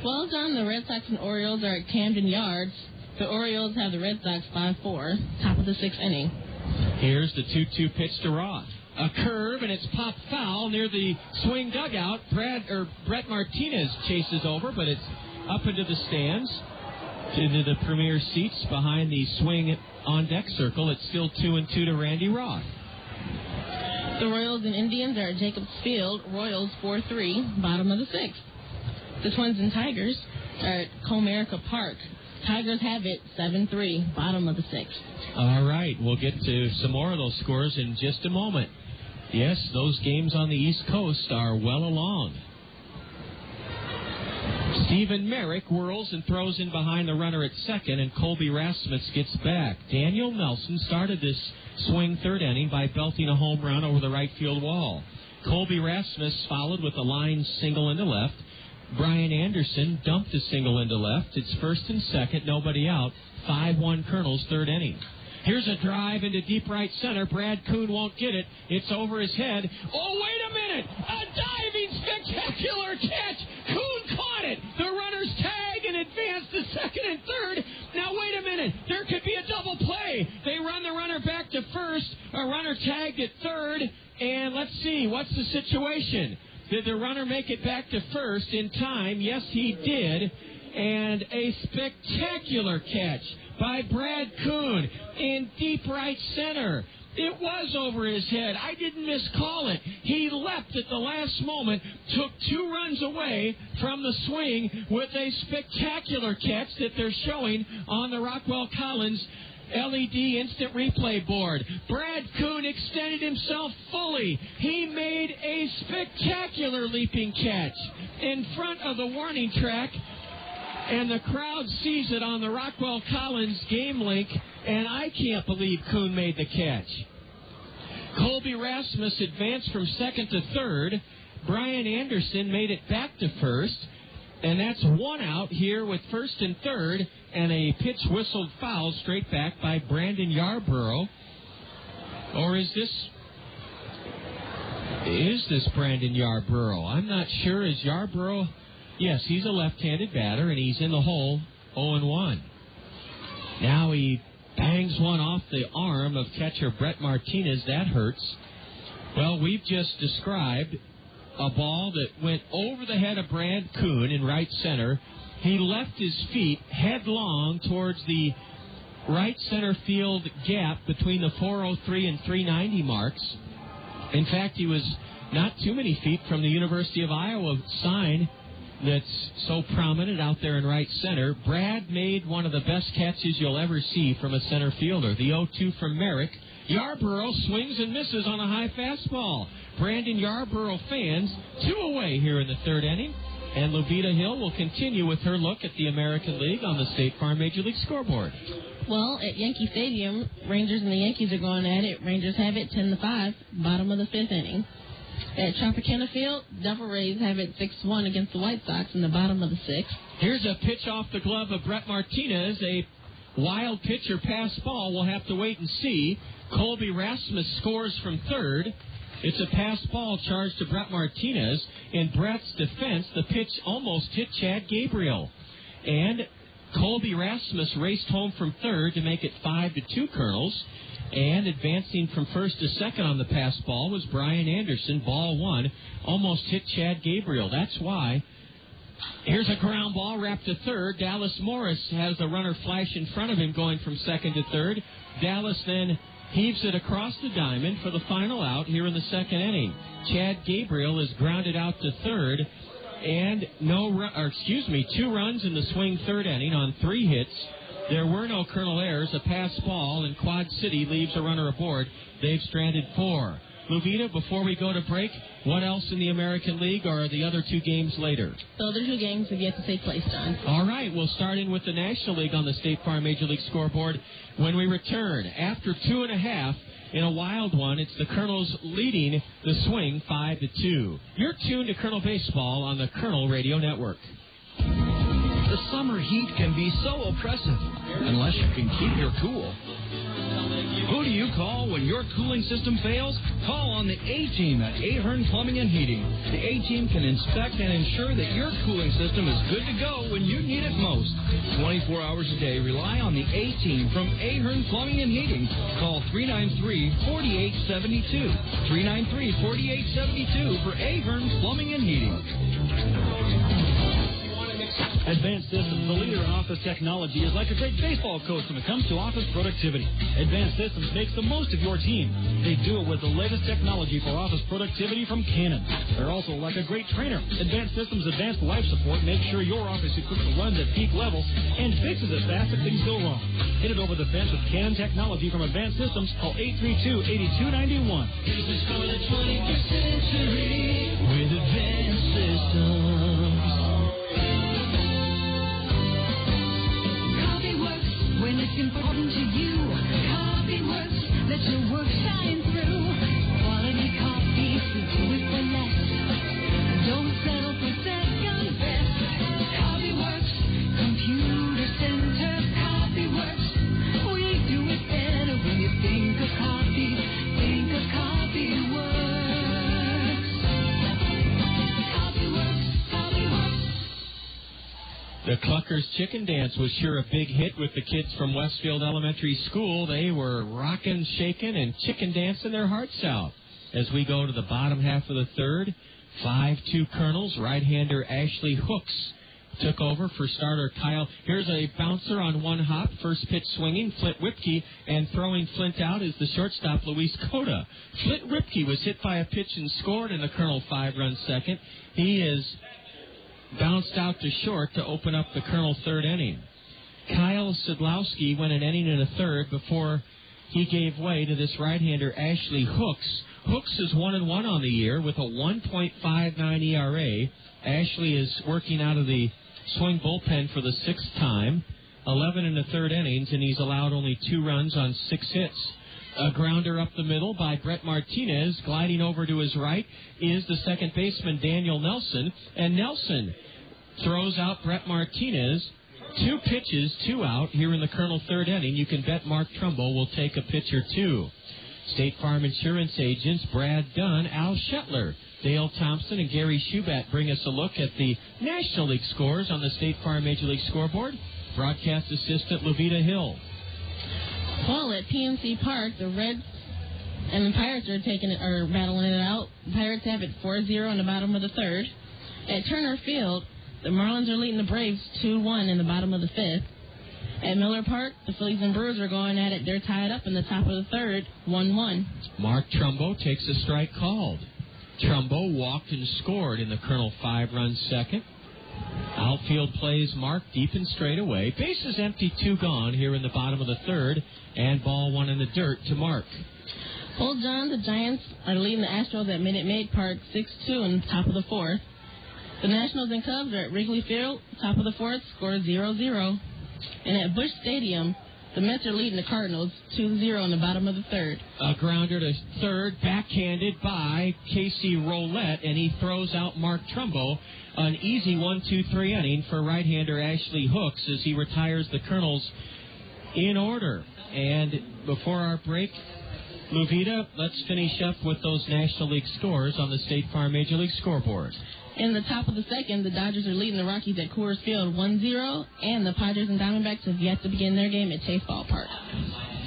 Well done. The Red Sox and Orioles are at Camden Yards. The Orioles have the Red Sox 5-4, top of the 6th inning. Here's the 2-2 pitch to Roth. A curve, and it's popped foul near the Swing dugout. Brett Martinez chases over, but it's up into the stands, into the premier seats behind the Swing on-deck circle. It's still 2-2 to Randy Roth. The Royals and Indians are at Jacobs Field. Royals 4-3, bottom of the 6th. The Twins and Tigers are at Comerica Park. Tigers have it 7-3, bottom of the 6th. All right, we'll get to some more of those scores in just a moment. Yes, those games on the East Coast are well along. Stephen Merrick whirls and throws in behind the runner at second, and Colby Rasmus gets back. Daniel Nelson started this Swing third inning by belting a home run over the right field wall. Colby Rasmus followed with a line single into left. Bryan Anderson dumped a single into left. It's first and second, nobody out. 5-1 Kernels, third inning. Here's a drive into deep right center. Brad Kuhn won't get it. It's over his head. Oh, wait a minute! A diving, spectacular catch! Kuhn caught it! The runners tag and advance to second and third. Now, wait a minute. There could be a double play. They run the runner back to first. A runner tagged at third. And let's see, what's the situation? Did the runner make it back to first in time? Yes, he did. And a spectacular catch by Brad Kuhn in deep right center. It was over his head. I didn't miscall it. He leapt at the last moment, took 2 runs away from the Swing with a spectacular catch that they're showing on the Rockwell Collins LED instant replay board. Brad Kuhn extended himself fully. He made a spectacular leaping catch in front of the warning track, and the crowd sees it on the Rockwell Collins game link, and I can't believe Kuhn made the catch. Colby Rasmus advanced from second to third. Bryan Anderson made it back to first, and that's 1 out here with first and third, and a pitch whistled foul straight back by Brandon Yarborough. Or is this Brandon Yarborough? I'm not sure. Is Yarborough? Yes, he's a left-handed batter, and he's in the hole 0-1. Now he bangs one off the arm of catcher Brett Martinez. That hurts. Well, we've just described a ball that went over the head of Brad Kuhn in right center. He left his feet headlong towards the right center field gap between the 403 and 390 marks. In fact, he was not too many feet from the University of Iowa sign that's so prominent out there in right center. Brad made one of the best catches you'll ever see from a center fielder. The 0-2 from Merrick. Yarborough swings and misses on a high fastball. Brandon Yarborough fans 2 away here in the third inning. And Luvita Hill will continue with her look at the American League on the State Farm Major League scoreboard. Well, at Yankee Stadium, Rangers and the Yankees are going at it. Rangers have it 10-5, bottom of the fifth inning. At Tropicana Field, Devil Rays have it 6-1 against the White Sox in the bottom of the sixth. Here's a pitch off the glove of Brett Martinez, a wild pitch or pass ball. We'll have to wait and see. Colby Rasmus scores from third. It's a pass ball charged to Brett Martinez. In Brett's defense, the pitch almost hit Chad Gabriel. And Colby Rasmus raced home from third to make it 5-2 Kernels. And advancing from first to second on the pass ball was Bryan Anderson. Ball one almost hit Chad Gabriel. That's why. Here's a ground ball wrapped to third. Dallas Morris has the runner flash in front of him going from second to third. Dallas then heaves it across the diamond for the final out here in the second inning. Chad Gabriel is grounded out to third. And 2 runs in the swing third inning on 3 hits. There were no Colonel errors. A pass ball, and Quad City leaves a runner aboard. They've stranded 4. Luvita, before we go to break, what else in the American League, or are the other 2 games later? The other 2 games have yet to take place, Don. All right, we'll start in with the National League on the State Farm Major League scoreboard when we return. After 2.5 in a wild one, it's the Kernels leading the swing 5-2. You're tuned to Kernel Baseball on the Kernel Radio Network. The summer heat can be so oppressive unless you can keep your cool. Who do you call when your cooling system fails? Call on the A-Team at Ahern Plumbing and Heating. The A-Team can inspect and ensure that your cooling system is good to go when you need it most. 24 hours a day, rely on the A-Team from Ahern Plumbing and Heating. Call 393-4872. 393-4872 for Ahern Plumbing and Heating. Advanced Systems, the leader in office technology, is like a great baseball coach when it comes to office productivity. Advanced Systems makes the most of your team. They do it with the latest technology for office productivity from Canon. They're also like a great trainer. Advanced Systems Advanced Life Support makes sure your office equipment runs at peak levels and fixes it fast if things go wrong. Hit it over the fence with Canon technology from Advanced Systems. Call 832-8291. Business for the 21st century with Advanced Systems. When it's important to you, coffee works. Let your work shine through. Quality coffee, we do it for less. Don't settle for second best. Coffee works. Computer Center, coffee works. We do it better when you think of coffee. Think of coffee works. Coffee works. Coffee works. The Cluckers Chicken Dance was sure a big hit with the kids from Westfield Elementary School. They were rocking, shaking, and chicken dancing their hearts out. As we go to the bottom half of the third, 5-2 Kernels. Right-hander Ashley Hooks took over for starter Kyle. Here's a bouncer on one hop. First pitch swinging, Flint Ripke, and throwing Flint out is the shortstop, Luis Cota. Flint Ripke was hit by a pitch and scored in the Kernel 5-run second. He is bounced out to short to open up the Kernel third inning. Kyle Sidlowski went an inning and a third before he gave way to this right-hander Ashley Hooks. Hooks is 1-1 on the year with a 1.59 ERA. Ashley is working out of the swing bullpen for the 6th time, 11 and a third innings, and he's allowed only 2 runs on 6 hits. A grounder up the middle by Brett Martinez. Gliding over to his right is the second baseman, Daniel Nelson. And Nelson throws out Brett Martinez. 2 pitches, 2 out here in the Kernel third inning. You can bet Mark Trumbo will take a pitch or 2. State Farm Insurance agents Brad Dunn, Al Shetler, Dale Thompson, and Gary Schubat bring us a look at the National League scores on the State Farm Major League scoreboard. Broadcast assistant Luvita Hill. Well, at PNC Park, the Reds and the Pirates are battling it out. The Pirates have it 4-0 in the bottom of the third. At Turner Field, the Marlins are leading the Braves 2-1 in the bottom of the fifth. At Miller Park, the Phillies and Brewers are going at it. They're tied up in the top of the third, 1-1. Mark Trumbo takes a strike called. Trumbo walked and scored in the Kernel 5-run second. Outfield plays Mark deep and straight away. Bases empty, 2 gone here in the bottom of the third, and ball 1 in the dirt to Mark. Well, John, the Giants are leading the Astros at Minute Maid Park 6-2 in the top of the fourth. The Nationals and Cubs are at Wrigley Field, top of the fourth, score 0-0. And at Busch Stadium, the Mets are leading the Cardinals 2-0 in the bottom of the third. A grounder to third, backhanded by Casey Roulette, and he throws out Mark Trumbo. An easy 1-2-3 inning for right-hander Ashley Hooks as he retires the Kernels in order. And before our break, Luvita, let's finish up with those National League scores on the State Farm Major League scoreboard. In the top of the second, the Dodgers are leading the Rockies at Coors Field 1-0, and the Padres and Diamondbacks have yet to begin their game at Chase Ballpark.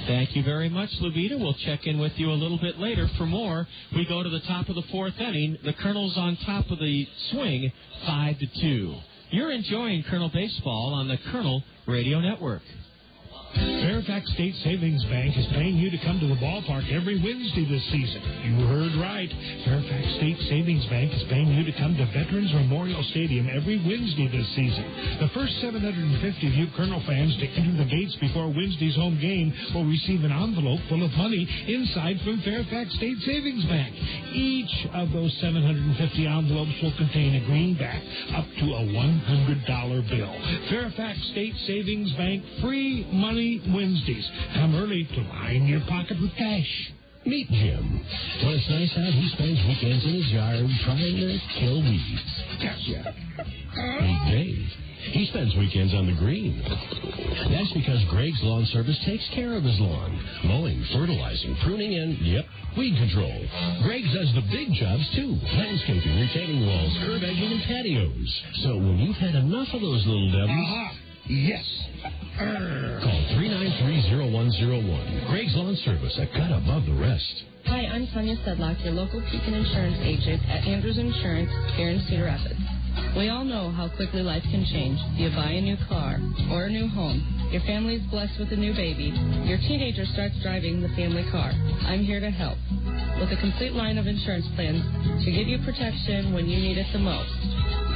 Thank you very much, Luvita. We'll check in with you a little bit later for more. We go to the top of the fourth inning. The Kernels on top of the swing, 5-2. You're enjoying Kernel Baseball on the Kernel Radio Network. Fairfax State Savings Bank is paying you to come to the ballpark every Wednesday this season. You heard right. Fairfax State Savings Bank is paying you to come to Veterans Memorial Stadium every Wednesday this season. The first 750 of you Colonel fans to enter the gates before Wednesday's home game will receive an envelope full of money inside from Fairfax State Savings Bank. Each of those 750 envelopes will contain a greenback up to a $100 bill. Fairfax State Savings Bank, free money Wednesdays. Come early to line your pocket with cash. Meet Jim. When it's nice out, he spends weekends in his yard trying to kill weeds. Gotcha. Meet Dave. He spends weekends on the green. That's because Greg's Lawn Service takes care of his lawn. Mowing, fertilizing, pruning, and, weed control. Greg does the big jobs, too. Landscaping, retaining walls, curb edging, and patios. So when you've had enough of those little devils... Yes. Call 393-0101. Greg's Lawn Service, a cut above the rest. Hi, I'm Tanya Sedlock, your local Pekin Insurance agent at Andrews Insurance here in Cedar Rapids. We all know how quickly life can change. You buy a new car or a new home. Your family is blessed with a new baby. Your teenager starts driving the family car. I'm here to help with a complete line of insurance plans to give you protection when you need it the most.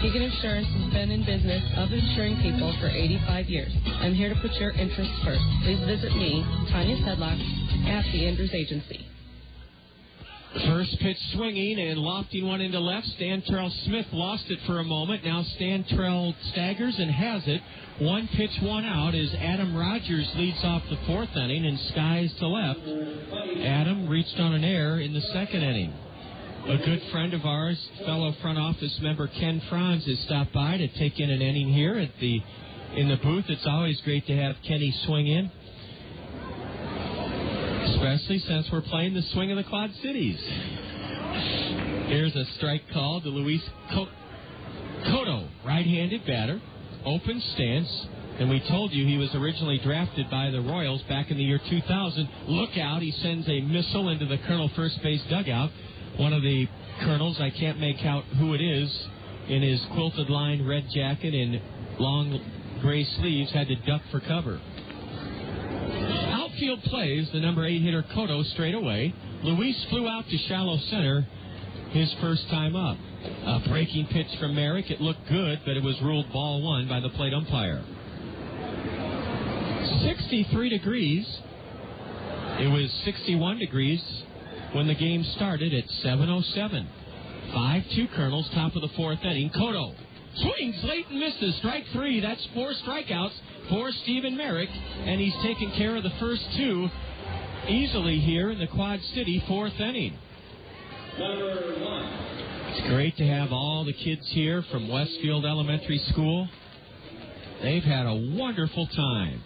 Pekin Insurance has been in business of insuring people for 85 years. I'm here to put your interests first. Please visit me, Tanya Sedlock, at the Andrews Agency. First pitch swinging and lofting one into left. Stantrell Smith lost it for a moment. Now Stantrell staggers and has it. 1 pitch, 1 out as Adam Rogers leads off the fourth inning and skies to left. Adam reached on an error in the second inning. A good friend of ours, fellow front office member Ken Franz, has stopped by to take in an inning here in the booth. It's always great to have Kenny swing in, especially since we're playing the swing of the Quad Cities. Here's a strike call to Luis Cotto, right-handed batter, open stance, and we told you he was originally drafted by the Royals back in the year 2000. Look out, he sends a missile into the Colonel first base dugout. One of the Colonels, I can't make out who it is, in his quilted line red jacket and long gray sleeves, had to duck for cover. Outfield plays the number 8 hitter Cotto straight away. Luis flew out to shallow center his first time up. A breaking pitch from Merrick. It looked good, but it was ruled ball 1 by the plate umpire. 63 degrees. It was 61 degrees when the game started at 7:07. 5-2 Colonels, top of the fourth inning. Cotto swings late and misses. Strike 3. That's 4 strikeouts for Stephen Merrick, and he's taken care of the first 2 easily here in the Quad City fourth inning. Number 1. It's great to have all the kids here from Westfield Elementary School. They've had a wonderful time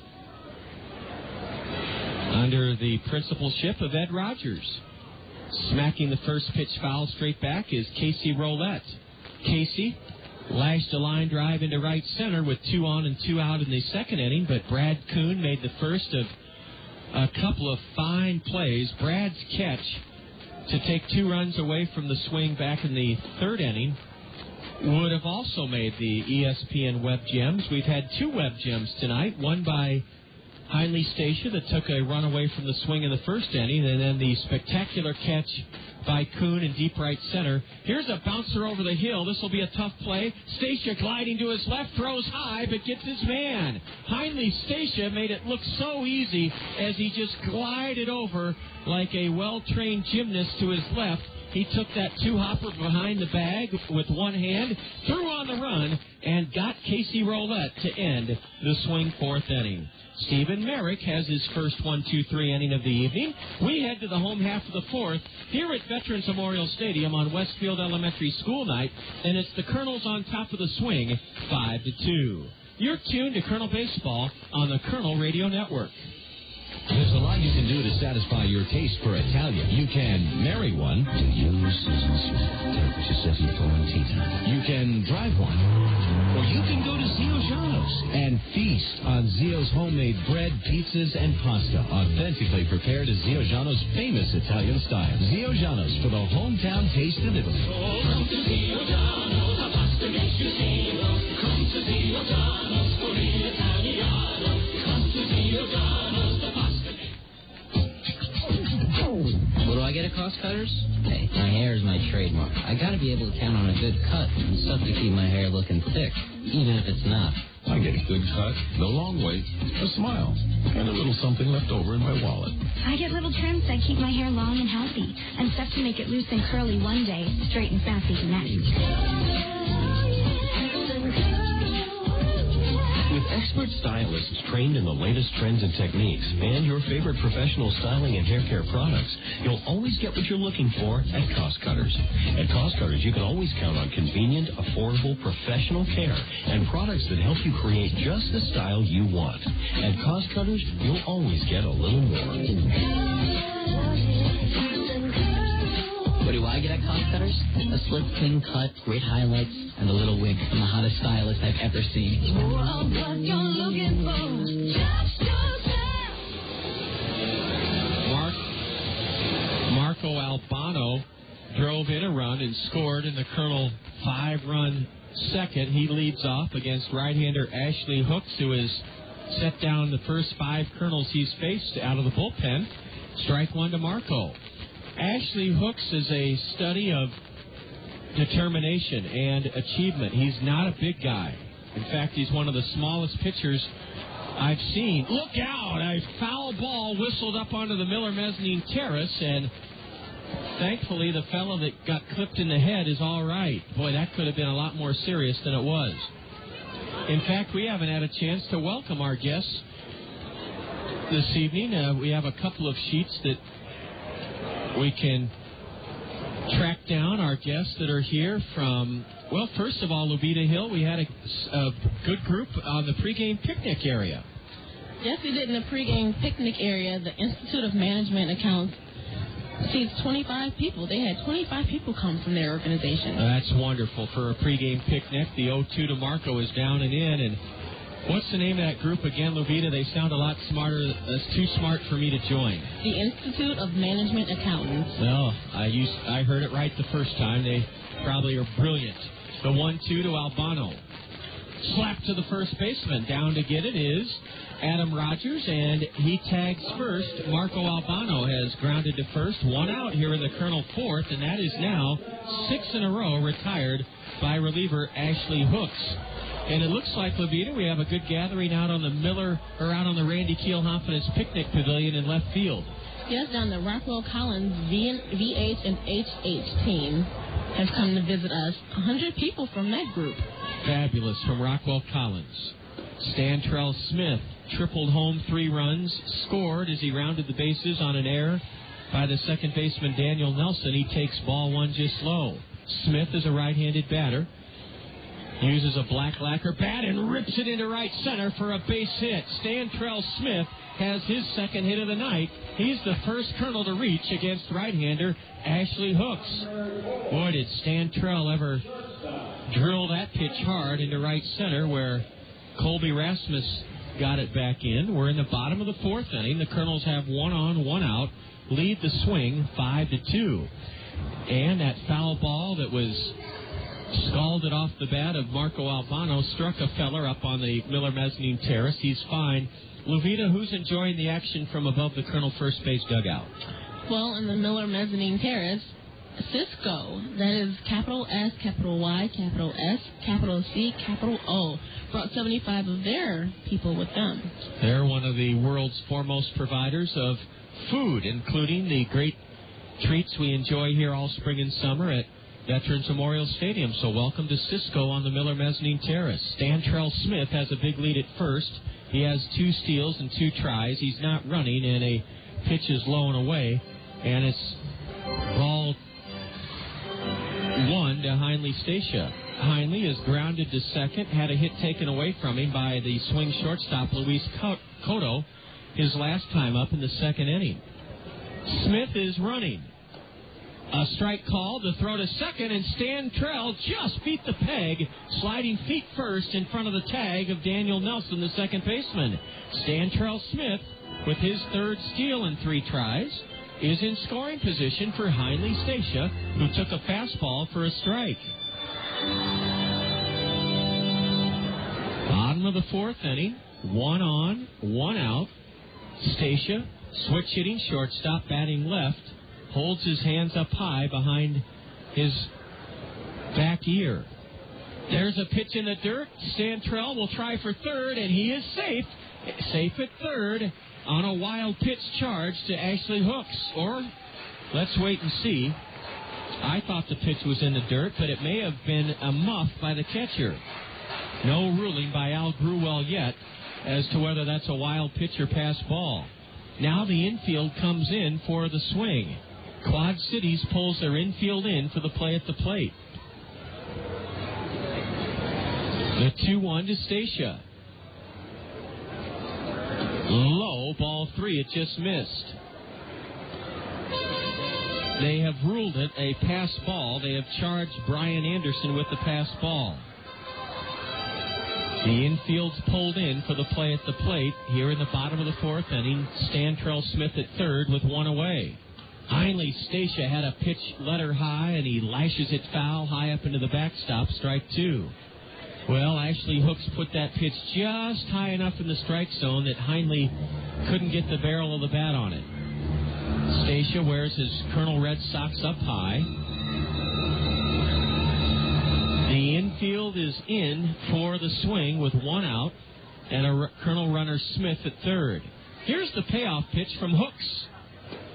under the principalship of Ed Rogers. Smacking the first pitch foul straight back is Casey Roulette. Casey lashed a line drive into right center with 2 on and 2 out in the second inning, but Brad Kuhn made the first of a couple of fine plays. Brad's catch to take 2 runs away from the swing back in the third inning would have also made the ESPN Web Gems. We've had 2 Web Gems tonight, one by Heinley Stacia that took a run away from the swing in the first inning, and then the spectacular catch by Kuhn in deep right center. Here's a bouncer over the hill. This will be a tough play. Stacia gliding to his left, throws high, but gets his man. Heinley Stacia made it look so easy as he just glided over like a well-trained gymnast to his left. He took that two-hopper behind the bag with one hand, threw on the run, and got Casey Roulette to end the swing fourth inning. Stephen Merrick has his first 1-2-3 inning of the evening. We head to the home half of the fourth here at Veterans Memorial Stadium on Westfield Elementary School night, and it's the Kernels on top of the swing, 5-2. You're tuned to Kernel Baseball on the Kernel Radio Network. There's a lot you can do to satisfy your taste for Italian. You can marry one. To you, Susan Smith, Giuseppe Florentino. You can drive one. Or you can go to Zio Giano's and feast on Zio's homemade bread, pizzas, and pasta, authentically prepared as Zio Giano's famous Italian style. Zio Giano's for the hometown taste of Italy. Come to Zio Giano's, the pasta makes you Zio. Come to Zio Giano's for the Italiano. Come to Zio Giano's, the pasta. What do I get at Cost Cutters? Hey, my hair is my trademark. I gotta be able to count on a good cut and stuff to keep my hair looking thick, even if it's not. I get a good cut, no long wait, a smile, and a little something left over in my wallet. I get little trims that keep my hair long and healthy, and stuff to make it loose and curly one day, straight and sassy the next. With expert stylists trained in the latest trends and techniques and your favorite professional styling and hair care products, you'll always get what you're looking for at Cost Cutters. At Cost Cutters, you can always count on convenient, affordable, professional care and products that help you create just the style you want. At Cost Cutters, you'll always get a little more. What do I get at Cost Cutters? A slick, clean cut, great highlights, and a little wig from the hottest stylist I've ever seen. Marco Albano drove in a run and scored in the Colonel 5-run second. He leads off against right-hander Ashley Hooks, who has set down the first 5 Colonels he's faced out of the bullpen. Strike one to Marco. Ashley Hooks is a study of determination and achievement. He's not a big guy. In fact, he's one of the smallest pitchers I've seen. Look out! A foul ball whistled up onto the Miller Mezzanine Terrace, and thankfully the fellow that got clipped in the head is all right. Boy, that could have been a lot more serious than it was. In fact, we haven't had a chance to welcome our guests this evening. We have a couple of sheets that we can track down our guests that are here from, well, first of all, Lubita Hill. We had a good group on the pregame picnic area. Yes, we did in the pregame picnic area. The Institute of Management Accounts seats 25 people. They had 25 people come from their organization. That's wonderful for a pregame picnic. The 0-2 to Marco is down and in. And what's the name of that group again, Lubita? They sound a lot smarter. That's too smart for me to join. The Institute of Management Accountants. No, I heard it right the first time. They probably are brilliant. The 1-2 to Albano. Slap to the first baseman. Down to get it is Adam Rogers, and he tags first. Marco Albano has grounded to first. One out here in the Colonel fourth, and that is now 6 in a row retired by reliever Ashley Hooks. And it looks like, Levita, we have a good gathering out on the Randy Kiel-Hoffin's picnic pavilion in left field. Yes, down the Rockwell Collins VH and HH team has come to visit us. 100 people from that group. Fabulous from Rockwell Collins. Stantrell Smith tripled home 3 runs, scored as he rounded the bases on an error by the second baseman Daniel Nelson. He takes ball 1 just low. Smith is a right-handed batter. Uses a black lacquer bat and rips it into right center for a base hit. Stantrell Smith has his second hit of the night. He's the first Colonel to reach against right-hander Ashley Hooks. Boy, did Stantrell ever drill that pitch hard into right center where Colby Rasmus got it back in. We're in the bottom of the fourth inning. The Colonels have 1 on, 1 out. Lead the swing 5-2. And that foul ball that was scalded off the bat of Marco Albano, struck a feller up on the Miller Mezzanine Terrace. He's fine. Luvita, who's enjoying the action from above the Colonel first base dugout? Well, in the Miller Mezzanine Terrace, Cisco, that is capital S, capital Y, capital S, capital C, capital O, brought 75 of their people with them. They're one of the world's foremost providers of food, including the great treats we enjoy here all spring and summer at Veterans Memorial Stadium. So welcome to Cisco on the Miller Mezzanine Terrace. Stantrell Smith has a big lead at first. He has 2 steals and 2 tries. He's not running, and a pitch is low and away, and it's ball 1 to Heinley Stacia. Heinley is grounded to second, had a hit taken away from him by the swing shortstop Luis Cotto his last time up in the second inning. Smith is running. A strike call, the throw to second, and Stantrell just beat the peg, sliding feet first in front of the tag of Daniel Nelson, the second baseman. Stantrell Smith, with his 3rd steal in 3 tries, is in scoring position for Heinley Stacia, who took a fastball for a strike. Bottom of the 4th inning, 1 on, 1 out. Stacia, switch hitting shortstop, batting left, holds his hands up high behind his back ear. There's a pitch in the dirt. Stantrell will try for third, and he is safe. Safe at third on a wild pitch charge to Ashley Hooks. Or, let's wait and see. I thought the pitch was in the dirt, but it may have been a muff by the catcher. No ruling by Al Gruwell yet as to whether that's a wild pitch or pass ball. Now the infield comes in for the swing. Quad Cities pulls their infield in for the play at the plate. The 2-1 to Stacia. Low, ball 3, it just missed. They have ruled it a pass ball. They have charged Bryan Anderson with the pass ball. The infield's pulled in for the play at the plate. Here in the bottom of the 4th inning, Stantrell Smith at third with 1 away. Heinley Stacia had a pitch letter high, and he lashes it foul high up into the backstop, strike 2. Well, Ashley Hooks put that pitch just high enough in the strike zone that Heinley couldn't get the barrel of the bat on it. Stacia wears his Colonel Red Sox up high. The infield is in for the swing with 1 out and a Colonel runner Smith at third. Here's the payoff pitch from Hooks.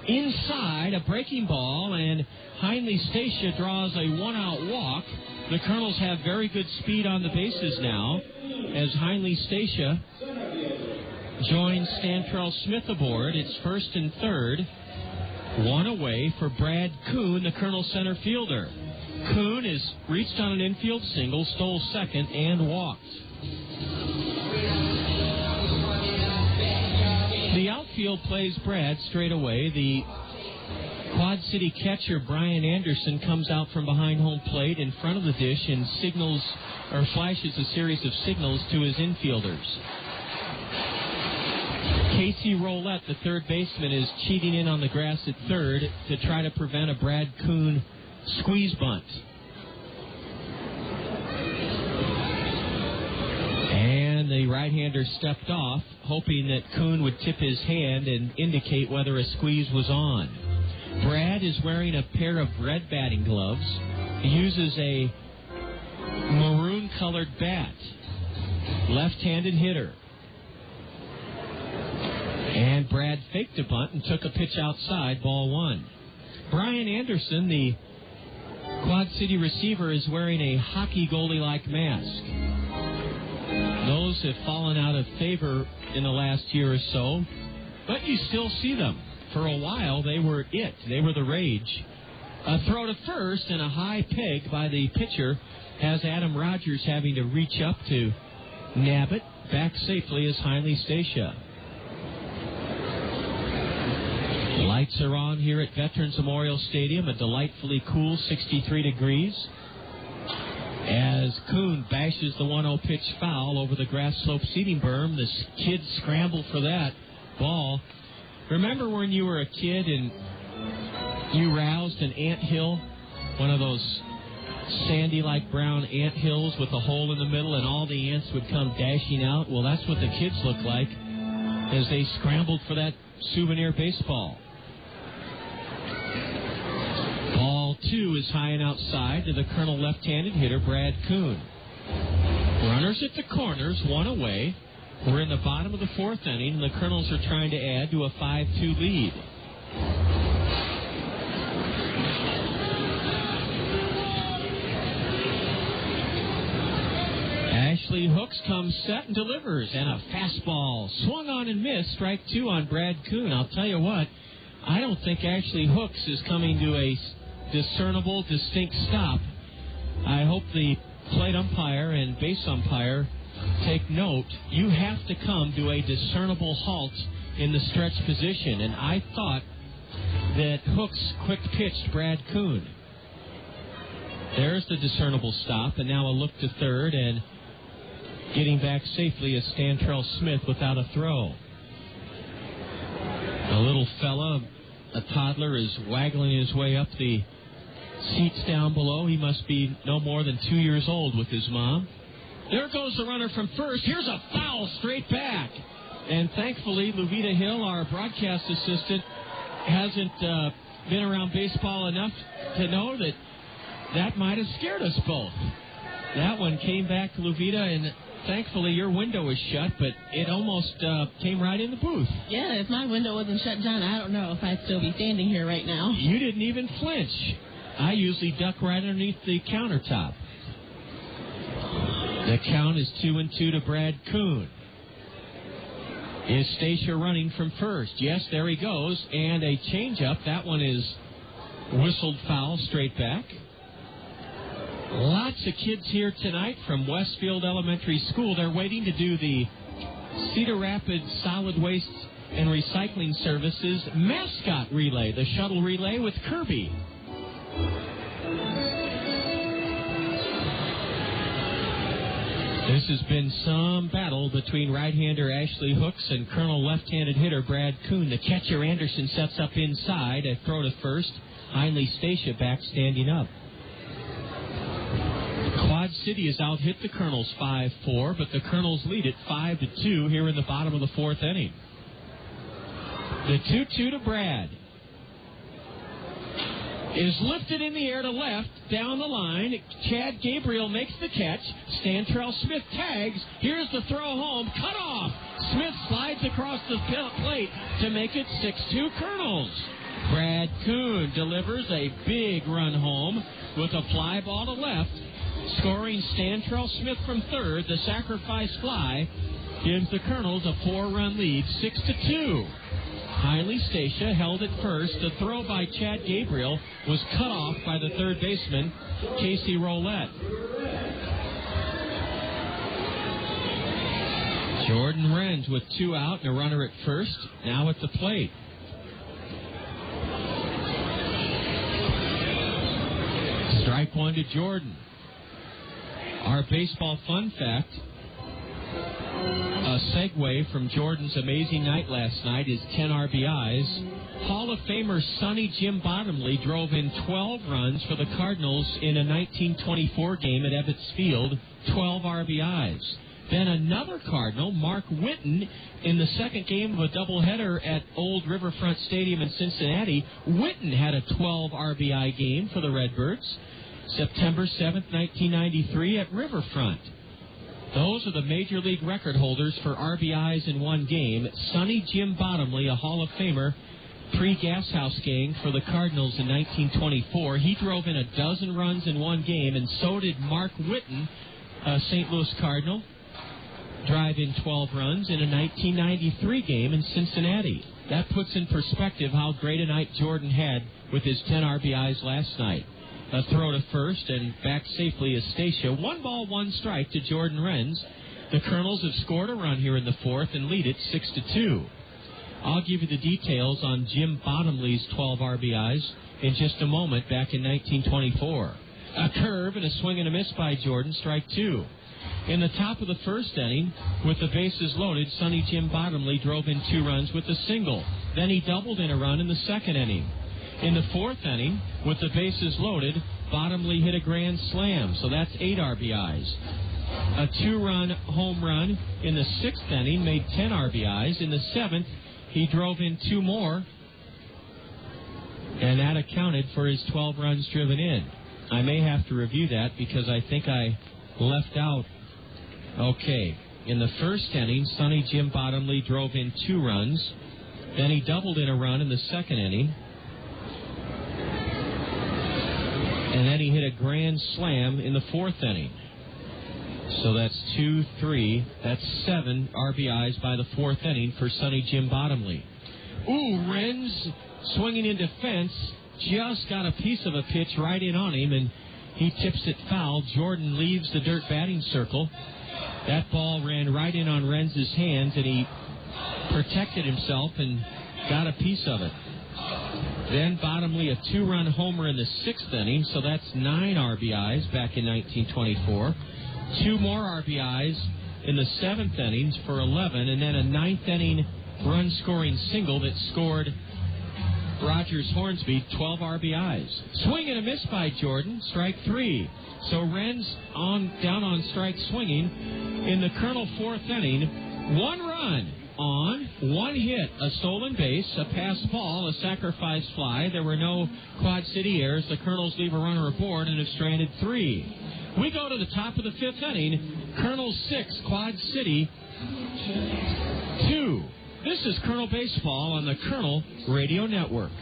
Inside, a breaking ball, and Heinley Stacia draws a 1-out walk. The Colonels have very good speed on the bases now as Heinley Stacia joins Stantrell Smith aboard. It's first and third. 1 away for Brad Kuhn, the Colonel center fielder. Kuhn has reached on an infield single, stole second, and walked. The outfield plays Brad straight away. The Quad City catcher, Bryan Anderson, comes out from behind home plate in front of the dish and signals or flashes a series of signals to his infielders. Casey Roulette, the third baseman, is cheating in on the grass at third to try to prevent a Brad Kuhn squeeze bunt. And the right-hander stepped off, hoping that Kuhn would tip his hand and indicate whether a squeeze was on. Brad is wearing a pair of red batting gloves. He uses a maroon-colored bat. Left-handed hitter. And Brad faked a bunt and took a pitch outside, ball 1. Bryan Anderson, the Quad City receiver, is wearing a hockey goalie-like mask. Those have fallen out of favor in the last year or so, but you still see them. For a while, they were it. They were the rage. A throw to first and a high peg by the pitcher has Adam Rogers having to reach up to nab it. Back safely is Heinley Stacia. Lights are on here at Veterans Memorial Stadium, a delightfully cool 63 degrees. As Kuhn bashes the 1-0 pitch foul over the grass slope seating berm, the kids scramble for that ball. Remember when you were a kid and you roused an anthill, one of those sandy like brown ant hills with a hole in the middle, and all the ants would come dashing out. Well, that's what the kids looked like as they scrambled for that souvenir baseball. Ball 2 is high and outside to the Colonel left-handed hitter, Brad Kuhn. Runners at the corners, one away. We're in the bottom of the fourth inning, and the Colonels are trying to add to a 5-2 lead. Ashley Hooks comes set and delivers, and a fastball swung on and missed. Strike 2 on Brad Kuhn. I'll tell you what, I don't think Ashley Hooks is coming to a discernible, distinct stop. I hope the plate umpire and base umpire take note. You have to come to a discernible halt in the stretch position, and I thought that Hooks quick-pitched Brad Kuhn. There's the discernible stop, and now a look to third, and getting back safely is Stantrell Smith without a throw. A little fella, a toddler, is waggling his way up the seats down below. He must be no more than 2 years old with his mom. There goes the runner from first. Here's a foul straight back. And thankfully, Luvita Hill, our broadcast assistant, hasn't been around baseball enough to know that might have scared us both. That one came back to Luvita, and thankfully your window is shut, but it almost came right in the booth. Yeah, if my window wasn't shut down, I don't know if I'd still be standing here right now. You didn't even flinch. I usually duck right underneath the countertop. The count is 2-2 to Brad Kuhn. Is Stacia running from first? Yes, there he goes. And a changeup. That one is whistled foul straight back. Lots of kids here tonight from Westfield Elementary School. They're waiting to do the Cedar Rapids Solid Waste and Recycling Services mascot relay, the shuttle relay with Kirby. This has been some battle between right-hander Ashley Hooks and Colonel left-handed hitter Brad Kuhn. The catcher Anderson sets up inside. A throw to first. Heinley Stacia back standing up. Quad City has out-hit the Kernels 5-4, but the Kernels lead it 5-2 here in the bottom of the fourth inning. The 2-2 to Brad is lifted in the air to left, down the line. Chad Gabriel makes the catch. Stantrell Smith tags. Here's the throw home. Cut off. Smith slides across the plate to make it 6-2 Kernels. Brad Kuhn delivers a big run home with a fly ball to left. Scoring Stantrell Smith from third. The sacrifice fly gives the Kernels a 4-run lead, 6-2. Heinley Stacia held at first. The throw by Chad Gabriel was cut off by the third baseman, Casey Roulette. Jordan Renz with 2 out and a runner at first, now at the plate. Strike 1 to Jordan. Our baseball fun fact, a segue from Jordan's amazing night last night, is 10 RBIs. Hall of Famer Sonny Jim Bottomley drove in 12 runs for the Cardinals in a 1924 game at Ebbets Field, 12 RBIs. Then another Cardinal, Mark Whitten, in the second game of a doubleheader at Old Riverfront Stadium in Cincinnati, Whitten had a 12 RBI game for the Redbirds, September 7th, 1993 at Riverfront. Those are the Major League record holders for RBIs in one game. Sonny Jim Bottomley, a Hall of Famer, pre-Gas House gang for the Cardinals in 1924. He drove in 12 runs in one game, and so did Mark Whitten, a St. Louis Cardinal, drive in 12 runs in a 1993 game in Cincinnati. That puts in perspective how great a night Jordan had with his 10 RBIs last night. A throw to first and back safely is Stacia. 1 ball, 1 strike to Jordan Renz. The Kernels have scored a run here in the fourth and lead it 6-2. I'll give you the details on Jim Bottomley's 12 RBIs in just a moment back in 1924. A curve and a swing and a miss by Jordan, strike 2. In the top of the first inning, with the bases loaded, Sonny Jim Bottomley drove in 2 runs with a single. Then he doubled in a run in the second inning. In the fourth inning, with the bases loaded, Bottomley hit a grand slam, so that's 8 RBIs. A 2-run home run in the 6th inning made 10 RBIs. In the 7th, he drove in 2 more, and that accounted for his 12 runs driven in. I may have to review that because I think I left out. Okay, in the 1st inning, Sonny Jim Bottomley drove in 2 runs. Then he doubled in a run in the 2nd inning. And then he hit a grand slam in the 4th inning. So that's 2, 3, that's 7 RBIs by the 4th inning for Sonny Jim Bottomley. Ooh, Renz swinging in defense, just got a piece of a pitch right in on him, and he tips it foul. Jordan leaves the dirt batting circle. That ball ran right in on Renz's hands, and he protected himself and got a piece of it. Then Bottomley, a 2-run homer in the 6th inning, so that's 9 RBIs back in 1924. 2 more RBIs in the 7th innings for 11, and then a 9th inning run-scoring single that scored Rogers Hornsby 12 RBIs. Swing and a miss by Jordan, strike 3. So Renz down on strike swinging in the Colonel 4th inning. 1 run on, 1 hit, a stolen base, a passed ball, a sacrifice fly. There were no Quad City errors. The Colonels leave a runner aboard and have stranded 3. We go to the top of the 5th inning. Colonel 6, Quad City 2. This is Colonel Baseball on the Colonel Radio Network.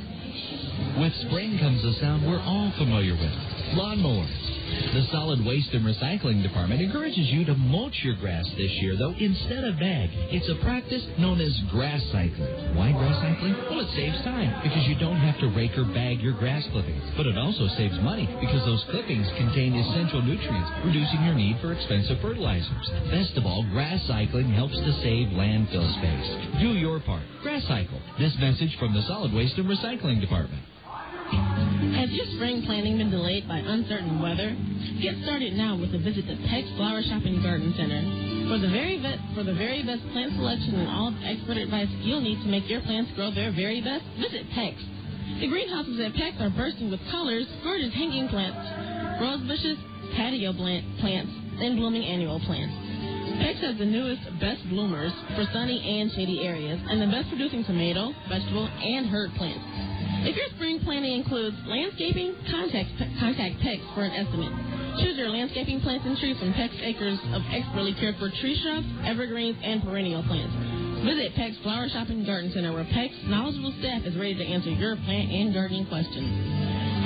With spring comes a sound we're all familiar with, lawnmowers. The Solid Waste and Recycling Department encourages you to mulch your grass this year, though instead of bag. It's a practice known as grass cycling. Why grass cycling? Well, it saves time because you don't have to rake or bag your grass clippings. But it also saves money because those clippings contain essential nutrients, reducing your need for expensive fertilizers. Best of all, grass cycling helps to save landfill space. Do your part. Grass cycle. This message from the Solid Waste and Recycling Department. Has your spring planning been delayed by uncertain weather? Get started now with a visit to Peck's Flower Shop and Garden Center. For the very best plant selection and all the expert advice you'll need to make your plants grow their very best, visit Peck's. The greenhouses at Peck's are bursting with colors, gorgeous hanging plants, rose bushes, patio plants, and blooming annual plants. Peck's has the newest best bloomers for sunny and shady areas, and the best producing tomato, vegetable, and herb plants. If your spring planning includes landscaping, contact Peck's for an estimate. Choose your landscaping plants and trees from Peck's acres of expertly cared for tree shrubs, evergreens, and perennial plants. Visit Peck's Flower Shop and Garden Center, where Peck's knowledgeable staff is ready to answer your plant and gardening questions.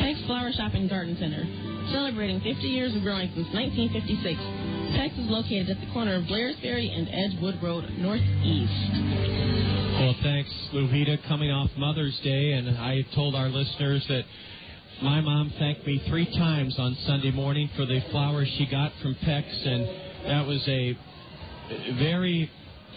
Peck's Flower Shop and Garden Center, celebrating 50 years of growing since 1956. Peck's is located at the corner of Blairsbury and Edgewood Road, Northeast. Well, thanks, Luvita. Coming off Mother's Day, and I told our listeners that my mom thanked me 3 times on Sunday morning for the flowers she got from Peck's, and that was a very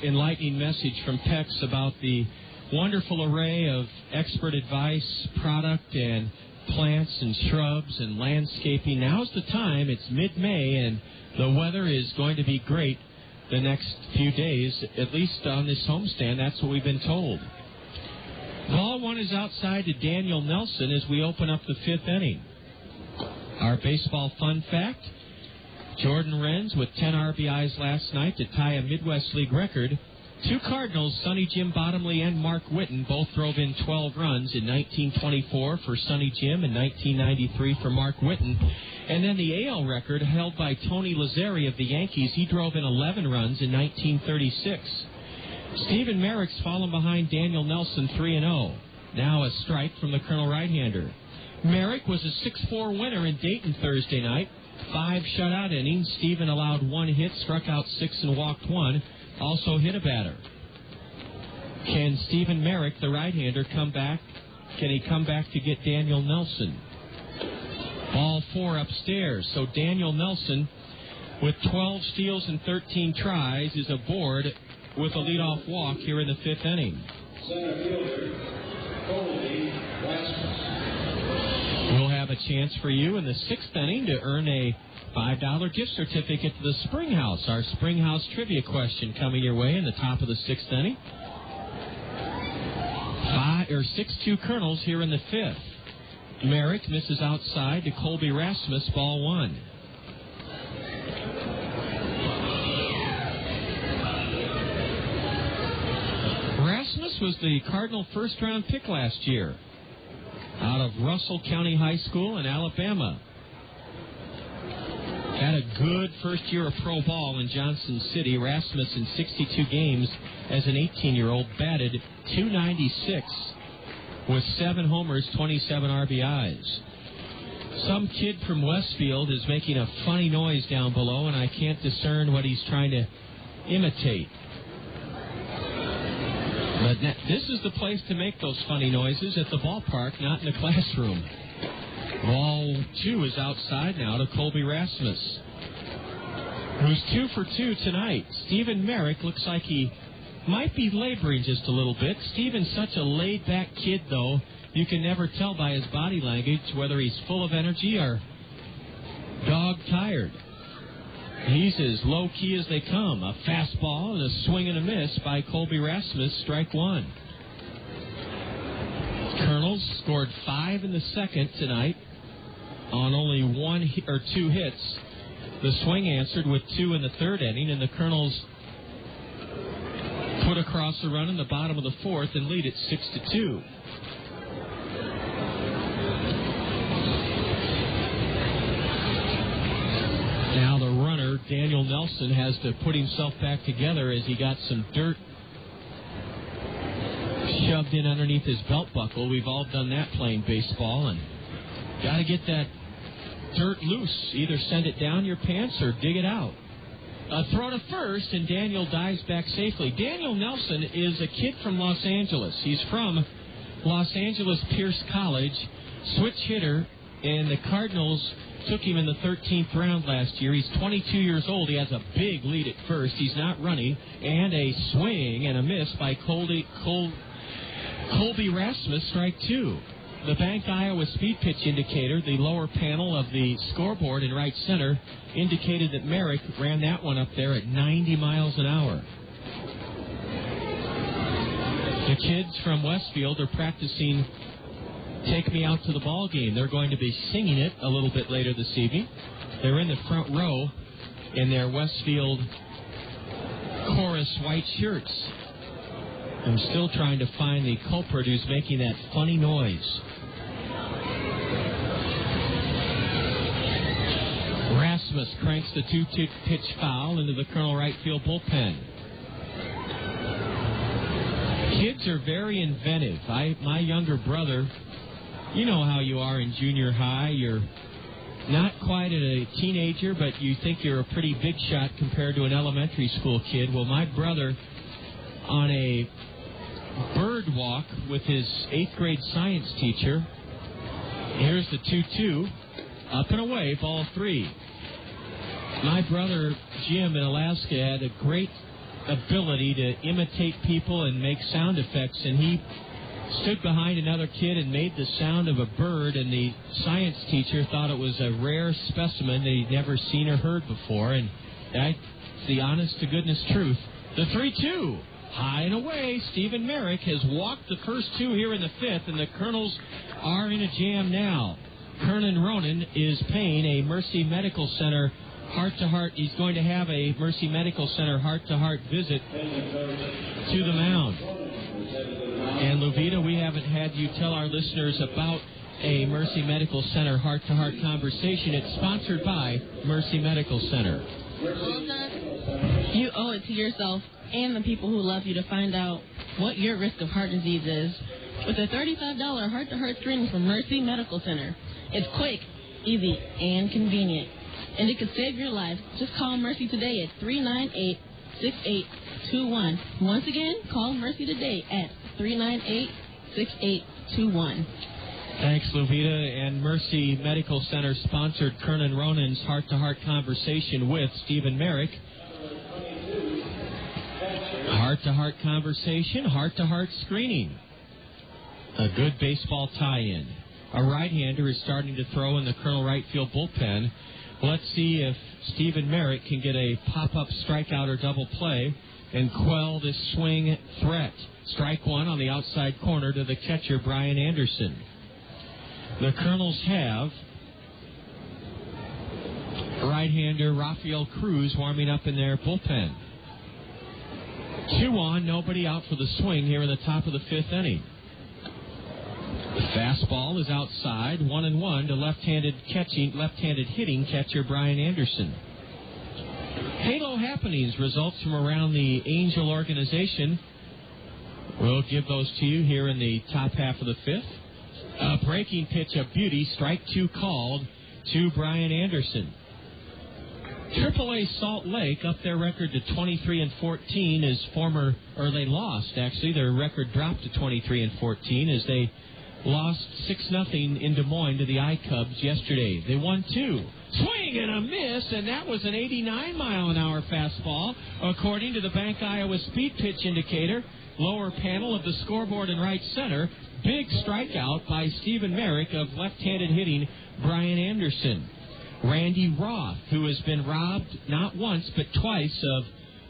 enlightening message from Peck's about the wonderful array of expert advice, product, and plants and shrubs and landscaping. Now's the time. It's mid-May, and the weather is going to be great the next few days, at least on this homestand. That's what we've been told. Ball 1 is outside to Daniel Nelson as we open up the 5th inning. Our baseball fun fact, Jordan Renz with 10 RBIs last night to tie a Midwest League record. 2 Cardinals, Sonny Jim Bottomley and Mark Whitten, both drove in 12 runs in 1924 for Sonny Jim and 1993 for Mark Whitten. And then the AL record held by Tony Lazzeri of the Yankees. He drove in 11 runs in 1936. Stephen Merrick's fallen behind Daniel Nelson 3-0. Now a strike from the Colonel right-hander. Merrick was a 6-4 winner in Dayton Thursday night. 5 shutout innings. Stephen allowed 1 hit, struck out 6 and walked 1. Also hit a batter. Can Stephen Merrick, the right-hander, come back? Can he come back to get Daniel Nelson? Ball 4 upstairs. So Daniel Nelson, with 12 steals and 13 tries, is aboard with a leadoff walk here in the 5th inning. Center fielder, Colby, Rasmus. We'll have a chance for you in the 6th inning to earn a $5 gift certificate to the Spring House. Our Spring House trivia question coming your way in the top of the 6th inning. 6-2 Colonels here in the 5th. Merrick misses outside to Colby Rasmus, ball one. Rasmus was the Cardinal first-round pick last year out of Russell County High School in Alabama. Had a good first year of pro ball in Johnson City. Rasmus in 62 games as an 18-year-old batted .296 with 7 homers, 27 RBIs. Some kid from Westfield is making a funny noise down below, and I can't discern what he's trying to imitate. But this is the place to make those funny noises, at the ballpark, not in the classroom. Ball 2 is outside now to Colby Rasmus, who's 2 for 2 tonight. Stephen Merrick looks like he might be laboring just a little bit. Stephen's such a laid-back kid, though. You can never tell by his body language whether he's full of energy or dog-tired. He's as low-key as they come. A fastball and a swing and a miss by Colby Rasmus, strike one. Kernels scored 5 in the second tonight on only 2 hits. The swing answered with 2 in the third inning, and the Kernels put across a run in the bottom of the fourth and lead it 6-2. Now the runner, Daniel Nelson, has to put himself back together as he got some dirt shoved in underneath his belt buckle. We've all done that playing baseball, and got to get that dirt loose. Either send it down your pants or dig it out. A throw to first, and Daniel dives back safely. Daniel Nelson is a kid from Los Angeles. He's from Los Angeles Pierce College, switch hitter, and the Cardinals took him in the 13th round last year. He's 22 years old. He has a big lead at first. He's not running, and a swing and a miss by Colby Rasmus, strike two. The banked Iowa speed pitch indicator, the lower panel of the scoreboard in right center, indicated that Merrick ran that one up there at 90 miles an hour. The kids from Westfield are practicing Take Me Out to the Ball Game. They're going to be singing it a little bit later this evening. They're in the front row in their Westfield chorus white shirts. I'm still trying to find the culprit who's making that funny noise. Rasmus cranks the 2-pitch foul into the Colonel right field bullpen. Kids are very inventive. My younger brother, you know how you are in junior high. You're not quite a teenager, but you think you're a pretty big shot compared to an elementary school kid. Well, my brother, on a bird walk with his 8th grade science teacher, here's the 2-2, up and away, ball 3. My brother, Jim, in Alaska, had a great ability to imitate people and make sound effects, and he stood behind another kid and made the sound of a bird, and the science teacher thought it was a rare specimen that he'd never seen or heard before, and that's the honest-to-goodness truth. The 3-2, high and away. Stephen Merrick has walked the first 2 here in the 5th, and the Kernels are in a jam now. Kernan Ronan is paying a Mercy Medical Center heart-to-heart. He's going to have a Mercy Medical Center heart-to-heart visit to the mound. And, Luvita, we haven't had you tell our listeners about a Mercy Medical Center heart-to-heart conversation. It's sponsored by Mercy Medical Center. You owe it to yourself and the people who love you to find out what your risk of heart disease is with a $35 heart-to-heart screening from Mercy Medical Center. It's quick, easy, and convenient, and it could save your life. Just call Mercy today at 398-6821. Once again, call Mercy today at 398-6821. Thanks, Luvita. And Mercy Medical Center sponsored Kernan Ronan's heart-to-heart conversation with Stephen Merrick. Heart-to-heart conversation, heart-to-heart screening. A good baseball tie-in. A right-hander is starting to throw in the Colonel right field bullpen. Let's see if Stephen Merrick can get a pop-up strikeout or double play and quell this swing threat. Strike one on the outside corner to the catcher, Bryan Anderson. the Kernels have right-hander Rafael Cruz warming up in their bullpen. 2 on, nobody out for the swing here in the top of the 5th inning. The fastball is outside, 1-1 to left-handed hitting catcher Bryan Anderson. Halo happenings, results from around the Angel organization. We'll give those to you here in the top half of the 5th. A breaking pitch, a beauty, strike 2 called to Bryan Anderson. AAA Salt Lake up their record to 23-14 as they lost, actually. Their record dropped to 23-14 as they lost 6-0 in Des Moines to the I-Cubs yesterday. They won 2. Swing and a miss, and that was an 89-mile-an-hour fastball, according to the Bank Iowa Speed Pitch Indicator. Lower panel of the scoreboard in right center. Big strikeout by Stephen Merrick of left-handed hitting Bryan Anderson. Randy Roth, who has been robbed not once but twice of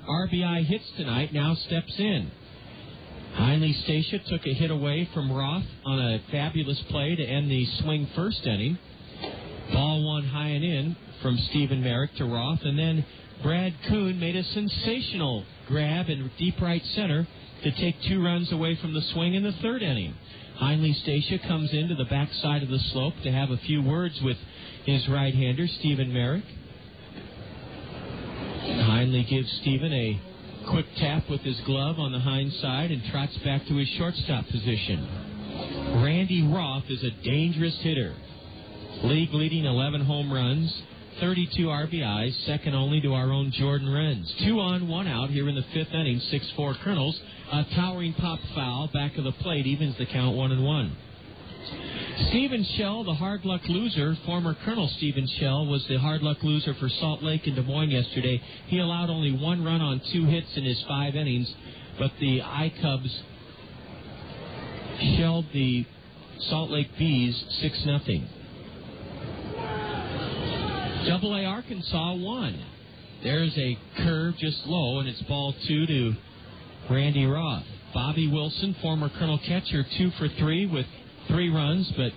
RBI hits tonight, now steps in. Heinle Stacia took a hit away from Roth on a fabulous play to end the swing first inning. Ball one high and in from Stephen Merrick to Roth, and then Brad Kuhn made a sensational grab in deep right center to take 2 runs away from the swing in the 3rd inning. Heinle Stacia comes into the backside of the slope to have a few words with his right-hander, Stephen Merrick. Heinle gives Stephen a quick tap with his glove on the hind side and trots back to his shortstop position. Randy Roth is a dangerous hitter. League leading 11 home runs, 32 RBIs, second only to our own Jordan Renz. 2 on, 1 out here in the 5th inning, 6-4 Kernels. A towering pop foul back of the plate evens the count 1-1. Stephen Shell, the hard luck loser, former Colonel Stephen Shell, was the hard luck loser for Salt Lake and Des Moines yesterday. He allowed only 1 run on 2 hits in his 5 innings, but the I-Cubs shelled the Salt Lake Bees 6-0. AA Arkansas won. There's a curve just low, and it's ball 2 to Randy Roth. Bobby Wilson, former Colonel catcher, 2 for 3 with 3 runs, but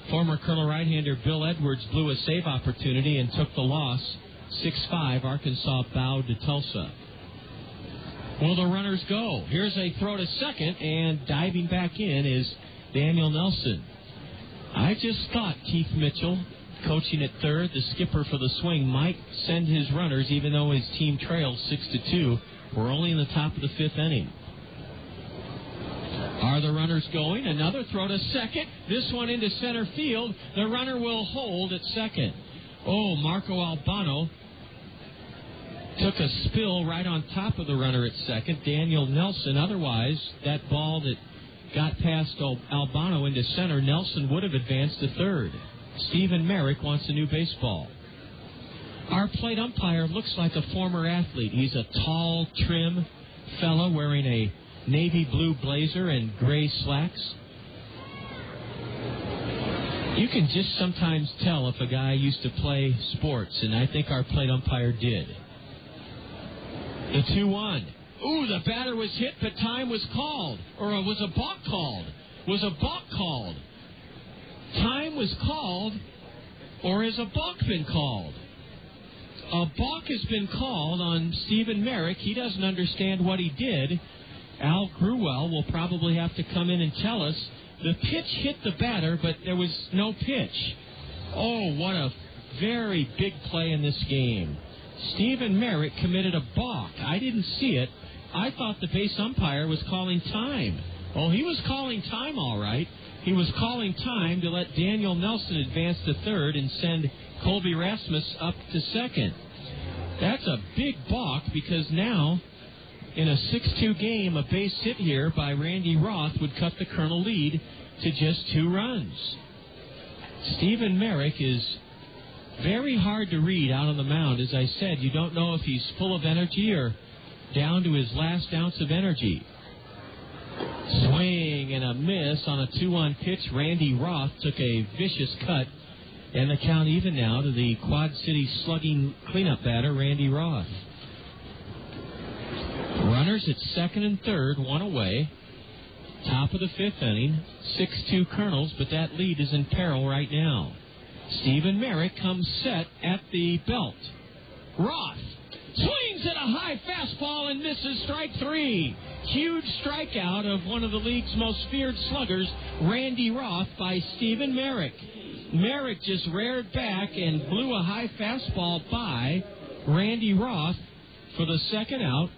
former Colonel right-hander Bill Edwards blew a save opportunity and took the loss. 6-5, Arkansas bowed to Tulsa. Will the runners go? Here's a throw to second, and diving back in is Daniel Nelson. I just thought Keith Mitchell, coaching at third, the skipper for the swing, might send his runners, even though his team trails 6-2. We're only in the top of the 5th inning. Are the runners going? Another throw to second. This one into center field. The runner will hold at second. Oh, Marco Albano took a spill right on top of the runner at second. Daniel Nelson, otherwise, that ball that got past Albano into center, Nelson would have advanced to third. Stephen Merrick wants a new baseball. Our plate umpire looks like a former athlete. He's a tall, trim fellow wearing a navy blue blazer and gray slacks. You can just sometimes tell if a guy used to play sports, and I think our plate umpire did. The 2-1. Ooh, the batter was hit, but time was called. Or was a balk called? Was a balk called? Time was called, or has a balk been called? A balk has been called on Stephen Merrick. He doesn't understand what he did. Al Gruwell will probably have to come in and tell us. The pitch hit the batter, but there was no pitch. Oh, what a very big play in this game. Stephen Merrick committed a balk. I didn't see it. I thought the base umpire was calling time. Oh, he was calling time all right. He was calling time to let Daniel Nelson advance to third and send Colby Rasmus up to second. That's a big balk because now, in a 6-2 game, a base hit here by Randy Roth would cut the Colonel lead to just 2 runs. Stephen Merrick is very hard to read out on the mound. As I said, you don't know if he's full of energy or down to his last ounce of energy. Swing and a miss on a 2-1 pitch. Randy Roth took a vicious cut, and the count even now to the Quad City slugging cleanup batter, Randy Roth. Runners at second and third, 1 away. Top of the fifth inning, 6-2 Kernels, but that lead is in peril right now. Stephen Merrick comes set at the belt. Roth swings at a high fastball and misses strike three. Huge strikeout of one of the league's most feared sluggers, Randy Roth, by Stephen Merrick. Merrick just reared back and blew a high fastball by Randy Roth for the second out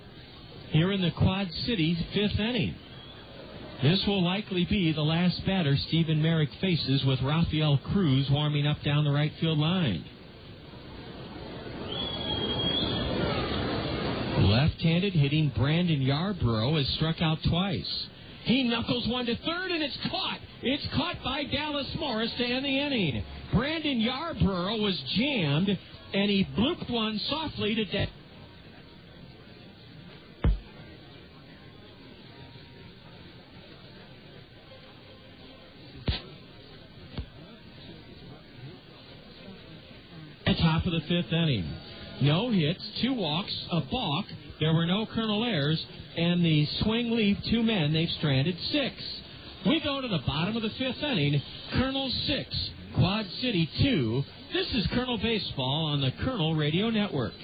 here in the Quad Cities fifth inning. This will likely be the last batter Stephen Merrick faces, with Rafael Cruz warming up down the right field line. Left-handed hitting Brandon Yarbrough has struck out twice. He knuckles one to third, and it's caught. It's caught by Dallas Morris to end the inning. Brandon Yarbrough was jammed, and he blooped one softly to death. Top of the fifth inning. No hits, 2 walks, a balk. There were no Colonel errors, and the swing leave 2 men. They've stranded 6. We go to the bottom of the fifth inning. Colonel 6, Quad City 2. This is Colonel Baseball on the Colonel Radio Network.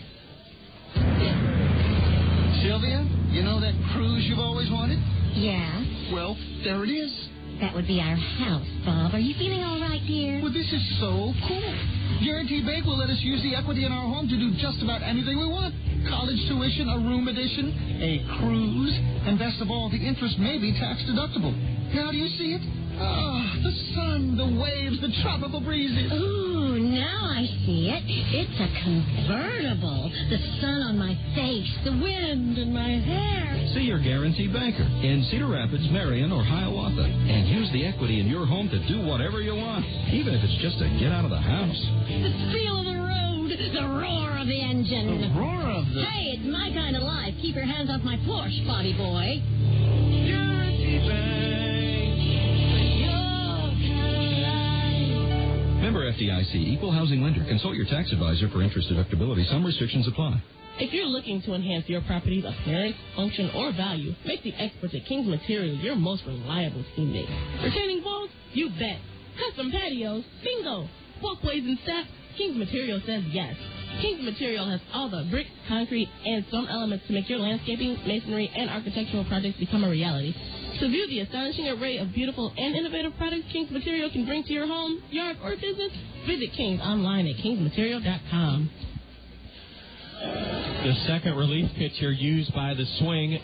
Sylvia, you know that cruise you've always wanted? Yeah? Well, there it is. That would be our house, Bob. Are you feeling all right, dear? Well, this is so cool. Guaranteed Bank will let us use the equity in our home to do just about anything we want. College tuition, a room addition, a cruise, and best of all, the interest may be tax deductible. Now, do you see it? Ah, the sun, the waves, the tropical breezes. Ooh, now I see it. It's a convertible. The sun on my face, the wind in my hair. See your guaranteed banker in Cedar Rapids, Marion, or Hiawatha, and use the equity in your home to do whatever you want, even if it's just to get out of the house. The feel of the road, the roar of the engine. The roar of the... Hey, it's my kind of life. Keep your hands off my Porsche, body boy. Guaranteed Bank. Member FDIC, Equal Housing Lender. Consult your tax advisor for interest deductibility. Some restrictions apply. If you're looking to enhance your property's appearance, function, or value, make the experts at King's Material your most reliable teammate. Retaining walls? You bet. Custom patios? Bingo. Walkways and steps? King's Material says yes. King's Material has all the bricks, concrete, and some elements to make your landscaping, masonry, and architectural projects become a reality. To view the astonishing array of beautiful and innovative products King's Material can bring to your home, yard, or business, visit King's online at kingsmaterial.com. The second relief pitcher used by the Swing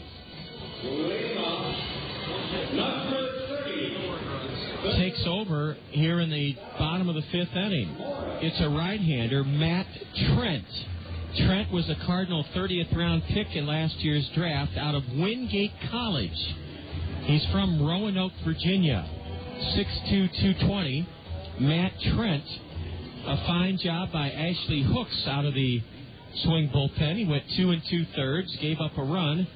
takes over here in the bottom of the fifth inning. It's a right-hander, Matt Trent. Trent was a Cardinal 30th round pick in last year's draft out of Wingate College. He's from Roanoke, Virginia. 6'2", 220. Matt Trent. A fine job by Ashley Hooks out of the Swing bullpen. He went 2 2/3, gave up a run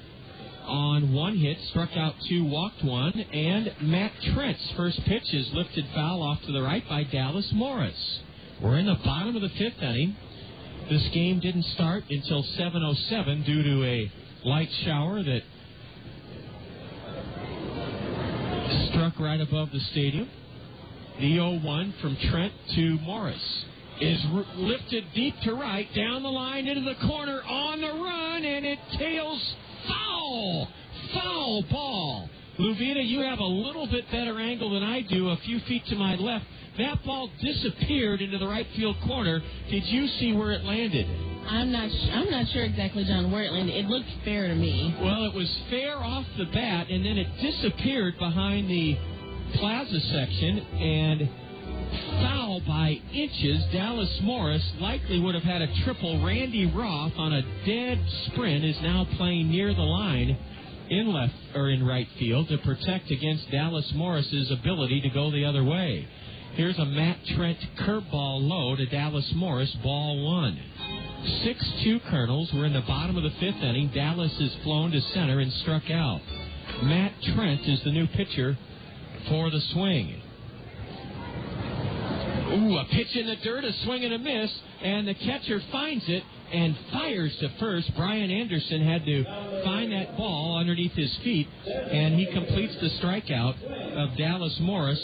on 1 hit, struck out 2, walked 1, and Matt Trent's first pitch is lifted foul off to the right by Dallas Morris. We're in the bottom of the fifth inning. This game didn't start until 7:07 due to a light shower that struck right above the stadium. The 0-1 from Trent to Morris is lifted deep to right, down the line, into the corner, on the run, and it tails foul. Foul ball. Luvita, you have a little bit better angle than I do, a few feet to my left. That ball disappeared into the right field corner. Did you see where it landed? I'm not sure exactly, John, where it landed. It looked fair to me. Well, it was fair off the bat, and then it disappeared behind the plaza section, and foul by inches. Dallas Morris likely would have had a triple. Randy Roth on a dead sprint is now playing near the line in left or in right field to protect against Dallas Morris's ability to go the other way. Here's a Matt Trent curveball low to Dallas Morris, ball 1. 6-2 Kernels. We're in the bottom of the fifth inning. Dallas has flown to center and struck out. Matt Trent is the new pitcher for the Swing. Ooh, a pitch in the dirt, a swing and a miss, and the catcher finds it and fires to first. Bryan Anderson had to find that ball underneath his feet, and he completes the strikeout of Dallas Morris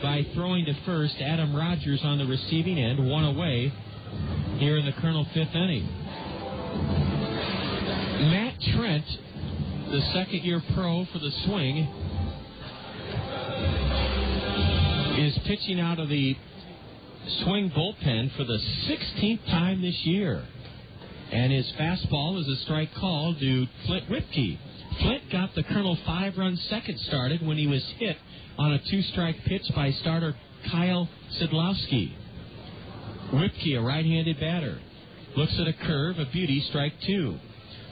by throwing to first. Adam Rogers on the receiving end, one away here in the Colonel fifth inning. Matt Trent, the second-year pro for the Swing, is pitching out of the Swing bullpen for the 16th time this year. And his fastball is a strike call to Flint Whipke. Flint got the Colonel 5-run second started when he was hit on a 2-strike pitch by starter Kyle Sidlowski. Whipke, a right-handed batter, looks at a curve, a beauty, strike 2.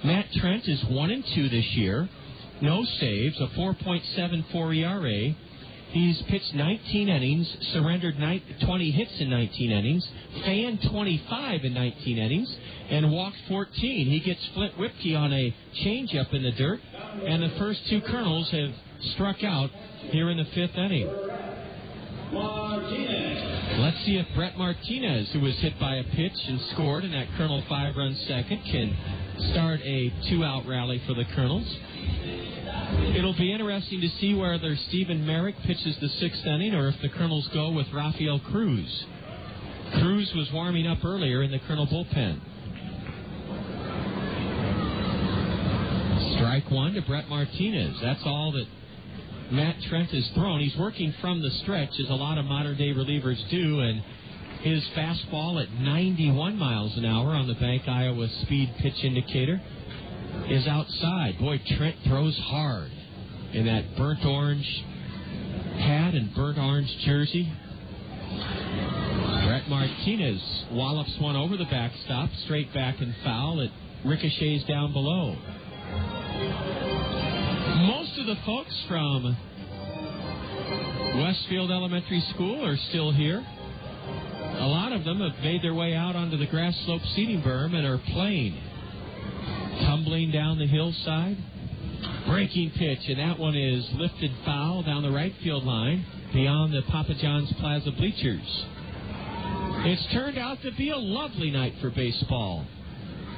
Matt Trent is 1-2 this year. No saves, a 4.74 ERA. He's pitched 19 innings, surrendered 20 hits in 19 innings, fanned 25 in 19 innings, and walked 14. He gets Flint Whipke on a changeup in the dirt, and the first two Colonels have struck out here in the fifth inning. Let's see if Brett Martinez, who was hit by a pitch and scored in that Colonel 5-run second, can start a 2-out rally for the Colonels. It'll be interesting to see whether Stephen Merrick pitches the sixth inning or if the Colonels go with Rafael Cruz. Cruz was warming up earlier in the Colonel bullpen. Strike one to Brett Martinez. That's all that Matt Trent has thrown. He's working from the stretch, as a lot of modern-day relievers do, and his fastball at 91 miles an hour on the Bank Iowa speed pitch indicator is outside. Boy, Trent throws hard in that burnt orange hat and burnt orange jersey. Brett Martinez wallops one over the backstop, straight back and foul. It ricochets down below. Most of the folks from Westfield Elementary School are still here. A lot of them have made their way out onto the grass slope seating berm and are playing. Tumbling down the hillside. Breaking pitch, and that one is lifted foul down the right field line beyond the Papa John's Plaza bleachers. It's turned out to be a lovely night for baseball.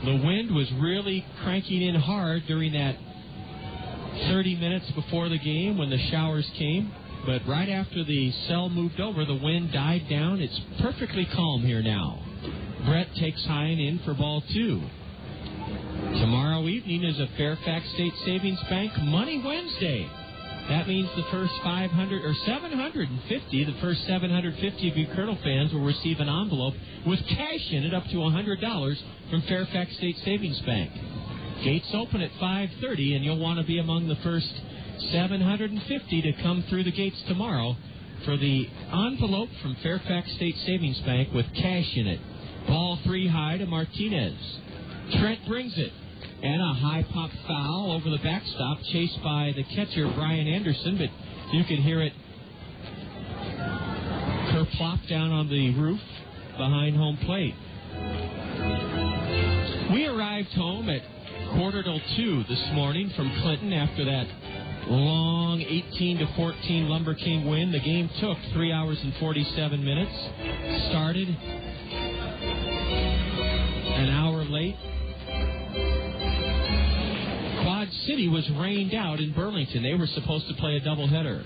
The wind was really cranking in hard during that 30 minutes before the game when the showers came. But right after the cell moved over, the wind died down. It's perfectly calm here now. Brett takes high and in for ball 2. Tomorrow evening is a Fairfax State Savings Bank Money Wednesday. That means the first 750 of you Colonel fans will receive an envelope with cash in it up to $100 from Fairfax State Savings Bank. Gates open at 5:30, and you'll want to be among the first 750 to come through the gates tomorrow for the envelope from Fairfax State Savings Bank with cash in it. Ball 3 high to Martinez. Trent brings it, and a high pop foul over the backstop, chased by the catcher, Bryan Anderson, but you can hear it kerplop down on the roof behind home plate. We arrived home at 1:45 this morning from Clinton after that long 18-14 Lumber King win. The game took 3 hours and 47 minutes. Started an hour late. Quad City was rained out in Burlington. They were supposed to play a doubleheader.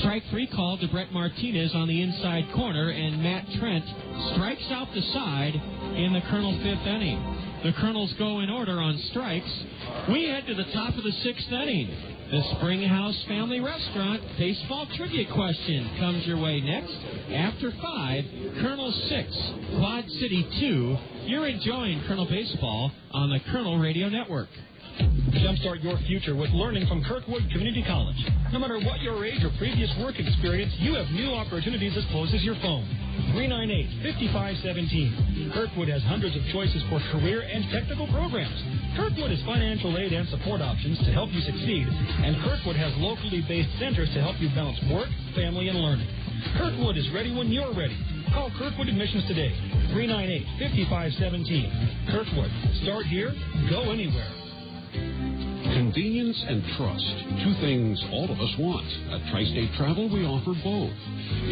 Strike 3 called to Brett Martinez on the inside corner, and Matt Trent strikes out the side in the Colonel fifth inning. The Colonels go in order on strikes. We head to the top of the sixth inning. The Springhouse Family Restaurant baseball trivia question comes your way next. After 5, Colonel 6, Quad City 2. You're enjoying Colonel Baseball on the Colonel Radio Network. Jumpstart your future with learning from Kirkwood Community College. No matter what your age or previous work experience, you have new opportunities as close as your phone. 398-5517. Kirkwood has hundreds of choices for career and technical programs. Kirkwood has financial aid and support options to help you succeed, and Kirkwood has locally based centers to help you balance work, family, and learning. Kirkwood is ready when you're ready. Call Kirkwood Admissions today. 398-5517. Kirkwood. Start here, go anywhere. Convenience and trust, two things all of us want. At Tri-State Travel, we offer both.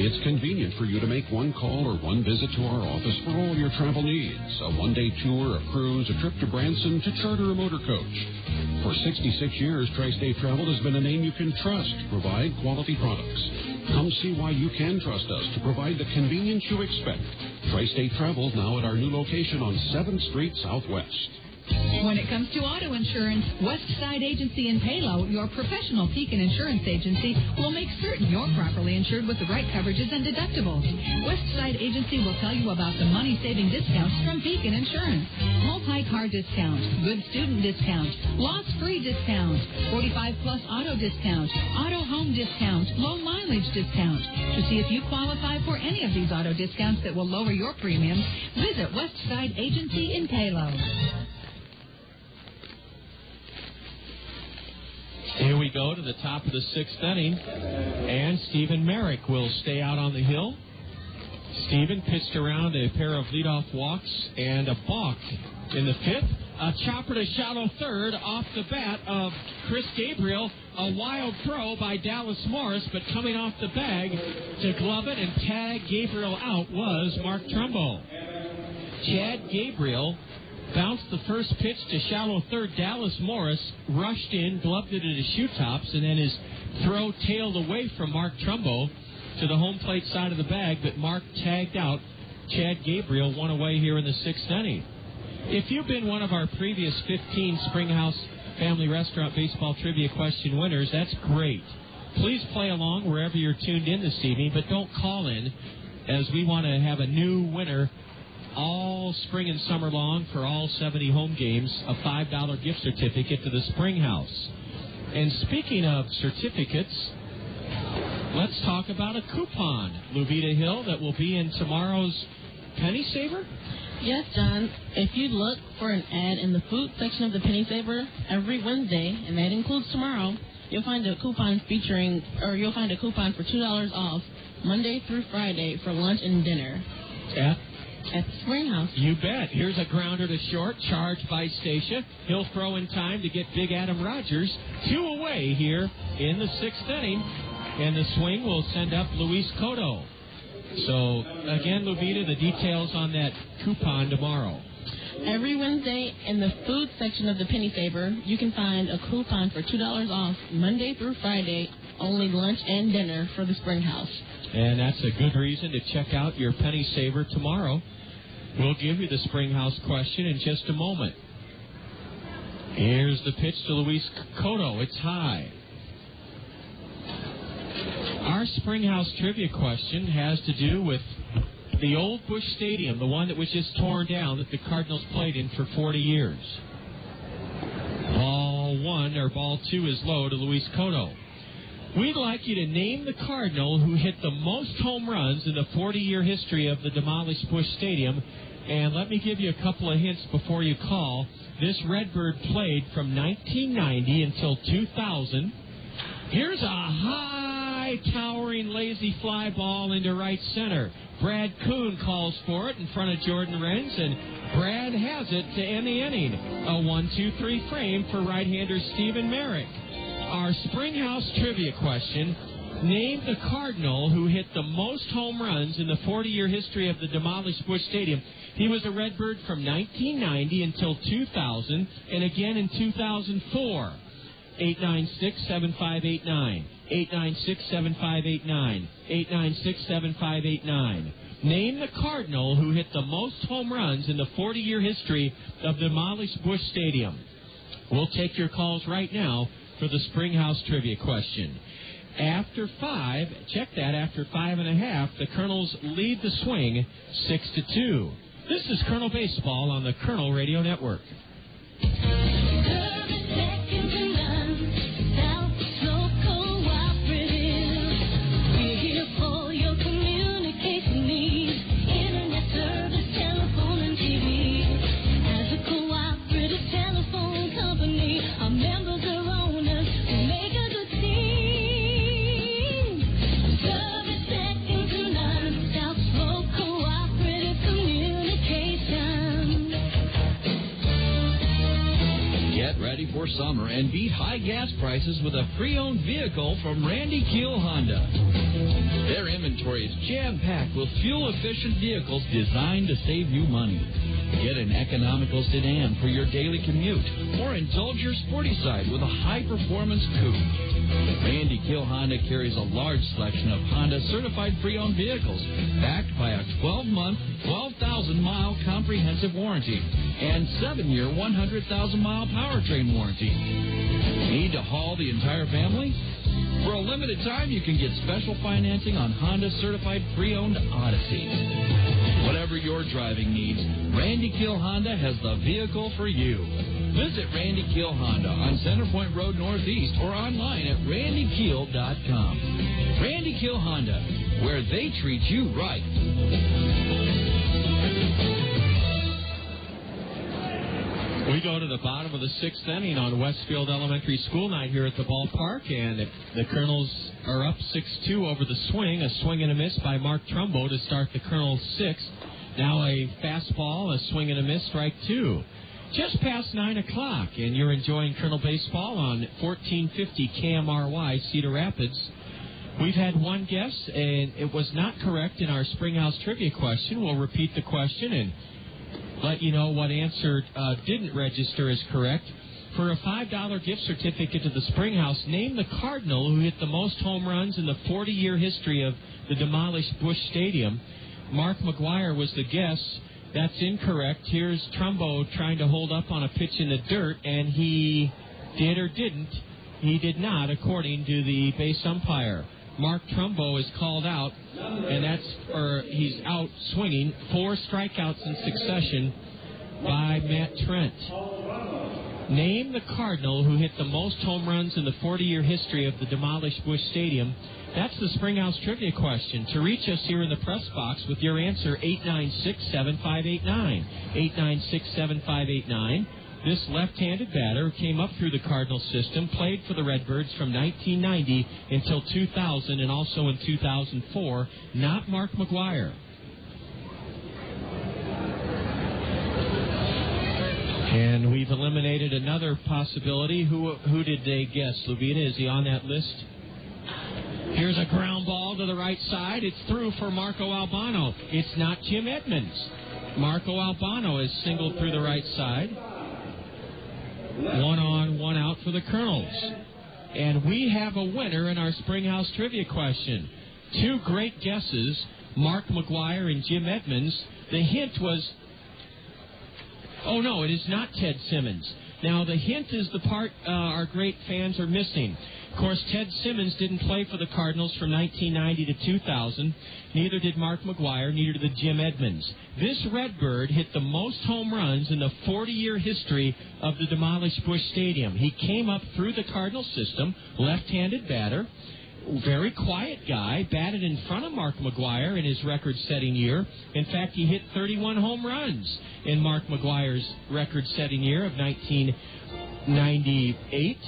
It's convenient for you to make one call or one visit to our office for all your travel needs. A one-day tour, a cruise, a trip to Branson, to charter a motor coach. For 66 years, Tri-State Travel has been a name you can trust to provide quality products. Come see why you can trust us to provide the convenience you expect. Tri-State Travel now at our new location on 7th Street Southwest. When it comes to auto insurance, Westside Agency in Palo, your professional Pekin insurance agency, will make certain you're properly insured with the right coverages and deductibles. Westside Agency will tell you about the money-saving discounts from Pekin Insurance. Multi-car discount, good student discount, loss-free discount, 45-plus auto discount, auto home discount, low mileage discount. To see if you qualify for any of these auto discounts that will lower your premiums, visit Westside Agency in Palo. Here we go to the top of the sixth inning, and Stephen Merrick will stay out on the hill. Stephen pitched around a pair of leadoff walks and a balk in the fifth. A chopper to shallow third off the bat of Chris Gabriel. A wild throw by Dallas Morris, but coming off the bag to glove it and tag Gabriel out was Mark Trumbo. Chad Gabriel bounced the first pitch to shallow third. Dallas Morris rushed in, gloved it at his shoe tops, and then his throw tailed away from Mark Trumbo to the home plate side of the bag, but Mark tagged out Chad Gabriel, one away here in the sixth inning. If you've been one of our previous 15 Springhouse Family Restaurant Baseball Trivia Question winners, that's great. Please play along wherever you're tuned in this evening, but don't call in, as we want to have a new winner all spring and summer long for all 70 home games, a $5 gift certificate to the Springhouse. And speaking of certificates, let's talk about a coupon, Luvita Hill, that will be in tomorrow's Penny Saver. Yes, John. If you look for an ad in the food section of the Penny Saver every Wednesday, and that includes tomorrow, you'll find a coupon for $2 off Monday through Friday for lunch and dinner. At the Springhouse. You bet. Here's a grounder to short, charged by Stacia. He'll throw in time to get Big Adam Rogers 2 away here in the sixth inning. And the swing will send up Luis Cotto. So, again, Luvita, the details on that coupon tomorrow. Every Wednesday in the food section of the Penny Saver, you can find a coupon for $2 off Monday through Friday, only lunch and dinner for the Springhouse. And that's a good reason to check out your Penny Saver tomorrow. We'll give you the Springhouse question in just a moment. Here's the pitch to Luis Cotto. It's high. Our Springhouse trivia question has to do with the old Busch Stadium, the one that was just torn down that the Cardinals played in for 40 years. Ball 2 is low to Luis Cotto. We'd like you to name the Cardinal who hit the most home runs in the 40-year history of the demolished Busch Stadium. And let me give you a couple of hints before you call. This Redbird played from 1990 until 2000. Here's a high, towering, lazy fly ball into right center. Brad Kuhn calls for it in front of Jordan Renz, and Brad has it to end the inning. A 1-2-3 frame for right-hander Stephen Merrick. Our Springhouse trivia question, name the Cardinal who hit the most home runs in the 40-year history of the demolished Busch Stadium. He was a Redbird from 1990 until 2000, and again in 2004. 896-7589. 896-7589. 896-7589. Name the Cardinal who hit the most home runs in the 40-year history of the demolished Busch Stadium. We'll take your calls right now for the Springhouse trivia question. After 5, check that, after 5.5, the Kernels lead the swing 6-2. This is Kernel Baseball on the Kernel Radio Network. for summer and beat high gas prices with a pre-owned vehicle from Randy Keel Honda. Their inventory is jam-packed with fuel-efficient vehicles designed to save you money. Get an economical sedan for your daily commute, or indulge your sporty side with a high-performance coupe. Randy Keel Honda carries a large selection of Honda certified pre-owned vehicles, backed by a 12-month, 12,000-mile comprehensive warranty and 7-year, 100,000-mile powertrain warranty. Need to haul the entire family? For a limited time, you can get special financing on Honda certified pre-owned Odyssey. Whatever your driving needs, Randy Keel Honda has the vehicle for you. Visit Randy Keel Honda on Centerpoint Road Northeast or online at randykeel.com. Randy Keel Honda, where they treat you right. We go to the bottom of the sixth inning on Westfield Elementary School night here at the ballpark, and the Kernels are up 6-2 over the swing. A swing and a miss by Mark Trumbo to start the Kernels' sixth. Now a fastball, a swing and a miss, strike two. Just past 9 o'clock, and you're enjoying Kernel baseball on 1450 KMRY, Cedar Rapids. We've had one guess, and it was not correct in our Springhouse trivia question. We'll repeat the question and let you know what answer didn't register as correct. For a $5 gift certificate to the Springhouse, name the Cardinal who hit the most home runs in the 40-year history of the demolished Busch Stadium. Mark McGuire was the guess. That's incorrect. Here's Trumbo trying to hold up on a pitch in the dirt, and he did or didn't. He did not, according to the base umpire. Mark Trumbo is called out, and he's out swinging. 4 strikeouts in succession by Matt Trent. Name the Cardinal who hit the most home runs in the 40-year history of the demolished Busch Stadium. That's the Springhouse trivia question. To reach us here in the press box with your answer, 896-7589. 896-7589. This left-handed batter came up through the Cardinal system, played for the Redbirds from 1990 until 2000 and also in 2004, not Mark McGuire. And we've eliminated another possibility. Who did they guess? Lubita, is he on that list? Here's a ground ball to the right side. It's through for Marco Albano. It's not Jim Edmonds. Marco Albano is singled through the right side. 1 on, 1 out for the Kernels. And we have a winner in our Springhouse trivia question. 2 great guesses, Mark McGuire and Jim Edmonds. The hint was... Oh, no, it is not Ted Simmons. Now, the hint is the part our great fans are missing. Of course, Ted Simmons didn't play for the Cardinals from 1990 to 2000. Neither did Mark McGuire, neither did Jim Edmonds. This Redbird hit the most home runs in the 40-year history of the demolished Busch Stadium. He came up through the Cardinal system, left-handed batter, very quiet guy, batted in front of Mark McGuire in his record-setting year. In fact, he hit 31 home runs in Mark McGuire's record-setting year of 1998.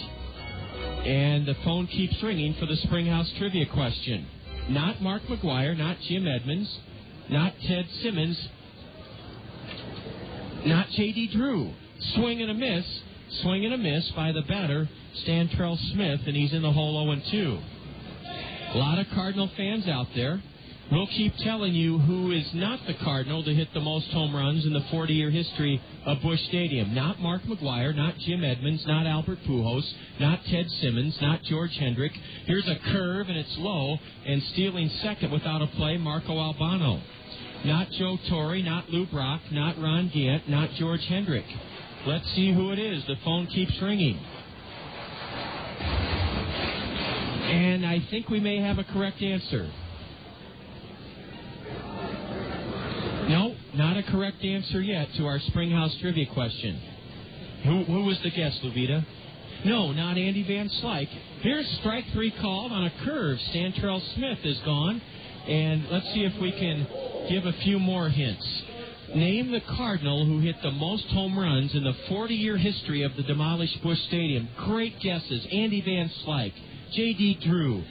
And the phone keeps ringing for the Springhouse trivia question. Not Mark McGuire, not Jim Edmonds, not Ted Simmons, not J.D. Drew. Swing and a miss by the batter, Stantrell Smith, and he's in the hole 0-2. A lot of Cardinal fans out there. We'll keep telling you who is not the Cardinal to hit the most home runs in the 40-year history of Busch Stadium. Not Mark McGuire, not Jim Edmonds, not Albert Pujols, not Ted Simmons, not George Hendrick. Here's a curve, and it's low, and stealing second without a play, Marco Albano. Not Joe Torre, not Lou Brock, not Ron Gant, not George Hendrick. Let's see who it is. The phone keeps ringing. And I think we may have a correct answer. No, not a correct answer yet to our Springhouse trivia question. Who was the guest, Luvita? No, not Andy Van Slyke. Here's strike 3 called on a curve. Stantrell Smith is gone. And let's see if we can give a few more hints. Name the Cardinal who hit the most home runs in the 40-year history of the demolished Busch Stadium. Great guesses. Andy Van Slyke, J.D. Drew,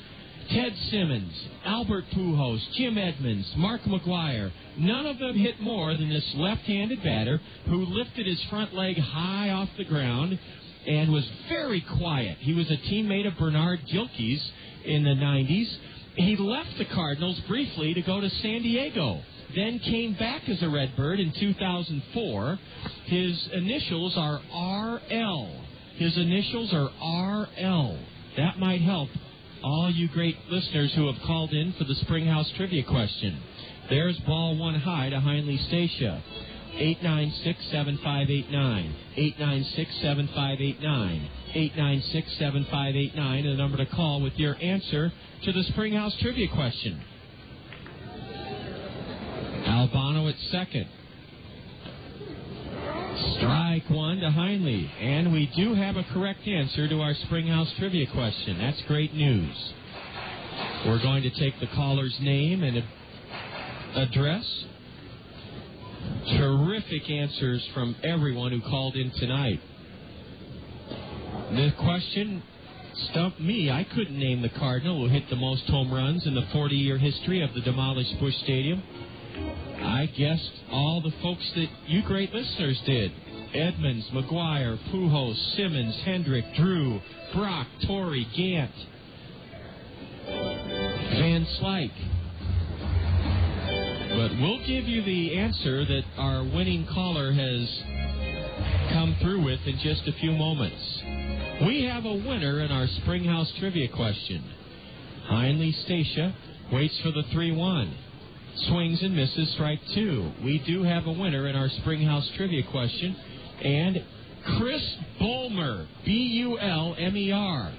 Ted Simmons, Albert Pujols, Jim Edmonds, Mark McGuire. None of them hit more than this left-handed batter who lifted his front leg high off the ground and was very quiet. He was a teammate of Bernard Gilkey's in the 90s. He left the Cardinals briefly to go to San Diego, then came back as a Redbird in 2004. His initials are RL. His initials are RL. That might help all you great listeners who have called in for the Springhouse Trivia question. There's ball one high to Hindley Stacia. 896-7589. 896-7589. 896-7589, the number to call with your answer to the Springhouse Trivia question. Albano at second. Strike one to Hindley. And we do have a correct answer to our Springhouse Trivia question. That's great news. We're going to take the caller's name and address. Terrific answers from everyone who called in tonight. The question stumped me. I couldn't name the Cardinal who hit the most home runs in the 40-year history of the demolished Busch Stadium. I guessed all the folks that you great listeners did. Edmonds, McGuire, Pujols, Simmons, Hendrick, Drew, Brock, Torrey, Gant, Van Slyke. But we'll give you the answer that our winning caller has come through with in just a few moments. We have a winner in our Springhouse Trivia question. Hindley Stacia waits for the 3-1. Swings and misses, strike two. We do have a winner in our Springhouse Trivia question. And Chris Bulmer, B-U-L-M-E-R.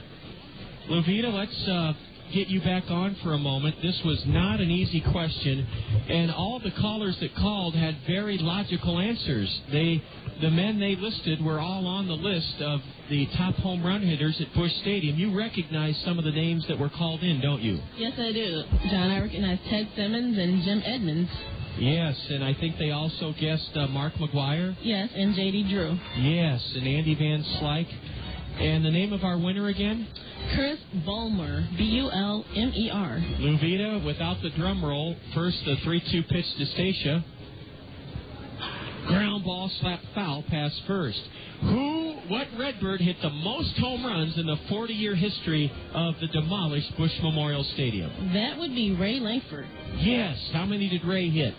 Levita, let's get you back on for a moment. This was not an easy question, and all the callers that called had very logical answers. The men they listed were all on the list of the top home run hitters at Busch Stadium. You recognize some of the names that were called in, don't you? Yes, I do. John, I recognize Ted Simmons and Jim Edmonds. Yes, and I think they also guessed Mark McGuire. Yes, and J.D. Drew. Yes, and Andy Van Slyke. And the name of our winner again? Chris Bulmer, B-U-L-M-E-R. Luvita, without the drum roll, first the 3-2 pitch to Stacia. Ground ball, slap foul, pass first. What Redbird hit the most home runs in the 40-year history of the demolished Busch Memorial Stadium? That would be Ray Langford. Yes. How many did Ray hit?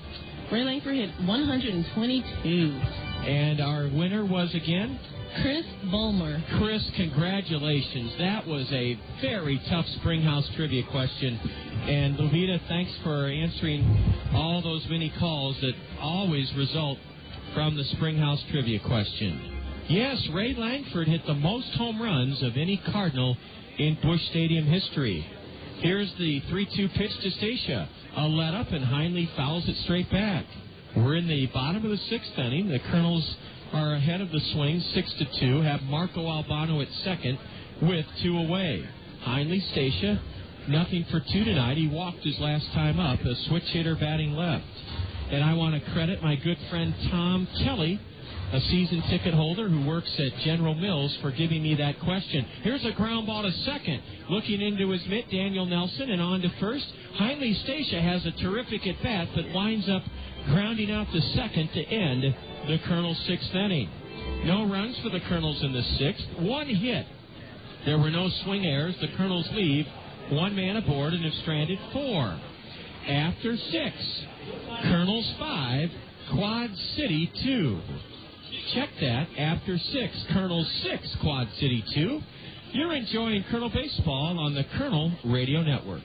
Ray Langford hit 122. And our winner was again? Chris Bulmer. Chris, congratulations. That was a very tough Springhouse Trivia question. And Luvita, thanks for answering all those many calls that always result from the Springhouse Trivia question. Yes, Ray Langford hit the most home runs of any Cardinal in Busch Stadium history. Here's the 3-2 pitch to Stacia. A let up, and Hindley fouls it straight back. We're in the bottom of the sixth inning. The Kernels are ahead of the Swings, 6-2. Have Marco Albano at second with 2 away. Hindley Stacia, nothing for 2 tonight. He walked his last time up, a switch hitter batting left. And I want to credit my good friend Tom Kelly, a season ticket holder who works at General Mills, for giving me that question. Here's a ground ball to second. Looking into his mitt, Daniel Nelson, and on to first. Hindley Stacia has a terrific at-bat, but winds up grounding out to second to end the Kernels' sixth inning. No runs for the Kernels in the sixth. 1 hit. There were no swing errors. The Kernels leave 1 man aboard and have stranded 4. After 6, Kernels 5, Quad City 2. Check that. After 6, Kernels 6, Quad City 2. You're enjoying Kernel Baseball on the Kernel Radio Network.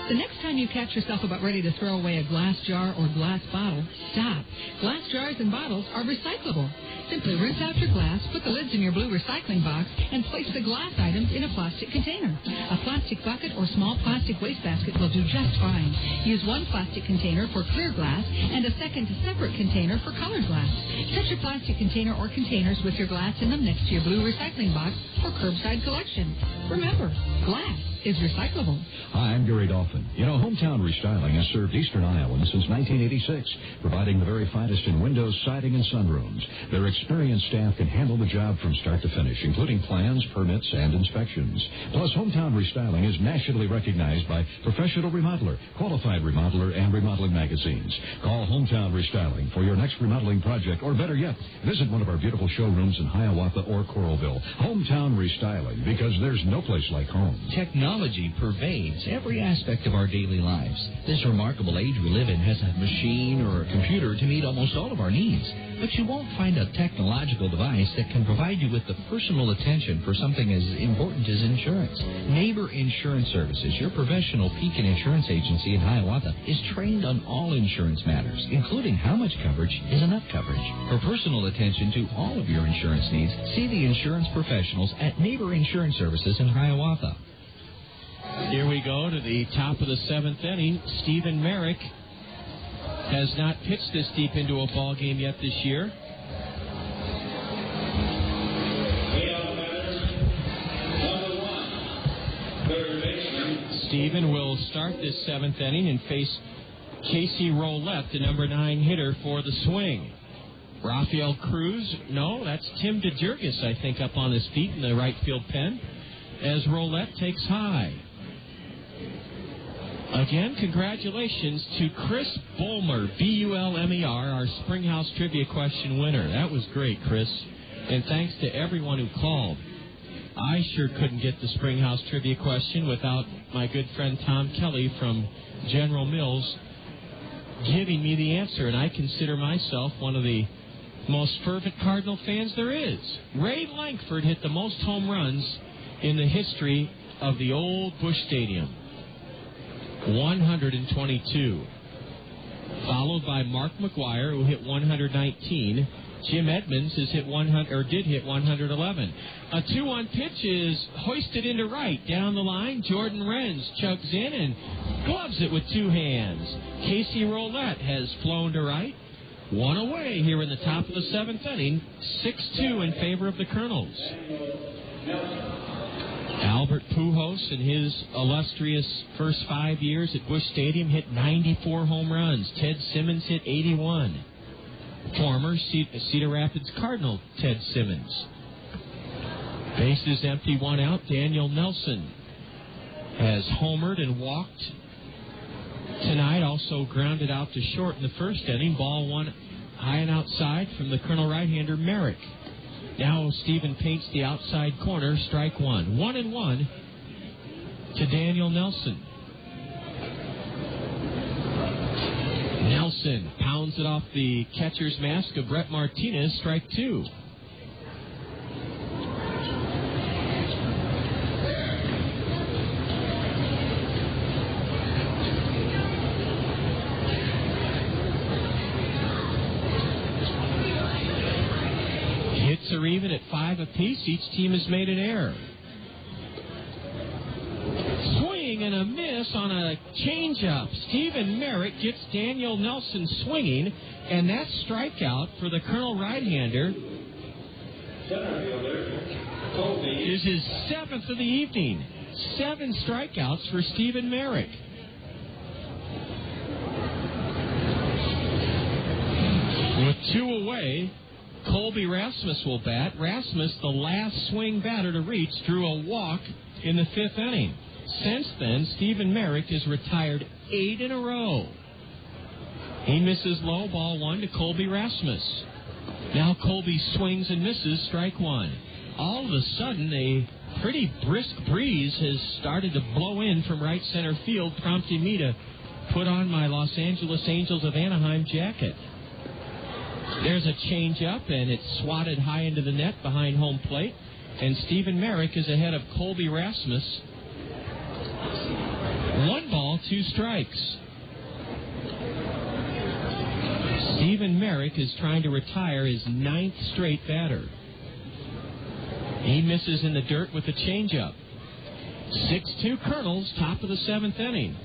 The next time you catch yourself about ready to throw away a glass jar or glass bottle, stop. Glass jars and bottles are recyclable. Simply rinse out your glass, put the lids in your blue recycling box, and place the glass items in a plastic container. A plastic bucket or small plastic wastebasket will do just fine. Use 1 plastic container for clear glass and a second separate container for colored glass. Set your plastic container or containers with your glass in them next to your blue recycling box for curbside collection. Remember, glass is recyclable. Hi, I'm Gary Dalton. often. You know, Hometown Restyling has served Eastern Iowans since 1986, providing the very finest in windows, siding, and sunrooms. Their experienced staff can handle the job from start to finish, including plans, permits, and inspections. Plus, Hometown Restyling is nationally recognized by Professional Remodeler, Qualified Remodeler, and Remodeling magazines. Call Hometown Restyling for your next remodeling project, or better yet, visit one of our beautiful showrooms in Hiawatha or Coralville. Hometown Restyling, because there's no place like home. Technology pervades every aspect of our daily lives. This remarkable age we live in has a machine or a computer to meet almost all of our needs. But you won't find a technological device that can provide you with the personal attention for something as important as insurance. Neighbor Insurance Services, your professional Pekin insurance agency in Hiawatha, is trained on all insurance matters, including how much coverage is enough coverage. For personal attention to all of your insurance needs, see the insurance professionals at Neighbor Insurance Services in Hiawatha. Here we go to the top of the 7th inning. Stephen Merrick has not pitched this deep into a ball game yet this year. Stephen will start this 7th inning and face Casey Roulette, the number 9 hitter for the Swing. Rafael Cruz, no, that's Tim DeJurgis, I think, up on his feet in the right field pen, as Roulette takes high. Again, congratulations to Chris Bulmer, B-U-L-M-E-R, our Springhouse Trivia Question winner. That was great, Chris. And thanks to everyone who called. I sure couldn't get the Springhouse Trivia Question without my good friend Tom Kelly from General Mills giving me the answer. And I consider myself one of the most fervent Cardinal fans there is. Ray Lankford hit the most home runs in the history of the old Busch Stadium. 122. Followed by Mark McGuire, who hit 119. Jim Edmonds has hit 100, or did hit 111. A 2-1 pitch is hoisted into right. Down the line, Jordan Renz chugs in and gloves it with 2 hands. Casey Roulette has flown to right. 1 away here in the top of the 7th inning. 6-2 in favor of the Kernels. Albert Pujols, in his illustrious first 5 years at Busch Stadium, hit 94 home runs. Ted Simmons hit 81. Former Cedar Rapids Cardinal Ted Simmons. Bases empty, 1 out. Daniel Nelson has homered and walked tonight. Also grounded out to short in the first inning. Ball 1 high and outside from the Colonel right-hander Merrick. Now Stephen paints the outside corner. Strike 1. 1-1 to Daniel Nelson. Nelson pounds it off the catcher's mask of Brett Martinez. Strike 2. Hits are even at 5 apiece. Each team has made an error. Swing and a miss on a changeup. Stephen Merrick gets Daniel Nelson swinging, and that's strikeout for the Colonel right-hander. Colby is his 7th of the evening. 7 strikeouts for Stephen Merrick. With 2 away, Colby Rasmus will bat. Rasmus, the last swing batter to reach, drew a walk in the 5th inning. Since then, Stephen Merrick has retired 8 in a row. He misses low, ball 1 to Colby Rasmus. Now Colby swings and misses, strike 1. All of a sudden, a pretty brisk breeze has started to blow in from right center field, prompting me to put on my Los Angeles Angels of Anaheim jacket. There's a changeup, and it's swatted high into the net behind home plate. And Stephen Merrick is ahead of Colby Rasmus. 1 ball, 2 strikes. Stephen Merrick is trying to retire his 9th straight batter. He misses in the dirt with a changeup. 6-2 Kernels, top of the 7th inning.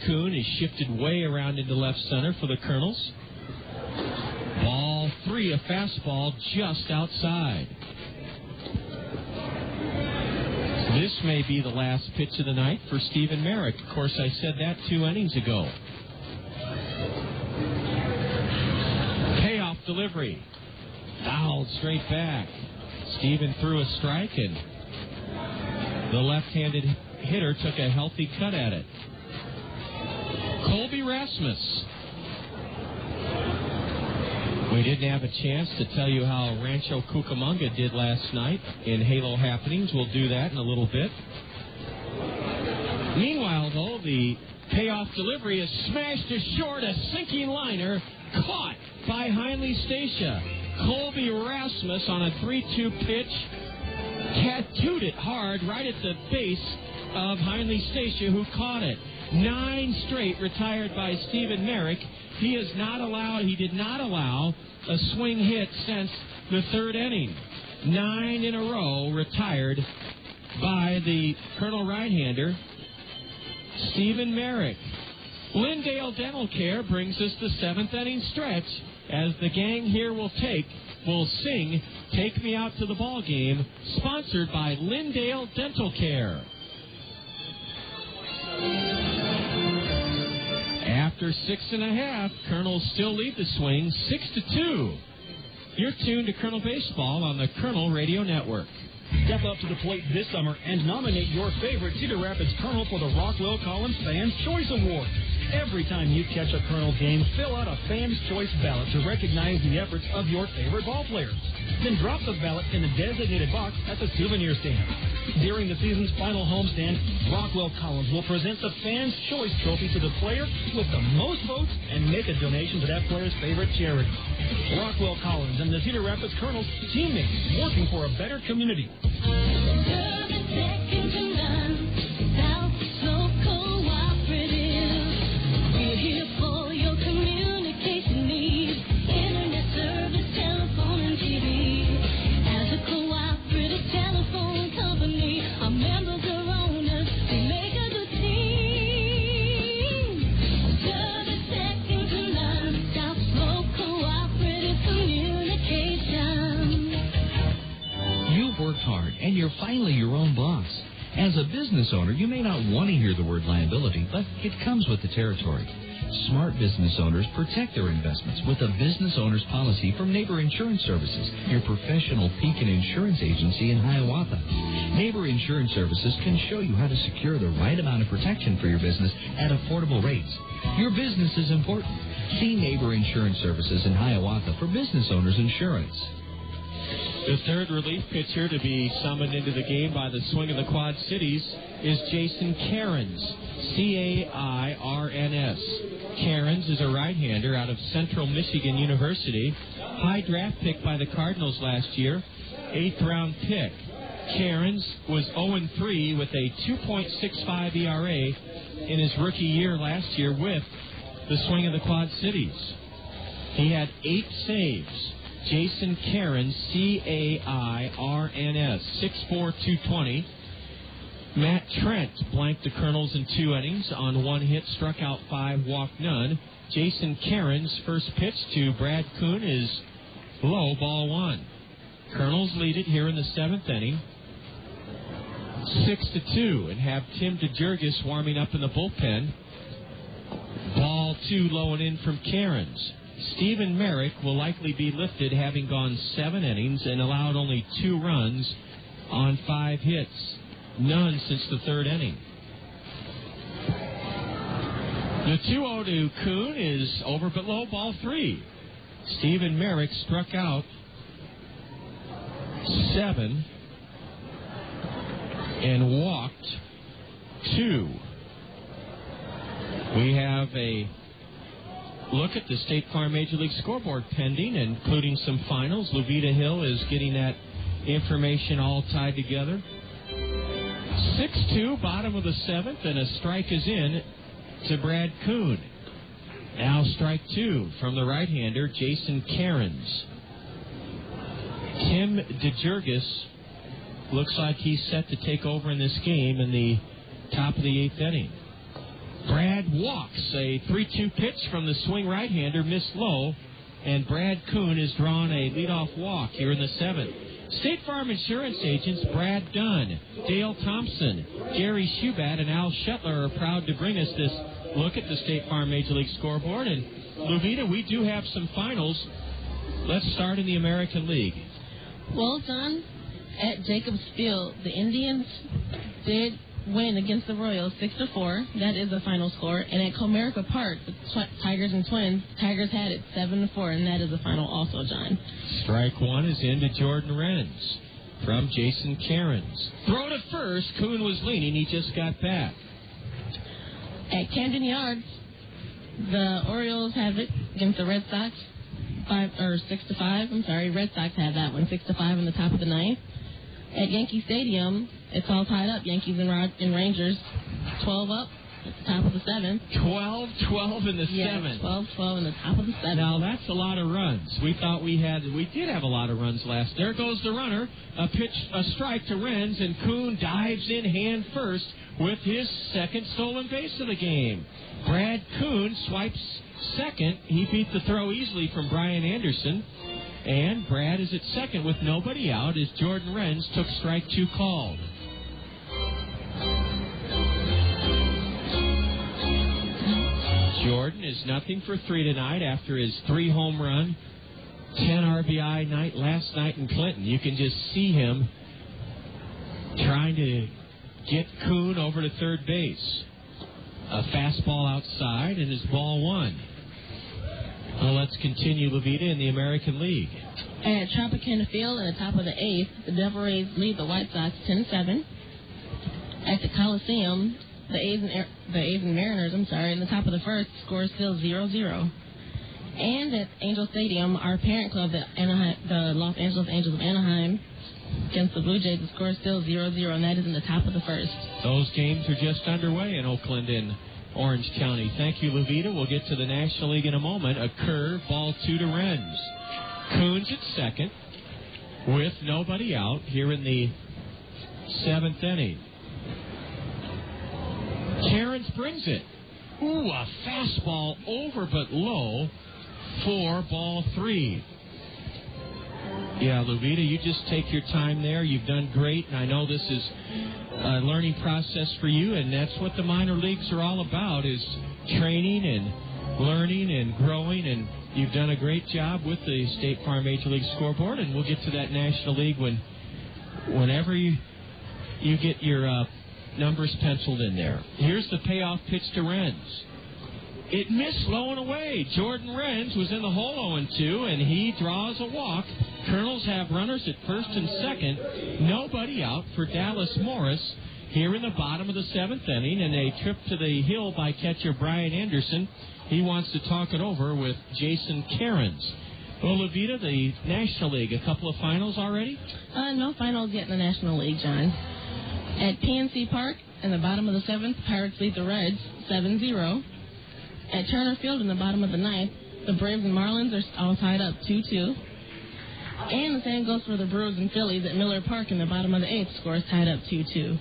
Kuhn is shifted way around into left center for the Kernels. Ball 3. 0-3, a fastball just outside. This may be the last pitch of the night for Stephen Merrick. Of course, I said that 2 innings ago. Payoff delivery. Fouled straight back. Stephen threw a strike, and the left-handed hitter took a healthy cut at it. Colby Rasmus. We didn't have a chance to tell you how Rancho Cucamonga did last night in Halo Happenings. We'll do that in a little bit. Meanwhile, though, the payoff delivery is smashed to short, a sinking liner caught by Heinle Stacia. Colby Rasmus on a 3-2 pitch tattooed it hard right at the base of Heinle Stacia, who caught it. 9 straight retired by Stephen Merrick. He did not allow a swing hit since the 3rd inning. 9 in a row retired by the Colonel right-hander, Stephen Merrick. Lindale Dental Care brings us the 7th inning stretch as the gang here will sing Take Me Out to the Ball Game, sponsored by Lindale Dental Care. After 6.5, Kernels still lead the swing 6-2. You're tuned to Kernel Baseball on the Kernel Radio Network. Step up to the plate this summer and nominate your favorite Cedar Rapids Kernel for the Rockwell Collins Fans Choice Award. Every time you catch a Kernel game, fill out a Fans Choice ballot to recognize the efforts of your favorite ball players. Then drop the ballot in the designated box at the souvenir stand. During the season's final homestand, Rockwell Collins will present the Fans Choice Trophy to the player with the most votes and make a donation to that player's favorite charity. Rockwell Collins and the Cedar Rapids Kernels, teammates working for a better community. Hard, and you're finally your own boss. As a business owner, you may not want to hear the word liability, but it comes with the territory. Smart business owners protect their investments with a business owner's policy from Neighbor Insurance Services, your professional Pekin insurance agency in Hiawatha. Neighbor Insurance Services can show you how to secure the right amount of protection for your business at affordable rates. Your business is important. See Neighbor Insurance Services in Hiawatha for business owners insurance. The third relief pitcher to be summoned into the game by the Swing of the Quad Cities is Jason Cairns, C-A-I-R-N-S. Cairns is a right-hander out of Central Michigan University. High draft pick by the Cardinals last year, 8th-round pick. Cairns was 0-3 with a 2.65 ERA in his rookie year last year with the Swing of the Quad Cities. He had 8 saves. Jason Cairns, C-A-I-R-N-S, 6'4", 220. Matt Trent blanked the Kernels in 2 innings on 1 hit, struck out 5, walked none. Jason Cairns' first pitch to Brad Kuhn is low, ball 1. Kernels lead it here in the 7th inning, 6-2, and have Tim DeJurgis warming up in the bullpen. Ball 2 low and in from Cairns. Stephen Merrick will likely be lifted, having gone 7 innings and allowed only 2 runs on 5 hits. None since the 3rd inning. The 2-0 to Kuhn is over but low, ball 3. Stephen Merrick struck out 7 and walked 2. We have a look at the State Farm Major League scoreboard pending, including some finals. Luvita Hill is getting that information all tied together. 6-2, bottom of the 7th, and a strike is in to Brad Kuhn. Now strike 2 from the right-hander, Jason Cairns. Tim DeJurgis looks like he's set to take over in this game in the top of the 8th inning. Brad walks, a 3-2 pitch from the swing right-hander, missed low, and Brad Kuhn is drawn a leadoff walk here in the 7th. State Farm Insurance agents Brad Dunn, Dale Thompson, Gary Schubat, and Al Shetler are proud to bring us this look at the State Farm Major League scoreboard. And, Luvita, we do have some finals. Let's start in the American League. Well, John, at Jacobs Field, the Indians did win against the Royals 6-4. That is the final score. And at Comerica Park, the Tigers and Twins, Tigers had it 7-4, and that is the final also, John. Strike one is into Jordan Renz from Jason Cairns. Throw to first. Kuhn was leaning. He just got back. At Camden Yards, the Orioles have it against the Red Sox 6-5. I'm sorry, Red Sox have that one 6-5 in the top of the 9th. At Yankee Stadium, it's all tied up. Yankees and Rangers 12 up at the top of the 7th. 12-12 in the 7th. 12-12 in the top of the 7th. Now that's a lot of runs. We thought we did have a lot of runs last. There goes the runner. A strike to Renz, and Kuhn dives in hand first with his second stolen base of the game. Brad Kuhn swipes second. He beat the throw easily from Bryan Anderson. And Brad is at second with nobody out as Jordan Renz took strike 2 called. Jordan is nothing for 3 tonight after his 3 home run, 10 RBI night last night in Clinton. You can just see him trying to get Kuhn over to third base. A fastball outside and his ball 1. Well, let's continue, Levita, in the American League. At Tropicana Field, at the top of the 8th, the Devil Rays lead the White Sox 10-7. At the Coliseum, the A's and Mariners, in the top of the 1st, score is still 0-0. And at Angel Stadium, our parent club, the Los Angeles Angels of Anaheim, against the Blue Jays, the score is still 0-0, and that is in the top of the 1st. Those games are just underway in Oakland and Orange County. Thank you, Levita. We'll get to the National League in a moment. A curve, ball 2 to Renz. Kuhn's at second with nobody out here in the 7th inning. Cairns brings it. Ooh, a fastball over but low for ball 3. Yeah, Luvita, you just take your time there. You've done great, and I know this is a learning process for you, and that's what the minor leagues are all about, is training and learning and growing, and you've done a great job with the State Farm Major League scoreboard, and we'll get to that National League whenever you get your numbers penciled in there. Here's the payoff pitch to Renz. It missed low and away. Jordan Renz was in the hole 0-2, and he draws a walk. Kernels have runners at first and second. Nobody out for Dallas Morris here in the bottom of the 7th inning, and a trip to the hill by catcher Bryan Anderson. He wants to talk it over with Jason Cairns. Well, Levita, the National League, a couple of finals already? No finals yet in the National League, John. At PNC Park, in the bottom of the 7th, Pirates lead the Reds 7-0. At Turner Field, in the bottom of the 9th, the Braves and Marlins are all tied up 2-2. And the same goes for the Brewers and Phillies at Miller Park in the bottom of the 8th, scores tied up 2-2.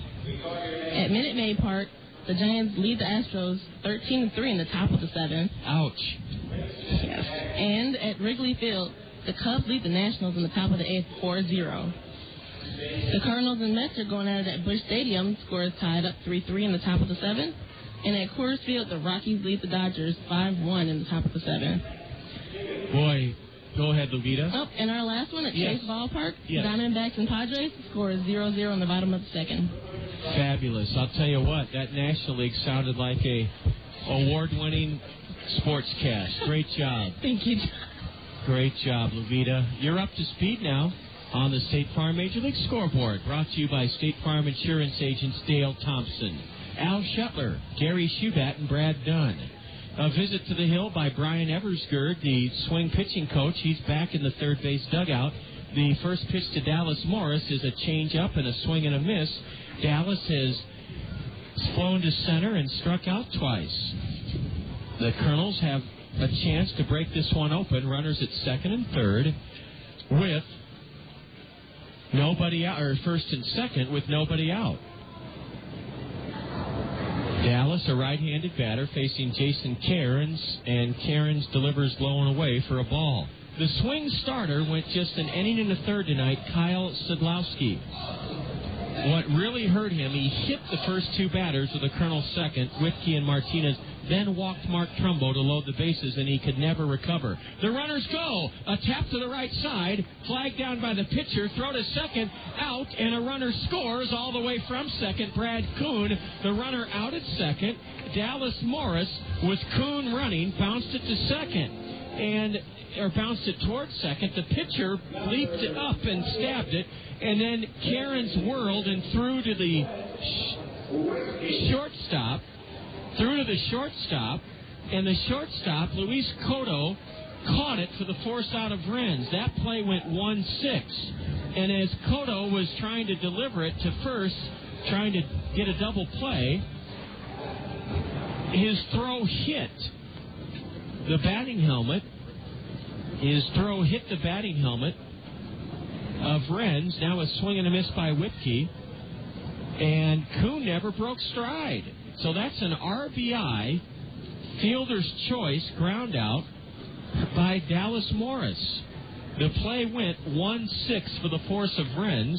At Minute Maid Park, the Giants lead the Astros 13-3 in the top of the 7th. Ouch. Yes. And at Wrigley Field, the Cubs lead the Nationals in the top of the 8th 4-0. The Cardinals and Mets are going at it at Busch Stadium, scores tied up 3-3 in the top of the 7th. And at Coors Field, the Rockies lead the Dodgers 5-1 in the top of the 7th. Boy, go ahead, Levita. Oh, and our last one at Chase Ballpark, Diamondbacks and Padres score 0-0 in the bottom of the 2nd. Fabulous. I'll tell you what, that National League sounded like a award-winning sportscast. Great job. Thank you. Great job, Levita. You're up to speed now on the State Farm Major League scoreboard, brought to you by State Farm Insurance agents Dale Thompson, Al Shetler, Gary Schubat, and Brad Dunn. A visit to the hill by Brian Eversgerd, the swing pitching coach. He's back in the third base dugout. The first pitch to Dallas Morris is a change-up and a swing and a miss. Dallas has flown to center and struck out twice. The Kernels have a chance to break this one open. Runners at second and third with nobody out, or first and second with nobody out. Dallas, a right-handed batter, facing Jason Cairns, and Cairns delivers low and away for a ball. The swing starter went just an inning and a third tonight, Kyle Sadlowski. What really hurt him, he hit the first two batters of the Colonel's second, Whitkey and Martinez, then walked Mark Trumbo to load the bases, and he could never recover. The runners go. A tap to the right side, flag down by the pitcher, throw to second, out, and a runner scores all the way from second, Brad Kuhn. The runner out at second. Dallas Morris, with Kuhn running, bounced it to second, or bounced it towards second. The pitcher leaped it up and stabbed it, and then Cairns whirled and threw to the shortstop. And the shortstop, Luis Cotto, caught it for the force out of Renz. That play went 1-6. And as Cotto was trying to deliver it to first, trying to get a double play, his throw hit the batting helmet. His throw hit the batting helmet of Renz. Now a swing and a miss by Whitkey. And Kuhn never broke stride. So that's an RBI, fielder's choice, ground out by Dallas Morris. The play went 1-6 for the force of Renz.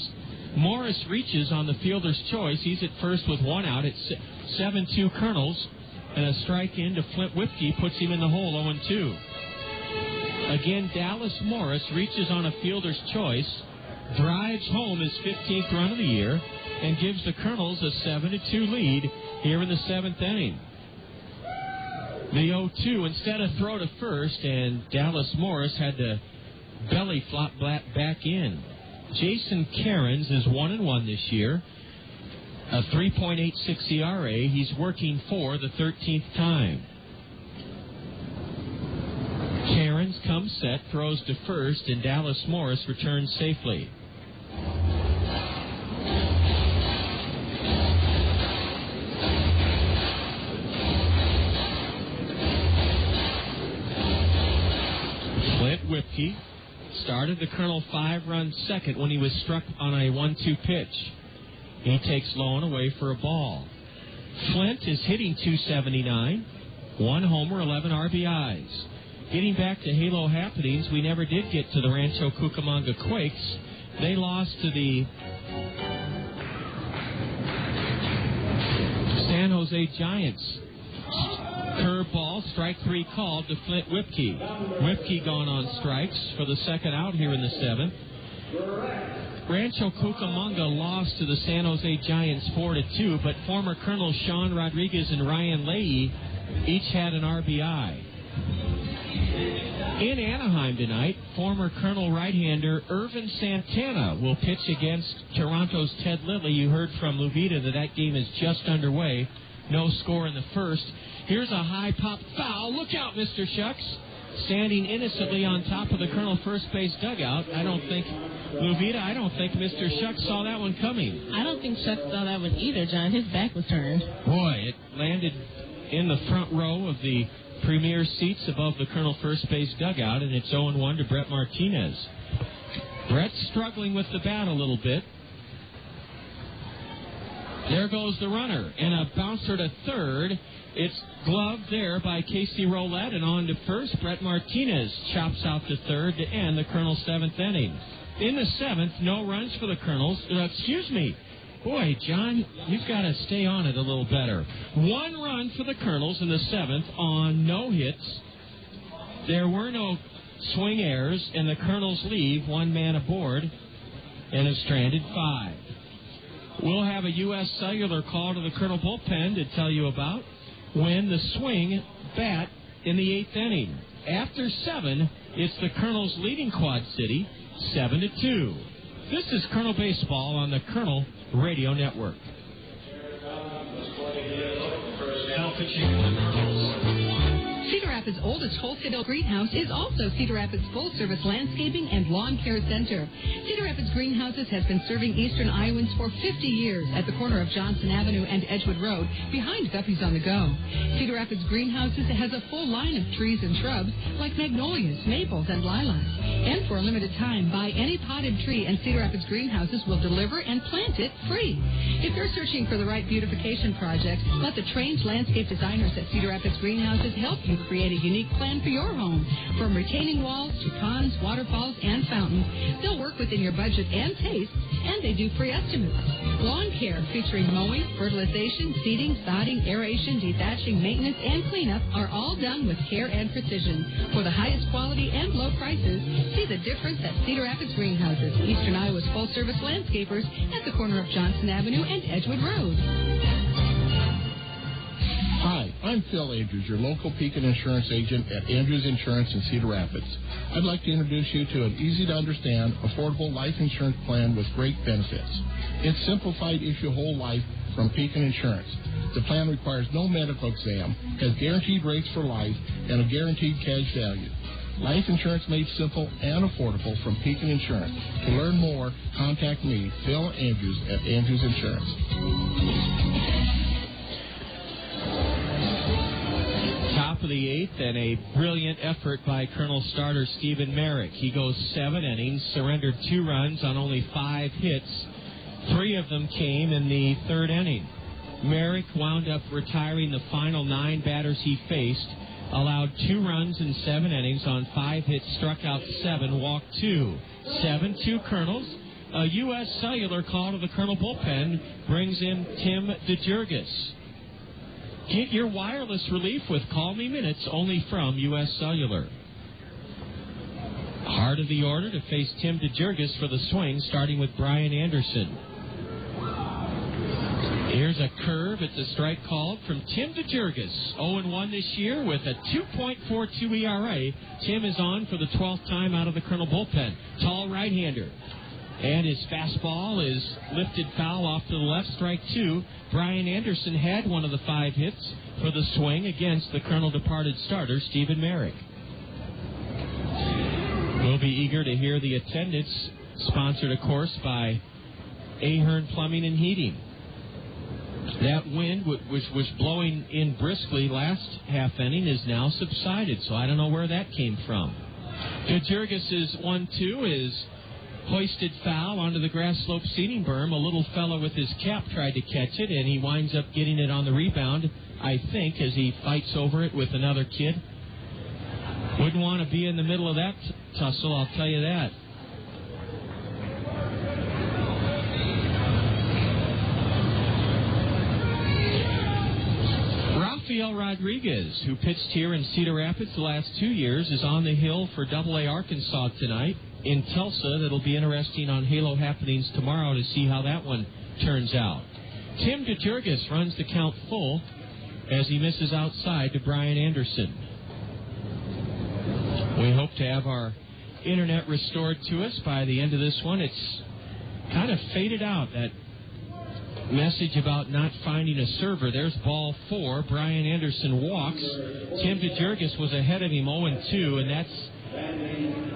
Morris reaches on the fielder's choice. He's at first with one out. It's 7-2 Kernels. And a strike in to Flint Whitkey puts him in the hole 0-2. Again, Dallas Morris reaches on a fielder's choice, drives home his 15th run of the year, and gives the Kernels a 7-2 lead here in the seventh inning. The 0-2, instead of throw to first, and Dallas Morris had to belly flop back in. Jason Cairns is 1-1 this year, a 3.86 ERA. He's working for the 13th time. Cairns comes set, throws to first, and Dallas Morris returns safely. Flint Whitkey started the Colonel 5-run second when he was struck on a 1-2 pitch. He takes low and away for a ball. Flint is hitting .279, 1 homer, 11 RBIs. Getting back to Halo happenings, we never did get to the Rancho Cucamonga Quakes. They lost to the San Jose Giants. Curveball, strike three called to Flint Whitkey. Whitkey gone on strikes for the second out here in the seventh. Rancho Cucamonga lost to the San Jose Giants 4-2, but former Colonel Sean Rodriguez and Ryan Leahy each had an RBI. In Anaheim tonight, former Colonel right-hander Irvin Santana will pitch against Toronto's Ted Lilly. You heard from Luvita that game is just underway. No score in the first. Here's a high pop foul. Look out, Mr. Shucks. Standing innocently on top of the Colonel first base dugout. I don't think Mr. Shucks saw that one coming. I don't think Shucks saw that one either, John. His back was turned. Boy, it landed in the front row of the premier seats above the Colonel first base dugout, and it's 0-1 to Brett Martinez. Brett's struggling with the bat a little bit. There goes the runner, and a bouncer to third. It's gloved there by Casey Roulette, and on to first. Brett Martinez chops out to third to end the Colonel's seventh inning. In the seventh, no runs for the Colonels. Boy, John, you've got to stay on it a little better. 1 run for the Colonels in the seventh on no hits. There were no swing errors, and the Colonels leave 1 man aboard and have stranded 5. We'll have a U.S. Cellular call to the Colonel bullpen to tell you about when the swing bat in the 8th inning. After 7, it's the Colonels leading Quad City 7-2. This is Colonel Baseball on the Colonel Radio Network. Now pitching the Colonels. Cedar Rapids Rapids' oldest wholesale greenhouse is also Cedar Rapids' full-service landscaping and lawn care center. Cedar Rapids Greenhouses has been serving Eastern Iowans for 50 years at the corner of Johnson Avenue and Edgewood Road, behind Guppy's on the Go. Cedar Rapids Greenhouses has a full line of trees and shrubs like magnolias, maples, and lilacs. And for a limited time, buy any potted tree and Cedar Rapids Greenhouses will deliver and plant it free. If you're searching for the right beautification project, let the trained landscape designers at Cedar Rapids Greenhouses help you create a unique plan for your home. From retaining walls to ponds, waterfalls, and fountains, they'll work within your budget and taste, and they do free estimates. Lawn care featuring mowing, fertilization, seeding, sodding, aeration, dethatching, maintenance, and cleanup are all done with care and precision. For the highest quality and low prices, see the difference at Cedar Rapids Greenhouses, Eastern Iowa's full-service landscapers at the corner of Johnson Avenue and Edgewood Road. Hi, I'm Phil Andrews, your local Pekin insurance agent at Andrews Insurance in Cedar Rapids. I'd like to introduce you to an easy-to-understand, affordable life insurance plan with great benefits. It's simplified issue whole life from Pekin Insurance. The plan requires no medical exam, has guaranteed rates for life, and a guaranteed cash value. Life insurance made simple and affordable from Pekin Insurance. To learn more, contact me, Phil Andrews, at Andrews Insurance. Top of the eighth, and a brilliant effort by Colonel starter Stephen Merrick. He goes 7 innings, surrendered 2 runs on only 5 hits. 3 of them came in the 3rd inning. Merrick wound up retiring the final 9 batters he faced, allowed 2 runs in 7 innings on 5 hits, struck out 7, walked 2. 7-2 Kernels. A U.S. Cellular call to the Colonel bullpen brings in Tim DeJurgis. Get your wireless relief with Call Me Minutes only from U.S. Cellular. Heart of the order to face Tim DeJurgis for the swing, starting with Bryan Anderson. Here's a curve. It's a strike called from Tim DeJurgis. 0-1 this year with a 2.42 ERA. Tim is on for the 12th time out of the Colonel bullpen. Tall right-hander. And his fastball is lifted foul off to the left, strike 2. Bryan Anderson had one of the 5 hits for the swing against the Colonel departed starter, Stephen Merrick. We'll be eager to hear the attendance, sponsored, of course, by Ahern Plumbing and Heating. That wind, which was blowing in briskly last half inning, is now subsided, so I don't know where that came from. DeJurgis' 1-2 is hoisted foul onto the grass slope seating berm. A little fellow with his cap tried to catch it, and he winds up getting it on the rebound, I think, as he fights over it with another kid. Wouldn't want to be in the middle of that tussle, I'll tell you that. Rafael Rodriguez, who pitched here in Cedar Rapids the last 2 years, is on the hill for AA Arkansas tonight. In Tulsa, that'll be interesting on Halo Happenings tomorrow to see how that one turns out. Tim DeJurgis runs the count full as he misses outside to Bryan Anderson. We hope to have our internet restored to us by the end of this one. It's kind of faded out, that message about not finding a server. There's ball 4. Bryan Anderson walks. Tim DeJurgis was ahead of him 0-2, and that's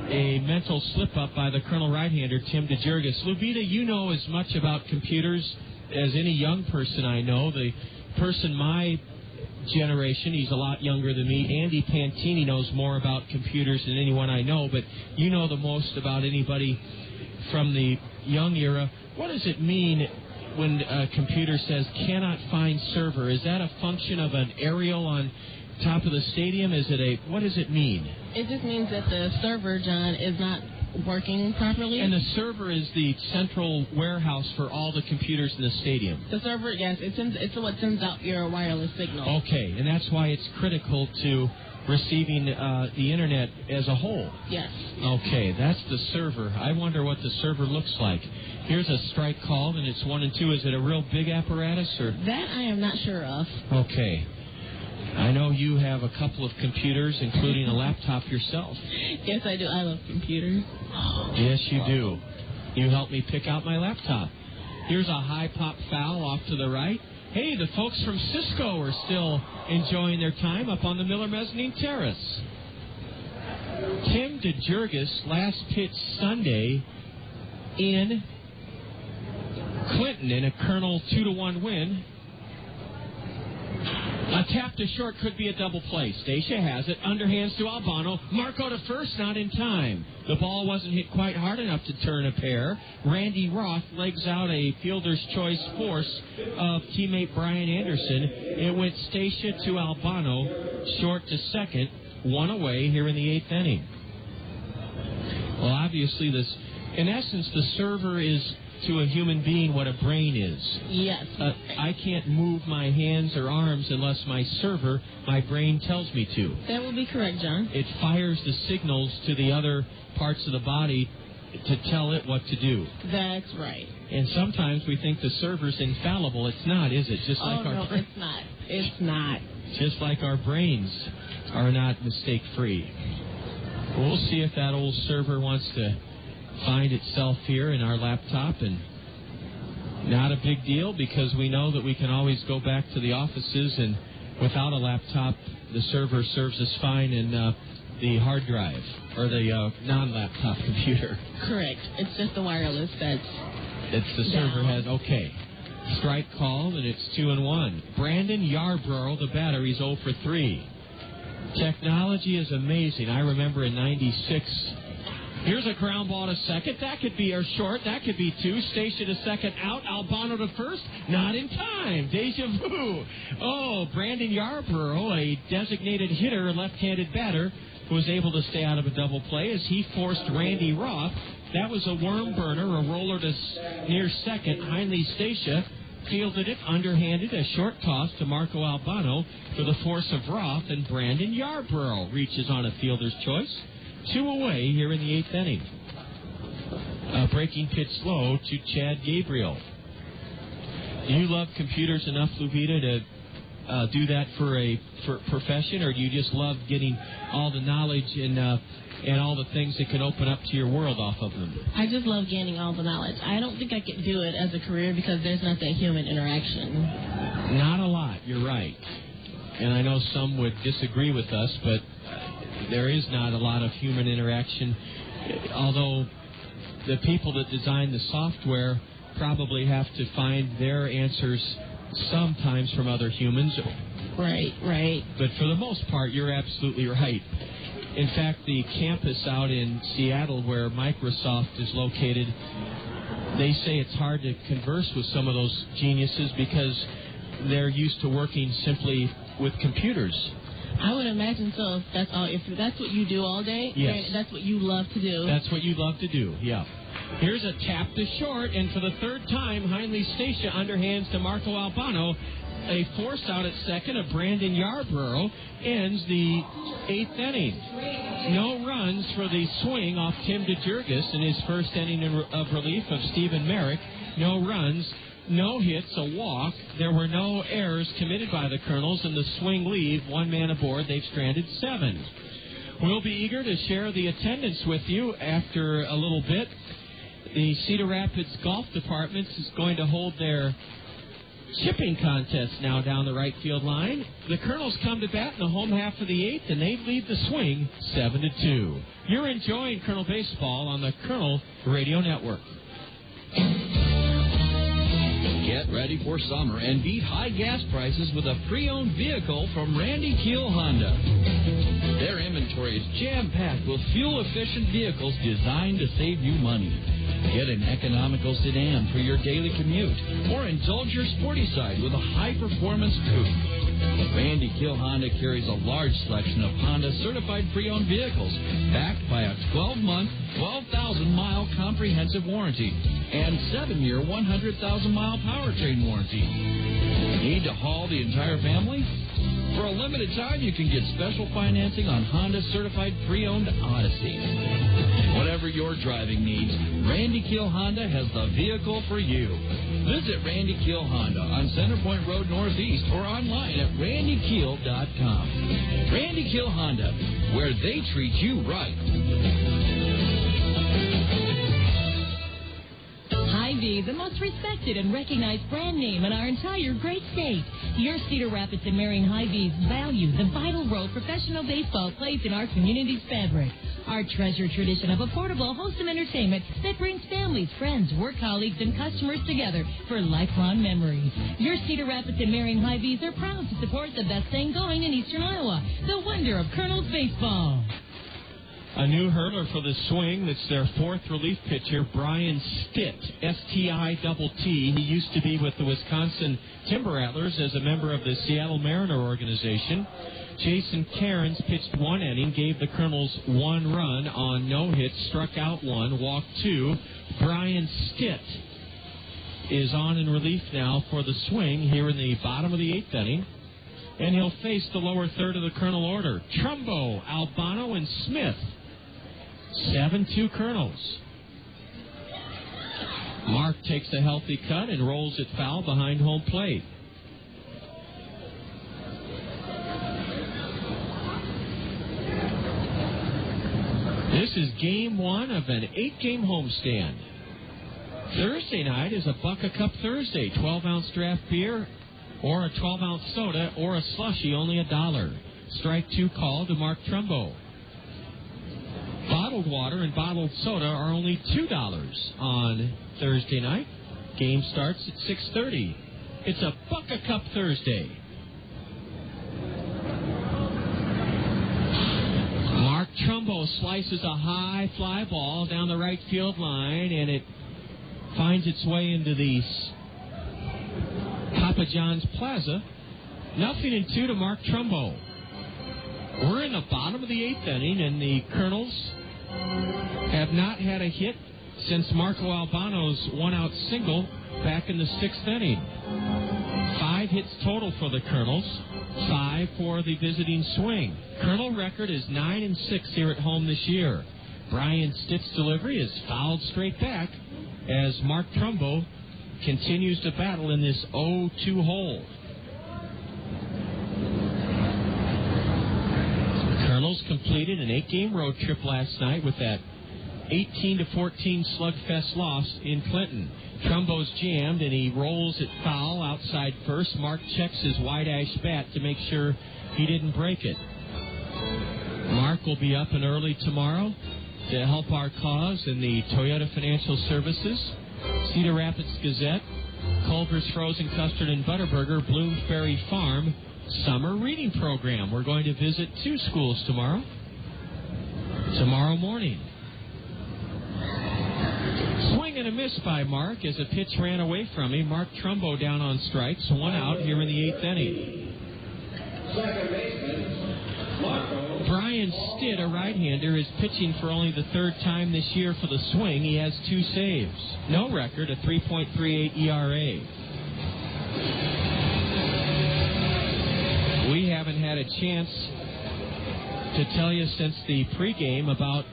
a mental slip-up by the Colonel right-hander, Tim DeJurgis. Lubita, you know as much about computers as any young person I know. The person my generation, he's a lot younger than me, Andy Pantini, knows more about computers than anyone I know, but you know the most about anybody from the young era. What does it mean when a computer says cannot find server? Is that a function of an aerial on top of the stadium? Is it what does it mean? It just means that the server, John, is not working properly. And the server is the central warehouse for all the computers in the stadium. The server, yes, it's what sends out your wireless signal. Okay, and that's why it's critical to receiving the internet as a whole. Yes. Okay, that's the server. I wonder what the server looks like. Here's a strike called, and it's 1-2. Is it a real big apparatus, or? That I am not sure of. Okay. I know you have a couple of computers, including a laptop yourself. Yes, I do. I love computers. Yes, you do. You helped me pick out my laptop. Here's a high pop foul off to the right. Hey, the folks from Cisco are still enjoying their time up on the Miller Mezzanine Terrace. Tim DeJurgis last pitched Sunday in Clinton in a Kernel 2-1 win. A tap to short could be a double play. Stacia has it. Underhands to Albano. Marco to first, not in time. The ball wasn't hit quite hard enough to turn a pair. Randy Roth legs out a fielder's choice force of teammate Bryan Anderson. It went Stacia to Albano, short to second, one away here in the 8th inning. Well, obviously, in essence, the server is to a human being what a brain is. Yes. I can't move my hands or arms unless my server, my brain, tells me to. That will be correct, John. It fires the signals to the other parts of the body to tell it what to do. That's right. And sometimes we think the server's infallible. It's not, is it? Just like no, it's not. It's not. Just like our brains are not mistake-free. We'll see if that old server wants to find itself here in our laptop, and not a big deal because we know that we can always go back to the offices, and without a laptop, the server serves us fine in the hard drive or the non-laptop computer. Correct. It's just the wireless that's the server has. Okay. Strike called, and it's 2-1. Brandon Yarbrough, the batter, he's 0 for 3. Technology is amazing. I remember in '96. Here's a ground ball to second. That could be a short. That could be two. Stacia to second out. Albano to first. Not in time. Deja vu. Oh, Brandon Yarbrough, a designated hitter, a left-handed batter, was able to stay out of a double play as he forced Randy Roth. That was a worm burner, a roller to near second. Heinle Stacia fielded it, underhanded, a short toss to Marco Albano for the force of Roth, and Brandon Yarbrough reaches on a fielder's choice. 2 away here in the 8th inning. Breaking pitch slow to Chad Gabriel. Do you love computers enough, Luvita, to do that for profession, or do you just love getting all the knowledge and all the things that can open up to your world off of them? I just love gaining all the knowledge. I don't think I could do it as a career because there's not that human interaction. Not a lot, you're right. And I know some would disagree with us, but there is not a lot of human interaction, although the people that design the software probably have to find their answers sometimes from other humans. Right. But for the most part, you're absolutely right. In fact, the campus out in Seattle where Microsoft is located, they say it's hard to converse with some of those geniuses because they're used to working simply with computers. I would imagine so. If that's what you do all day, yes. That's what you love to do. That's what you love to do, yeah. Here's a tap to short, and for the third time, Heinle Stacia underhands to Marco Albano. A force out at second of Brandon Yarbrough ends the 8th inning. No runs for the swing off Tim DeJurgis in his first inning of relief of Stephen Merrick. No runs. No hits, a walk. There were no errors committed by the Kernels, and the swing leave, 1 man aboard. They've stranded 7. We'll be eager to share the attendance with you after a little bit. The Cedar Rapids Golf Department is going to hold their chipping contest now down the right field line. The Kernels come to bat in the home half of the 8th, and they lead the swing 7-2. You're enjoying Kernel Baseball on the Kernel Radio Network. Get ready for summer and beat high gas prices with a pre-owned vehicle from Randy Keel Honda. Their inventory is jam-packed with fuel-efficient vehicles designed to save you money. Get an economical sedan for your daily commute, or indulge your sporty side with a high-performance coupe. Randy Keel Honda carries a large selection of Honda certified pre-owned vehicles, backed by a 12-month, 12,000-mile comprehensive warranty and 7-year, 100,000-mile powertrain warranty. Need to haul the entire family? For a limited time, you can get special financing on Honda certified pre-owned Odyssey. Whatever your driving needs, Randy Keel Honda has the vehicle for you. Visit Randy Keel Honda on Centerpoint Road Northeast or online at randykeel.com. Randy Keel Honda, where they treat you right. Hy-Vee Hy-Vee, the most respected and recognized brand name in our entire great state. Your Cedar Rapids and Marion Hy-Vees value the vital role professional baseball plays in our community's fabric. Our treasured tradition of affordable, wholesome entertainment that brings families, friends, work colleagues, and customers together for lifelong memories. Your Cedar Rapids and Marion Hy-Vees are proud to support the best thing going in eastern Iowa, the wonder of Kernels baseball. A new hurler for the Swing. That's their fourth relief pitcher, Bryan Stitt, S-T-I-T-T. He used to be with the Wisconsin Timber Rattlers as a member of the Seattle Mariner organization. Jason Cairns pitched one inning, gave the Kernels one run on no hits, struck out one, walked two. Bryan Stitt is on in relief now for the Swing here in the bottom of the eighth inning. And he'll face the lower third of the Kernel order. Trumbo, Albano, and Smith. 7-2 Kernels. Mark takes a healthy cut and rolls it foul behind home plate. This is game one of an 8-game homestand. Thursday night is a Buck a Cup Thursday. 12-ounce draft beer or a 12-ounce soda or a slushie, only $1. Strike two call to Mark Trumbo. Bottled water and bottled soda are only $2 on Thursday night. Game starts at 6:30. It's a Buck a Cup Thursday. Mark Trumbo slices a high fly ball down the right field line, and it finds its way into the Papa John's Plaza. 0-2 to Mark Trumbo. We're in the bottom of the eighth inning, and the Kernels have not had a hit since Marco Albano's one-out single back in the sixth inning. 5 hits total for the Kernels, 5 for the visiting Swing. Kernel record is 9-6 here at home this year. Bryan Stitt's delivery is fouled straight back as Mark Trumbo continues to battle in this 0-2 hole. The Kernels completed an 8-game road trip last night with that 18-14 slugfest loss in Clinton. Trumbo's jammed, and he rolls it foul outside first. Mark checks his white ash bat to make sure he didn't break it. Mark will be up and early tomorrow to help our cause in the Toyota Financial Services, Cedar Rapids Gazette, Culver's Frozen Custard and Butterburger, Bloomsbury Farm summer reading program. We're going to visit 2 schools tomorrow morning. Swing and a miss by Mark as a pitch ran away from him. Mark Trumbo down on strikes, 1 out here in the 8th inning. Second baseman, Marco. Bryan Stitt, a right-hander, is pitching for only the 3rd time this year for the Swing. He has 2 saves. No record, a 3.38 ERA. We haven't had a chance to tell you since the pregame about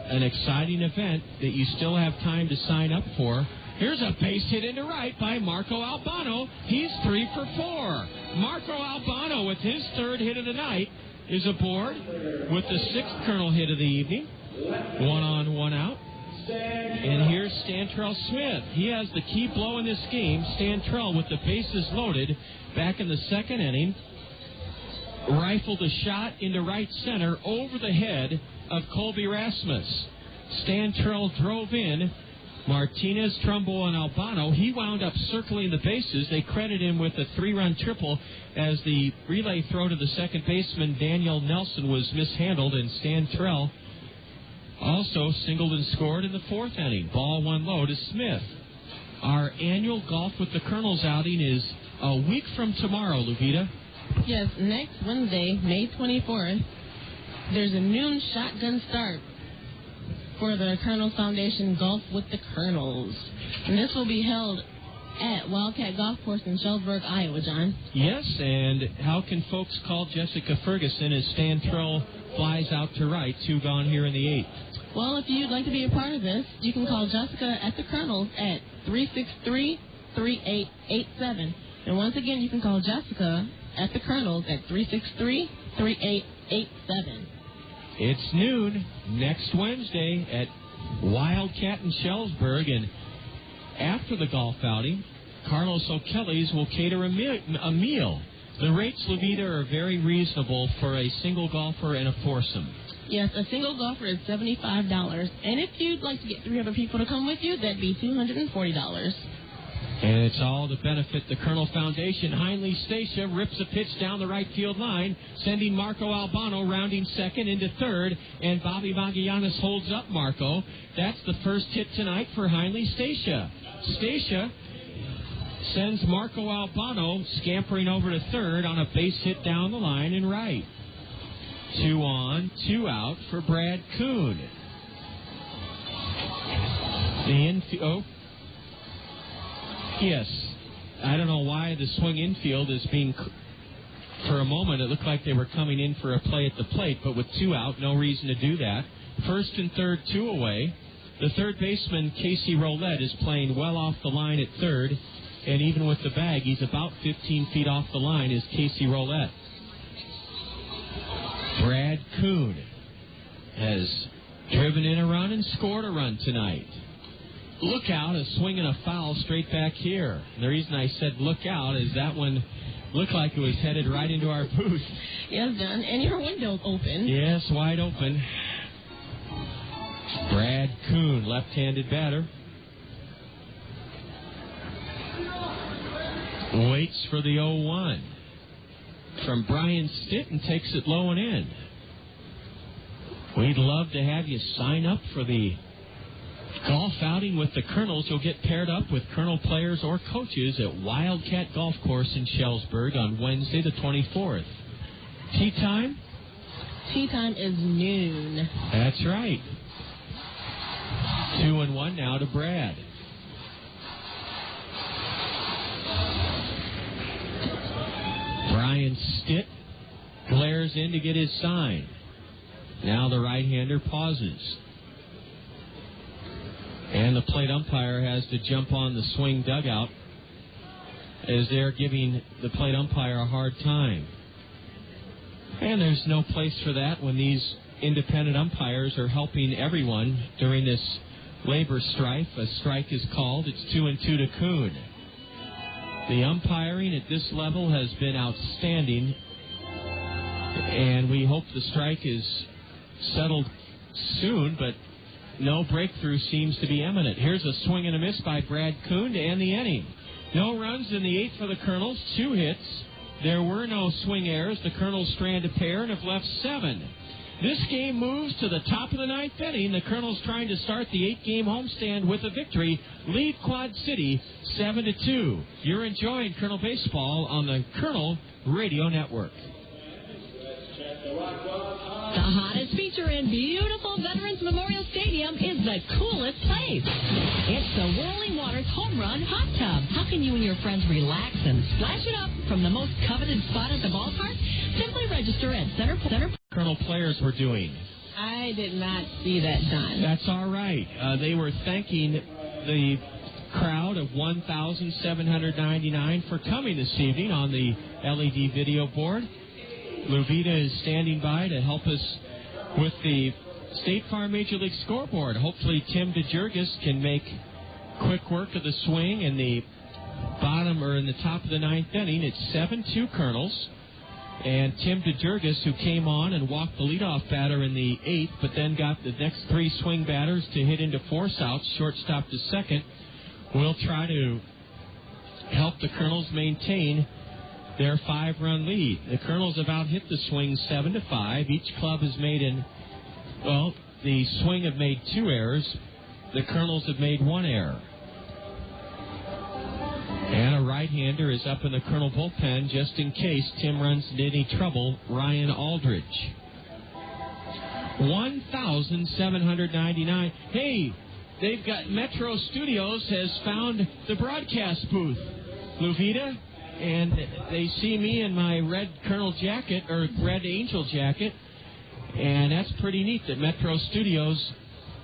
an exciting event that you still have time to sign up for. Here's a base hit into right by Marco Albano. He's 3 for 4. Marco Albano, with his 3rd hit of the night, is aboard with the 6th Kernel hit of the evening. 1 on, 1 out. And here's Stantrell Smith. He has the key blow in this game. Stantrell, with the bases loaded, back in the 2nd inning, rifled a shot into right center over the head of Colby Rasmus. Stantrell drove in. Martinez, Trumbo, and Albano. He wound up circling the bases. They credit him with a 3-run triple as the relay throw to the second baseman, Daniel Nelson, was mishandled, and Stantrell also singled and scored in the 4th inning. Ball 1 low to Smith. Our annual Golf with the Kernels outing is a week from tomorrow, Lupita. Yes, next Wednesday, May 24th, there's a noon shotgun start for the Kernels Foundation Golf with the Kernels. And this will be held at Wildcat Golf Course in Shelburne, Iowa, John. Yes, and how can folks call Jessica Ferguson as Stantrell flies out to right, 2 gone here in the 8th? Well, if you'd like to be a part of this, you can call Jessica at the Kernels at 363-3887. And once again, you can call Jessica at the Kernels at 363-3887. It's noon next Wednesday at Wildcat in Shelburne, and After the golf outing, Carlos O'Kelly's will cater a meal. The rates, Levita, are very reasonable for a single golfer and a foursome. Yes, a single golfer is $75. And if you'd like to get 3 other people to come with you, that'd be $240. And it's all to benefit the Kernel Foundation. Heinle Stacia rips a pitch down the right field line, sending Marco Albano rounding second into third, and Bobby Magallanes holds up Marco. That's the first hit tonight for Heinle Stacia. Stacia sends Marco Albano scampering over to third on a base hit down the line and right. 2 on, 2 out for Brad Kuhn. Yes. I don't know why the swing infield is being... For a moment, it looked like they were coming in for a play at the plate, but with 2 out, no reason to do that. First and third, 2 away. The third baseman, Casey Roulette, is playing well off the line at third, and even with the bag, he's about 15 feet off the line is Casey Roulette. Brad Kuhn has driven in a run and scored a run tonight. Look out, a swing and a foul straight back here. The reason I said look out is that one looked like it was headed right into our booth. Yes, Don, and your window's open. Yes, wide open. Brad Kuhn, left-handed batter. Waits for the 0-1 from Bryan Stitt and takes it low and in. We'd love to have you sign up for the golf outing with the Kernels. You'll get paired up with Kernel players or coaches at Wildcat Golf Course in Schellsburg on Wednesday the 24th. Tee time? Tee time is noon. That's right. 2-1 now to Brad. Bryan Stitt glares in to get his sign. Now the right-hander pauses. And the plate umpire has to jump on the swing dugout as they're giving the plate umpire a hard time. And there's no place for that when these independent umpires are helping everyone during this labor strife. A strike is called. It's 2-2 to Kuhn. The umpiring at this level has been outstanding, and we hope the strike is settled soon, but no breakthrough seems to be imminent. Here's a swing and a miss by Brad Kuhn to end the inning. No runs in the 8th for the Kernels, 2 hits. There were no swing errors. The Kernels strand a pair and have left 7. This game moves to the top of the 9th inning. The Kernels trying to start the 8-game homestand with a victory. Lead Quad City 7-2. You're enjoying Kernel Baseball on the Kernel Radio Network. The hottest feature in beautiful Veterans Memorial Stadium is the coolest place. It's the Whirling Waters Home Run Hot Tub. How can you and your friends relax and splash it up from the most coveted spot at the ballpark? Simply register at Center. Kernel players were doing. I did not see that done. That's all right. They were thanking the crowd of 1,799 for coming this evening on the LED video board. Luvita is standing by to help us with the State Farm Major League scoreboard. Hopefully Tim DeJurgis can make quick work of the swing in the bottom or in the top of the 9th inning. It's 7-2 Kernels. And Tim DeJurgis, who came on and walked the leadoff batter in the 8th, but then got the next 3 swing batters to hit into force outs, shortstop to second, will try to help the Kernels maintain their 5-run lead. The Kernels have out-hit the swing 7-5. Each club has made the swing have made 2 errors. The Kernels have made 1 error. And a right-hander is up in the Kernel bullpen just in case Tim runs into any trouble. Ryan Aldridge. 1,799. Hey, they've got Metro Studios has found the broadcast booth. Luvita, and they see me in my red Kernel jacket, or red Angel jacket, and that's pretty neat that Metro Studios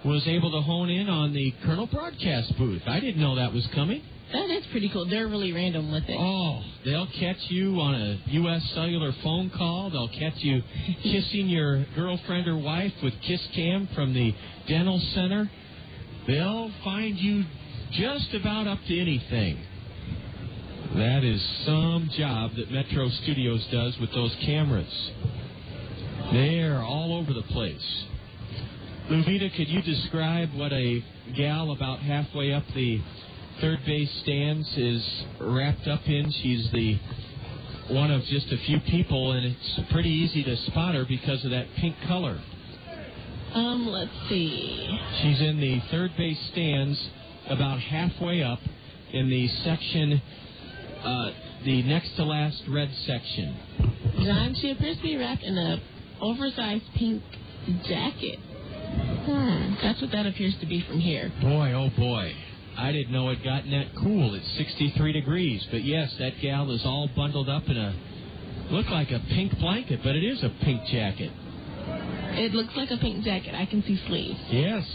was able to hone in on the Kernel broadcast booth. I didn't know that was coming. That is pretty cool. They're really random with it. Oh, they'll catch you on a U.S. cellular phone call. They'll catch you kissing your girlfriend or wife with Kiss Cam from the dental center. They'll find you just about up to anything. That is some job that Metro Studios does with those cameras. They're all over the place. Luvita, could you describe what a gal about halfway up the third base stands is wrapped up in? She's the one of just a few people, and it's pretty easy to spot her because of that pink color. Let's see. She's in the third base stands about halfway up in the section, the next to last red section. John, she appears to be wrapped in a oversized pink jacket. That's what that appears to be from here. Boy, oh boy. I didn't know it gotten that cool. It's 63 degrees. But yes, that gal is all bundled up in look like a pink blanket, but it is a pink jacket. It looks like a pink jacket. I can see sleeves. Yes.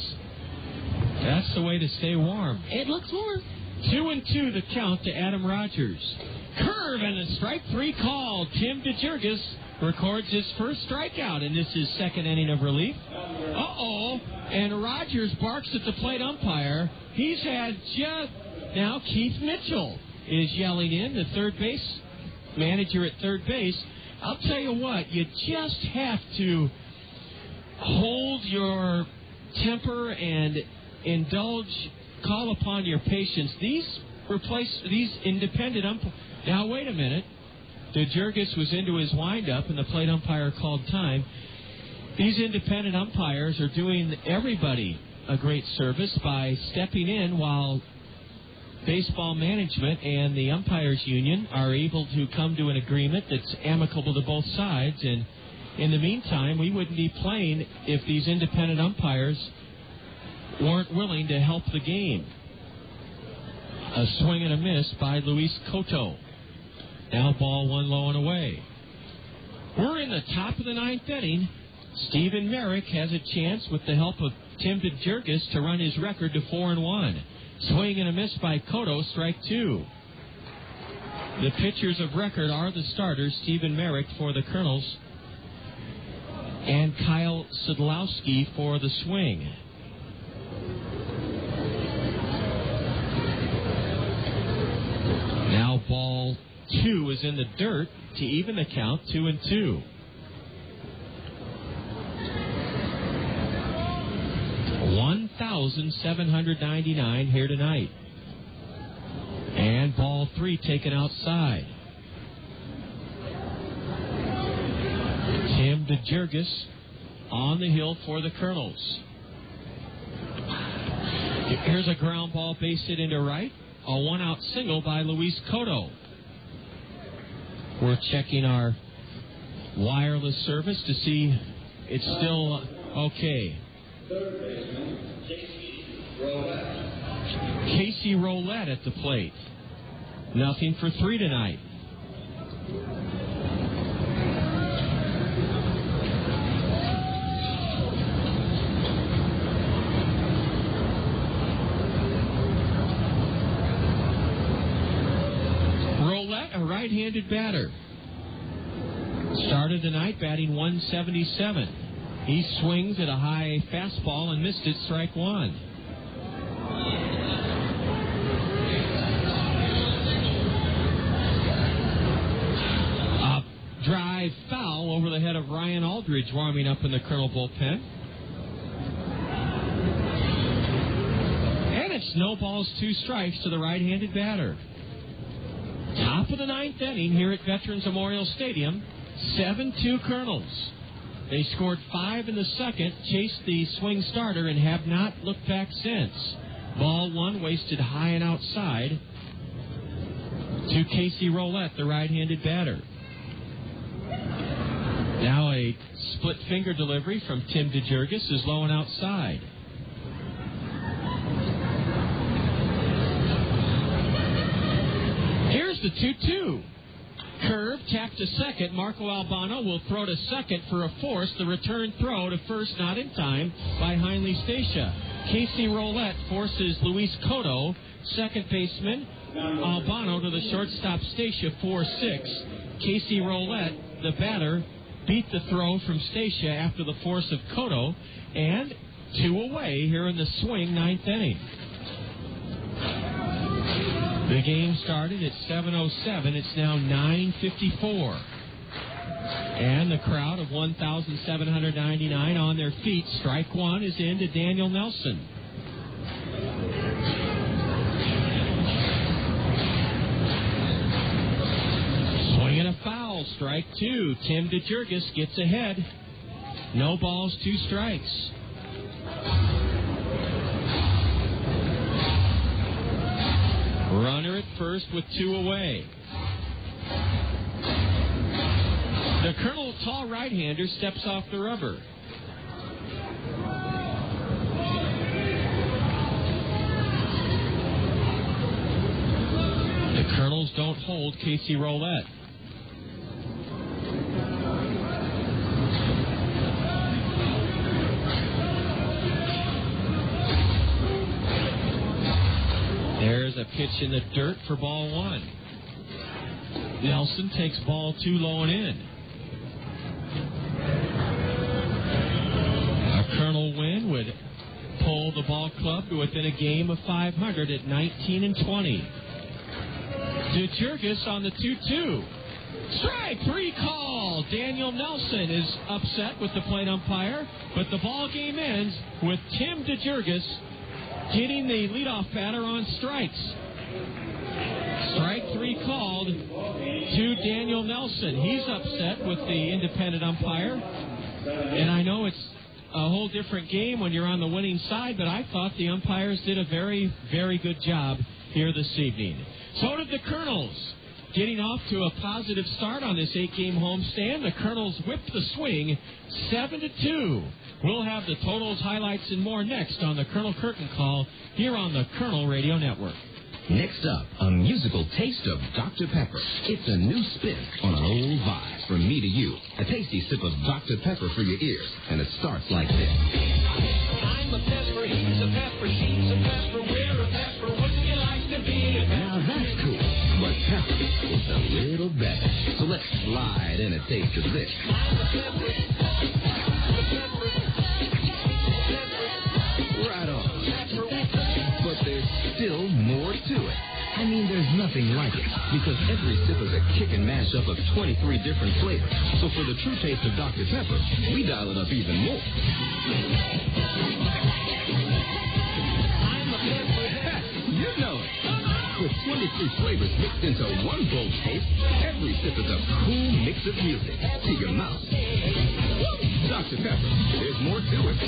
That's the way to stay warm. It looks warm. 2-2 the count to Adam Rogers. Curve and a strike three call. Tim DeJurgis records his first strikeout, and this is second inning of relief. And Rogers barks at the plate umpire. He's had now Keith Mitchell is yelling in, the third base manager at third base. I'll tell you what, you just have to hold your temper and call upon your patience. These independent umpires. Now, wait a minute. DeJurgis was into his windup, and the plate umpire called time. These independent umpires are doing everybody a great service by stepping in while baseball management and the umpires union are able to come to an agreement that's amicable to both sides. And in the meantime, we wouldn't be playing if these independent umpires weren't willing to help the game. A swing and a miss by Luis Cotto. Now ball one low and away. We're in the top of the ninth inning. Stephen Merrick has a chance with the help of Tim DeJurgis to run his record to 4-1. Swing and a miss by Cotto, strike two. The pitchers of record are the starters, Stephen Merrick for the Kernels and Kyle Sadlowski for the Swing. Now ball two is in the dirt to even the count, 2-2. 1,799 here tonight. And ball three taken outside. Tim DeJurgis on the hill for the Kernels. Here's a ground ball base hit into right. A one-out single by Luis Cotto. We're checking our wireless service to see it's still okay. Third baseman, Casey Roulette at the plate. Nothing for three tonight. Roulette, a right-handed batter. Started tonight batting 177. He swings at a high fastball and missed it, strike one. A drive foul over the head of Ryan Aldridge warming up in the Colonel bullpen. And it snowballs two strikes to the right-handed batter. Top of the ninth inning here at Veterans Memorial Stadium, 7-2 Kernels. They scored 5 in the second, chased the swing starter, and have not looked back since. Ball one wasted high and outside to Casey Roulette, the right-handed batter. Now a split finger delivery from Tim DeJurgis is low and outside. Here's the 2-2. Curve, tapped to second. Marco Albano will throw to second for a force. The return throw to first not in time by Heinle Stacia. Casey Roulette forces Luis Cotto, second baseman, Albano to the shortstop Stacia, 4-6. Casey Roulette, the batter, beat the throw from Stacia after the force of Cotto, and two away here in the swing ninth inning. The game started at 7:07. It's now 9:54. And the crowd of 1,799 on their feet. Strike one is in to Daniel Nelson. Swing and a foul. Strike two. Tim DeJurgis gets ahead. No balls, 2 strikes. Runner at first with 2 away. The Colonel tall right-hander steps off the rubber. The Colonels don't hold Casey Roulette. There's a pitch in the dirt for ball 1. Nelson takes ball 2 low and in. A Colonel win would pull the ball club to within a game of 500 at 19-20. DeJurgis on the 2-2. Strike 3 call. Daniel Nelson is upset with the plate umpire, but the ball game ends with Tim DeJurgis getting the leadoff batter on strikes. Strike 3 called to Daniel Nelson. He's upset with the independent umpire. And I know it's a whole different game when you're on the winning side, but I thought the umpires did a very, very good job here this evening. So did the Colonels. Getting off to a positive start on this 8-game homestand, the Colonels whipped the swing 7-2. We'll have the totals, highlights, and more next on the Colonel Curtain Call here on the Colonel Radio Network. Next up, a musical taste of Dr. Pepper. It's a new spin on an old vibe. From me to you, a tasty sip of Dr. Pepper for your ears, and it starts like this. I'm a pepper, he's a pepper, she's a pepper, we're a pepper, wouldn't you like to be a pepper? Now that's cool, but pepper is a little better. So let's slide in a taste of this. Right on. But there's still more to it. I mean, there's nothing like it, because every sip is a kick and mashup of 23 different flavors. So for the true taste of Dr. Pepper, we dial it up even more. You know it. With 23 flavors mixed into one bold taste, every sip is a cool mix of music to your mouth. Dr. Pepper, there's more to it.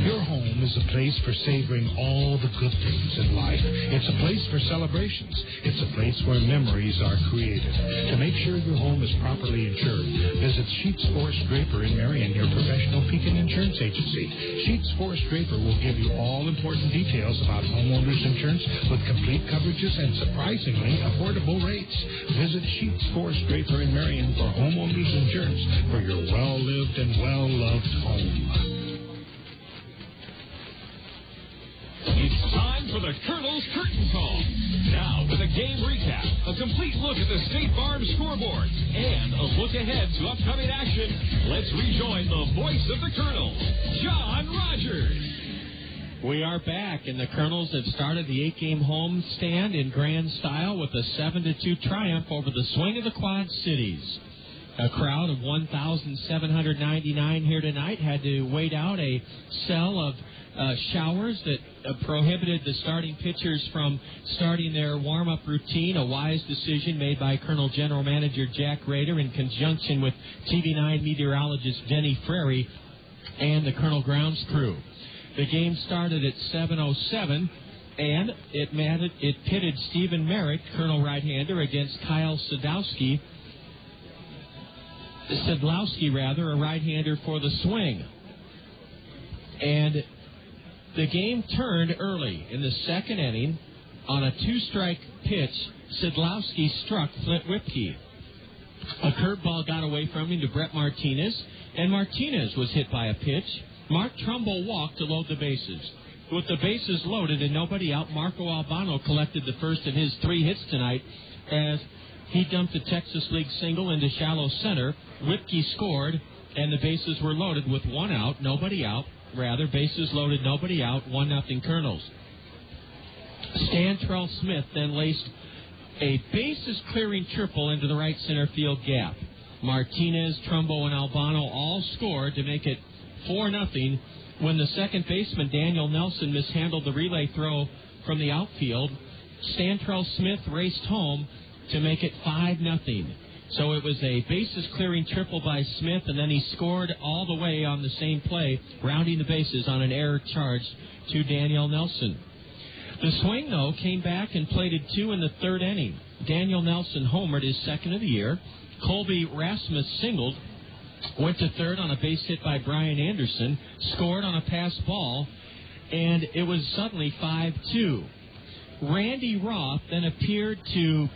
Your home is a place for savoring all the good things in life. It's a place for celebrations. It's a place where memories are created. To make sure your home is properly insured, visit Sheets Forest Draper in Marion, your professional Pekin insurance agency. Sheets Forest Draper will give you all important details about homeowners insurance with complete coverages and surprisingly affordable rates. Visit Sheets Forest Draper in Marion for homeowners insurance for your well-lived and well-loved home. It's time for the Colonel's Curtain Call. Now with a game recap, a complete look at the State Farm scoreboard, and a look ahead to upcoming action, let's rejoin the voice of the Colonel, John Rogers. We are back, and the Colonels have started the 8-game homestand in grand style with a 7-2 triumph over the swing of the Quad Cities. A crowd of 1,799 here tonight had to wait out a cell of showers that prohibited the starting pitchers from starting their warm-up routine, a wise decision made by Colonel General Manager Jack Rader in conjunction with TV9 meteorologist Denny Frary and the Colonel Grounds crew. The game started at 7:07, and it pitted Stephen Merritt, Colonel right-hander, against Kyle Sadlowski, a right-hander for the swing. And the game turned early in the second inning. On a 2-strike pitch, Sadlowski struck Flint Whipke. A curveball got away from him to Brett Martinez, and Martinez was hit by a pitch. Mark Trumbo walked to load the bases. With the bases loaded and nobody out, Marco Albano collected the first of his 3 hits tonight as he dumped a Texas League single into shallow center. Whipke scored, and the bases were loaded with 1 out, nobody out. bases loaded, nobody out, 1-0 Kernels. Stantrell Smith then laced a bases-clearing triple into the right center field gap. Martinez, Trumbo, and Albano all scored to make it 4-0 when the second baseman, Daniel Nelson, mishandled the relay throw from the outfield. Stantrell Smith raced home to make it 5-0. So it was a bases-clearing triple by Smith, and then he scored all the way on the same play, rounding the bases on an error charge to Daniel Nelson. The swing, though, came back and plated 2 in the third inning. Daniel Nelson homered, his second of the year. Colby Rasmus singled, went to third on a base hit by Bryan Anderson, scored on a pass ball, and it was suddenly 5-2. Randy Roth then appeared to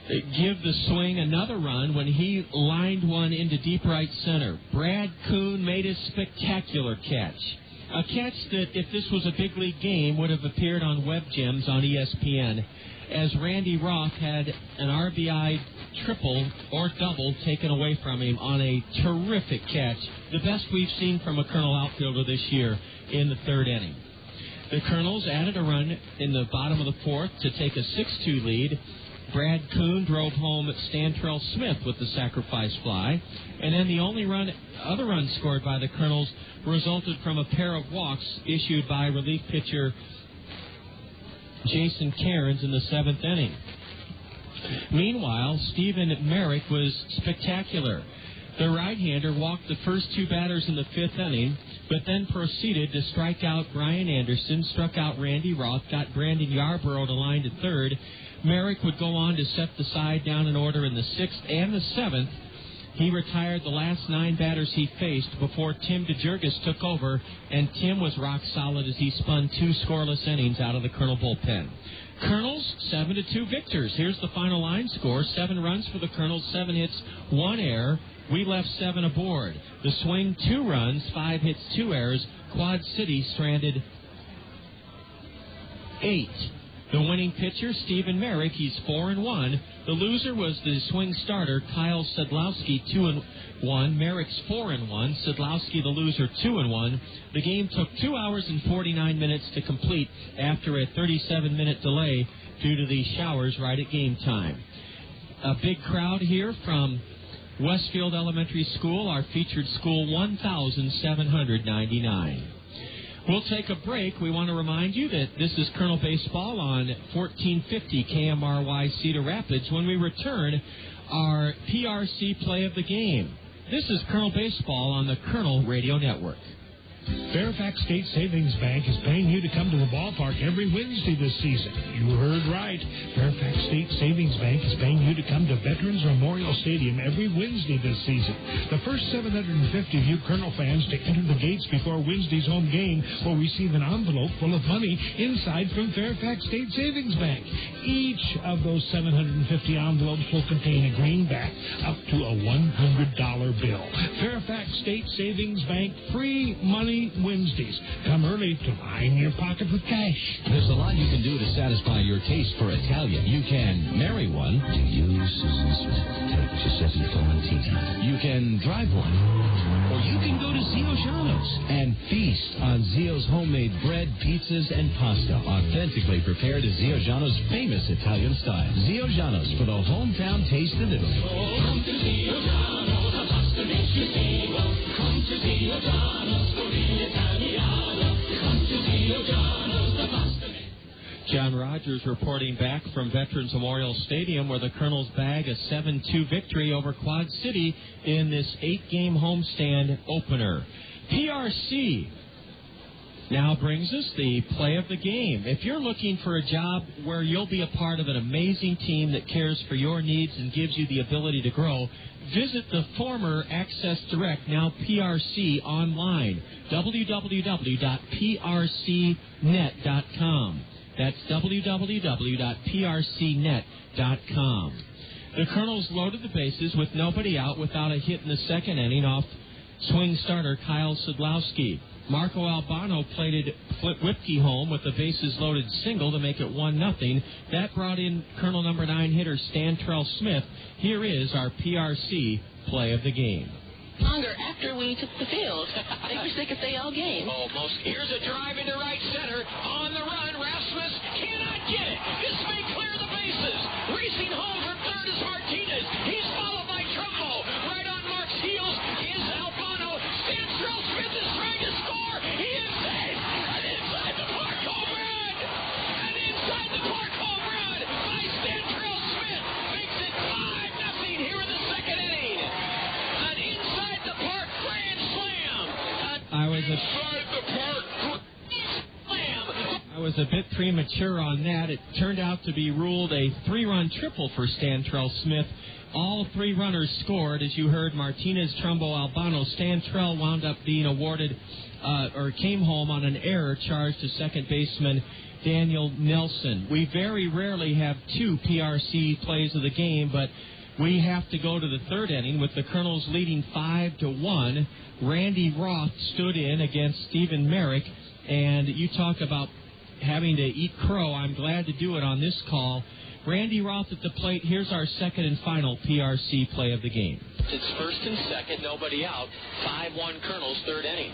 give the swing another run when he lined one into deep right center. Brad Kuhn made a spectacular catch. A catch that, if this was a big league game, would have appeared on Web Gems on ESPN, as Randy Roth had an RBI triple or double taken away from him on a terrific catch, the best we've seen from a Kernel outfielder this year in the third inning. The Kernels added a run in the bottom of the fourth to take a 6-2 lead. Brad Kuhn drove home Stantrell Smith with the sacrifice fly, and then the only other run scored by the Kernels resulted from a pair of walks issued by relief pitcher Jason Cairns in the seventh inning. Meanwhile, Stephen Merrick was spectacular. The right-hander walked the first two batters in the fifth inning, but then proceeded to strike out Bryan Anderson, struck out Randy Roth, got Brandon Yarborough to line to third. Merrick would go on to set the side down in order in the sixth and the seventh. He retired the last 9 batters he faced before Tim DeJurgis took over, and Tim was rock solid as he spun 2 scoreless innings out of the Kernel bullpen. Kernels, 7-2 victors. Here's the final line score. 7 runs for the Kernels, 7 hits, 1 error. We left 7 aboard. The swing, 2 runs, 5 hits, 2 errors. Quad City stranded 8. The winning pitcher, Stephen Merrick, he's 4-1. The loser was the swing starter, Kyle Sedlowski, 2-1. Merrick's 4-1. Sedlowski, the loser, 2-1. The game took 2 hours and 49 minutes to complete after a 37-minute delay due to the showers right at game time. A big crowd here from Westfield Elementary School, our featured school, 1,799. We'll take a break. We want to remind you that this is Kernel Baseball on 1450 KMRY Cedar Rapids. When we return, our PRC play of the game. This is Kernel Baseball on the Kernel Radio Network. Fairfax State Savings Bank is paying you to come to the ballpark every Wednesday this season. You heard right. Fairfax State Savings Bank is paying you to come to Veterans Memorial Stadium every Wednesday this season. The first 750 of you Kernel fans to enter the gates before Wednesday's home game will receive an envelope full of money inside from Fairfax State Savings Bank. Each of those 750 envelopes will contain a greenback up to a $100 bill. Fairfax State Savings Bank, free money Wednesdays. Come early to line your pocket with cash. There's a lot you can do to satisfy your taste for Italian. You can marry one. To you, Susan Smith, take Giuseppe Tolentino. You can drive one. Or you can go to Zio Giano's and feast on Zio's homemade bread, pizzas, and pasta, authentically prepared to Zio Giano's famous Italian style. Zio Giano's for the hometown taste of Italy. Come to Zio Giano's, the pasta makes you Zio. Come to Zio Giano's for the Italiano. Come to Zio Giano's, the pasta makes. John Rogers reporting back from Veterans Memorial Stadium, where the Kernels bag a 7-2 victory over Quad City in this 8-game homestand opener. PRC now brings us the play of the game. If you're looking for a job where you'll be a part of an amazing team that cares for your needs and gives you the ability to grow, visit the former Access Direct, now PRC, online, www.prcnet.com. That's www.prcnet.com. The Kernels loaded the bases with nobody out without a hit in the second inning off swing starter Kyle Sedlowski. Marco Albano plated Flip Whipke home with the bases loaded single to make it 1-0. That brought in Kernel number 9 hitter Stantrell Smith. Here is our PRC play of the game. longer after we took the field. They wish they could stay all game. Almost. Here's a drive into right center. On the run, Rasmus cannot get it. This may clear the bases. Racing home for third is Martinez. He's followed by Trumbo. Right on Mark's heels is Albano. Stantrell Smith is trying to score. He is safe. An inside the park home run. An inside the park home run by Stantrell Smith. Makes it 5-0 here in the second inning. An inside the park grand slam. I was a bit premature on that. It turned out to be ruled a 3-run triple for Stantrell Smith. All 3 runners scored. As you heard, Martinez, Trumbo, Albano. Stantrell wound up being awarded or came home on an error charged to second baseman Daniel Nelson. We very rarely have 2 PRC plays of the game, but we have to go to the third inning with the Kernels leading 5-1. Randy Roth stood in against Stephen Merrick, and you talk about having to eat crow. I'm glad to do it on this call. Randy Roth at the plate. Here's our second and final PRC play of the game. It's first and second, nobody out. 5-1 Kernels, third inning.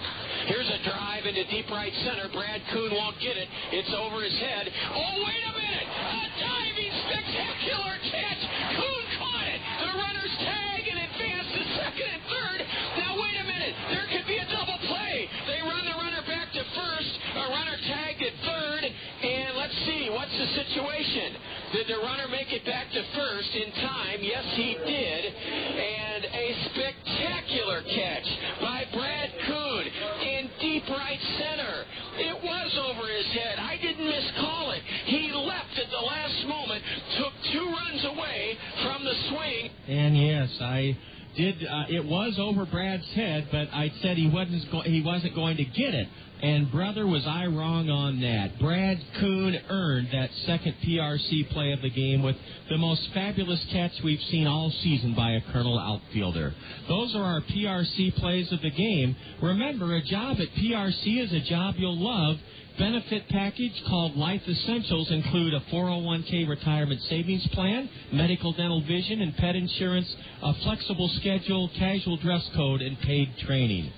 Here's a drive into deep right center. Brad Kuhn won't get it. It's over his head. Oh, wait a minute! A diving, spectacular catch! Kuhn caught it! The runners tag and advance to second and third. Now, wait a minute! There could be a double play. They run the runner back to first. A runner tagged at third. And let's see, what's the situation? Did the runner make it back to first in time? Yes, he did. And a spectacular catch by Brad Kuhn in deep right center. It was over his head. I didn't miscall it. He left at the last moment, took 2 runs away from the swing. And yes, I did. It was over Brad's head, but I said he wasn't going to get it. And, brother, was I wrong on that. Brad Kuhn earned that second PRC play of the game with the most fabulous catch we've seen all season by a Kernel outfielder. Those are our PRC plays of the game. Remember, a job at PRC is a job you'll love. Benefit package called Life Essentials include a 401k retirement savings plan, medical, dental, vision, and pet insurance, a flexible schedule, casual dress code, and paid training.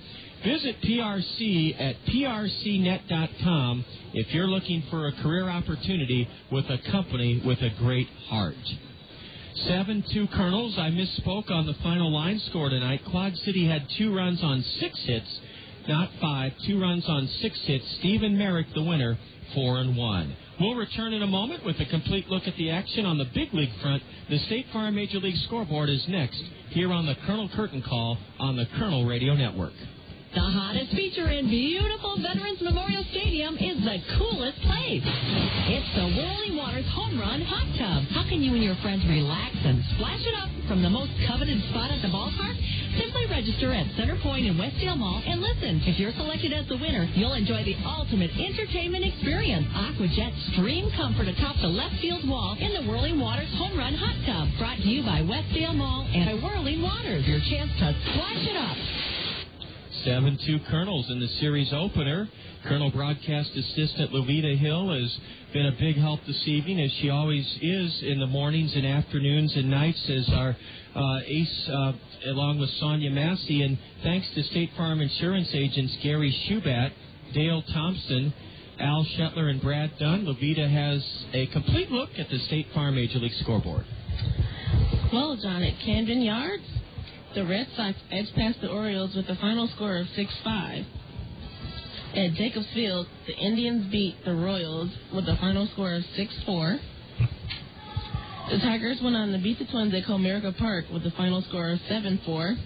Visit PRC at prcnet.com if you're looking for a career opportunity with a company with a great heart. 7-2 Kernels. I misspoke on the final line score tonight. Quad City had 2 runs on 6 hits, not 5. 2 runs on 6 hits. Stephen Merrick, the winner, 4-1. We'll return in a moment with a complete look at the action on the big league front. The State Farm Major League scoreboard is next here on the Kernel Curtain Call on the Kernel Radio Network. The hottest feature in beautiful Veterans Memorial Stadium is the coolest place. It's the Whirling Waters Home Run Hot Tub. How can you and your friends relax and splash it up from the most coveted spot at the ballpark? Simply register at Center Point in Westdale Mall and listen. If you're selected as the winner, you'll enjoy the ultimate entertainment experience. AquaJet Stream Comfort atop the left field wall in the Whirling Waters Home Run Hot Tub. Brought to you by Westdale Mall and by Whirling Waters. Your chance to splash it up. 7-2 Kernels in the series opener. Kernel broadcast assistant Levita Hill has been a big help this evening, as she always is in the mornings and afternoons and nights as our ace, along with Sonia Massey. And thanks to State Farm Insurance agents Gary Schubat, Dale Thompson, Al Shetler, and Brad Dunn, Levita has a complete look at the State Farm Major League scoreboard. Well, John, at Camden Yards, the Red Sox edged past the Orioles with a final score of 6-5. At Jacobs Field, the Indians beat the Royals with a final score of 6-4. The Tigers went on to beat the Twins at Comerica Park with a final score of 7-4.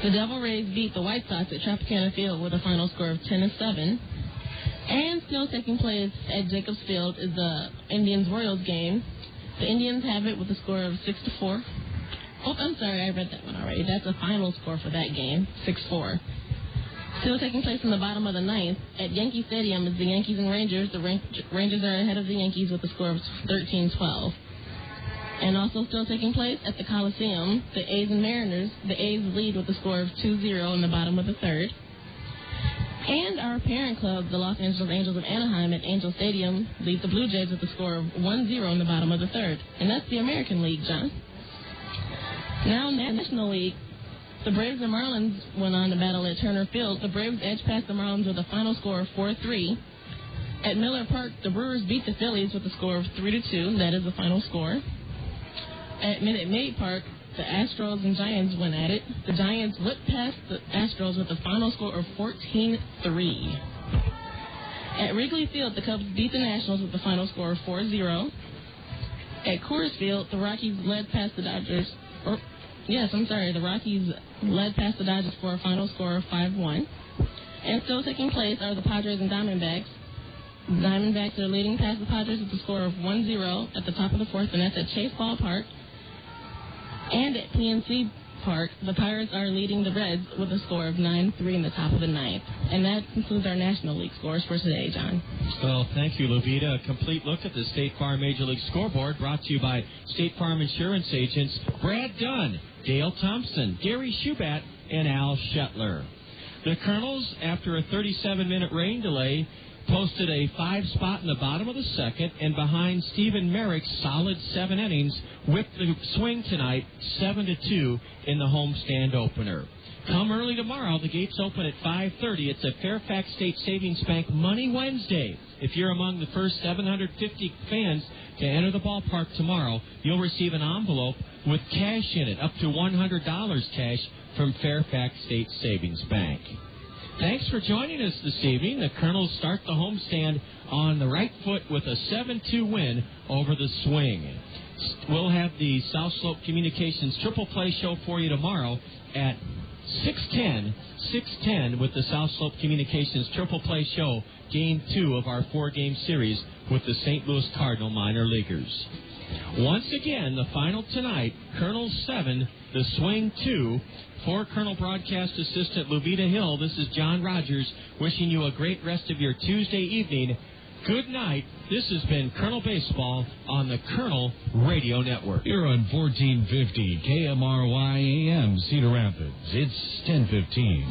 The Devil Rays beat the White Sox at Tropicana Field with a final score of 10-7. And still taking place at Jacobs Field is the Indians-Royals game. The Indians have it with a score of 6-4. Oh, I'm sorry, I read that one already. That's a final score for that game, 6-4. Still taking place in the bottom of the ninth. At Yankee Stadium is the Yankees and Rangers. The Rangers are ahead of the Yankees with a score of 13-12. And also still taking place at the Coliseum, the A's and Mariners. The A's lead with a score of 2-0 in the bottom of the third. And our parent club, the Los Angeles Angels of Anaheim at Angel Stadium, lead the Blue Jays with a score of 1-0 in the bottom of the third. And that's the American League, John. Now in the National League, The Braves and Marlins went on to battle at Turner Field. The Braves edged past the Marlins with a final score of 4-3. At Miller Park, the Brewers beat the Phillies with a score of 3-2. That is the final score. At Minute Maid Park, the Astros and Giants went at it. The Giants whipped past the Astros with a final score of 14-3. At Wrigley Field, the Cubs beat the Nationals with a final score of 4-0. At Coors Field, the Rockies led past the Dodgers. The Rockies led past the Dodgers for a final score of 5-1. And still taking place are the Padres and Diamondbacks. The Diamondbacks are leading past the Padres with a score of 1-0 at the top of the fourth, and that's at Chase Ballpark. And at PNC Park, the Pirates are leading the Reds with a score of 9-3 in the top of the ninth. And that concludes our National League scores for today, John. Well, thank you, Luvita. A complete look at the State Farm Major League scoreboard brought to you by State Farm Insurance agents Brad Dunn, Dale Thompson, Gary Schubat, and Al Shetler. The Kernels, after a 37-minute rain delay, posted a 5 spot in the bottom of the second, and behind Stephen Merrick's solid 7 innings, whipped the swing tonight 7-2 in the homestand opener. Come early tomorrow, the gates open at 5:30. It's a Fairfax State Savings Bank Money Wednesday. If you're among the first 750 fans to enter the ballpark tomorrow, you'll receive an envelope with cash in it, up to $100 cash from Fairfax State Savings Bank. Thanks for joining us this evening. The Kernels start the homestand on the right foot with a 7-2 win over the Swing. We'll have the South Slope Communications Triple Play show for you tomorrow at 6:10 with the South Slope Communications Triple Play show, Game 2 of our 4-game series with the St. Louis Cardinal minor leaguers. Once again, the final tonight, Kernels 7, the Swing 2. For Colonel Broadcast Assistant Luvita Hill, this is John Rogers wishing you a great rest of your Tuesday evening. Good night. This has been Colonel Baseball on the Colonel Radio Network. Here on 1450 KMRY AM Cedar Rapids. It's 10:15.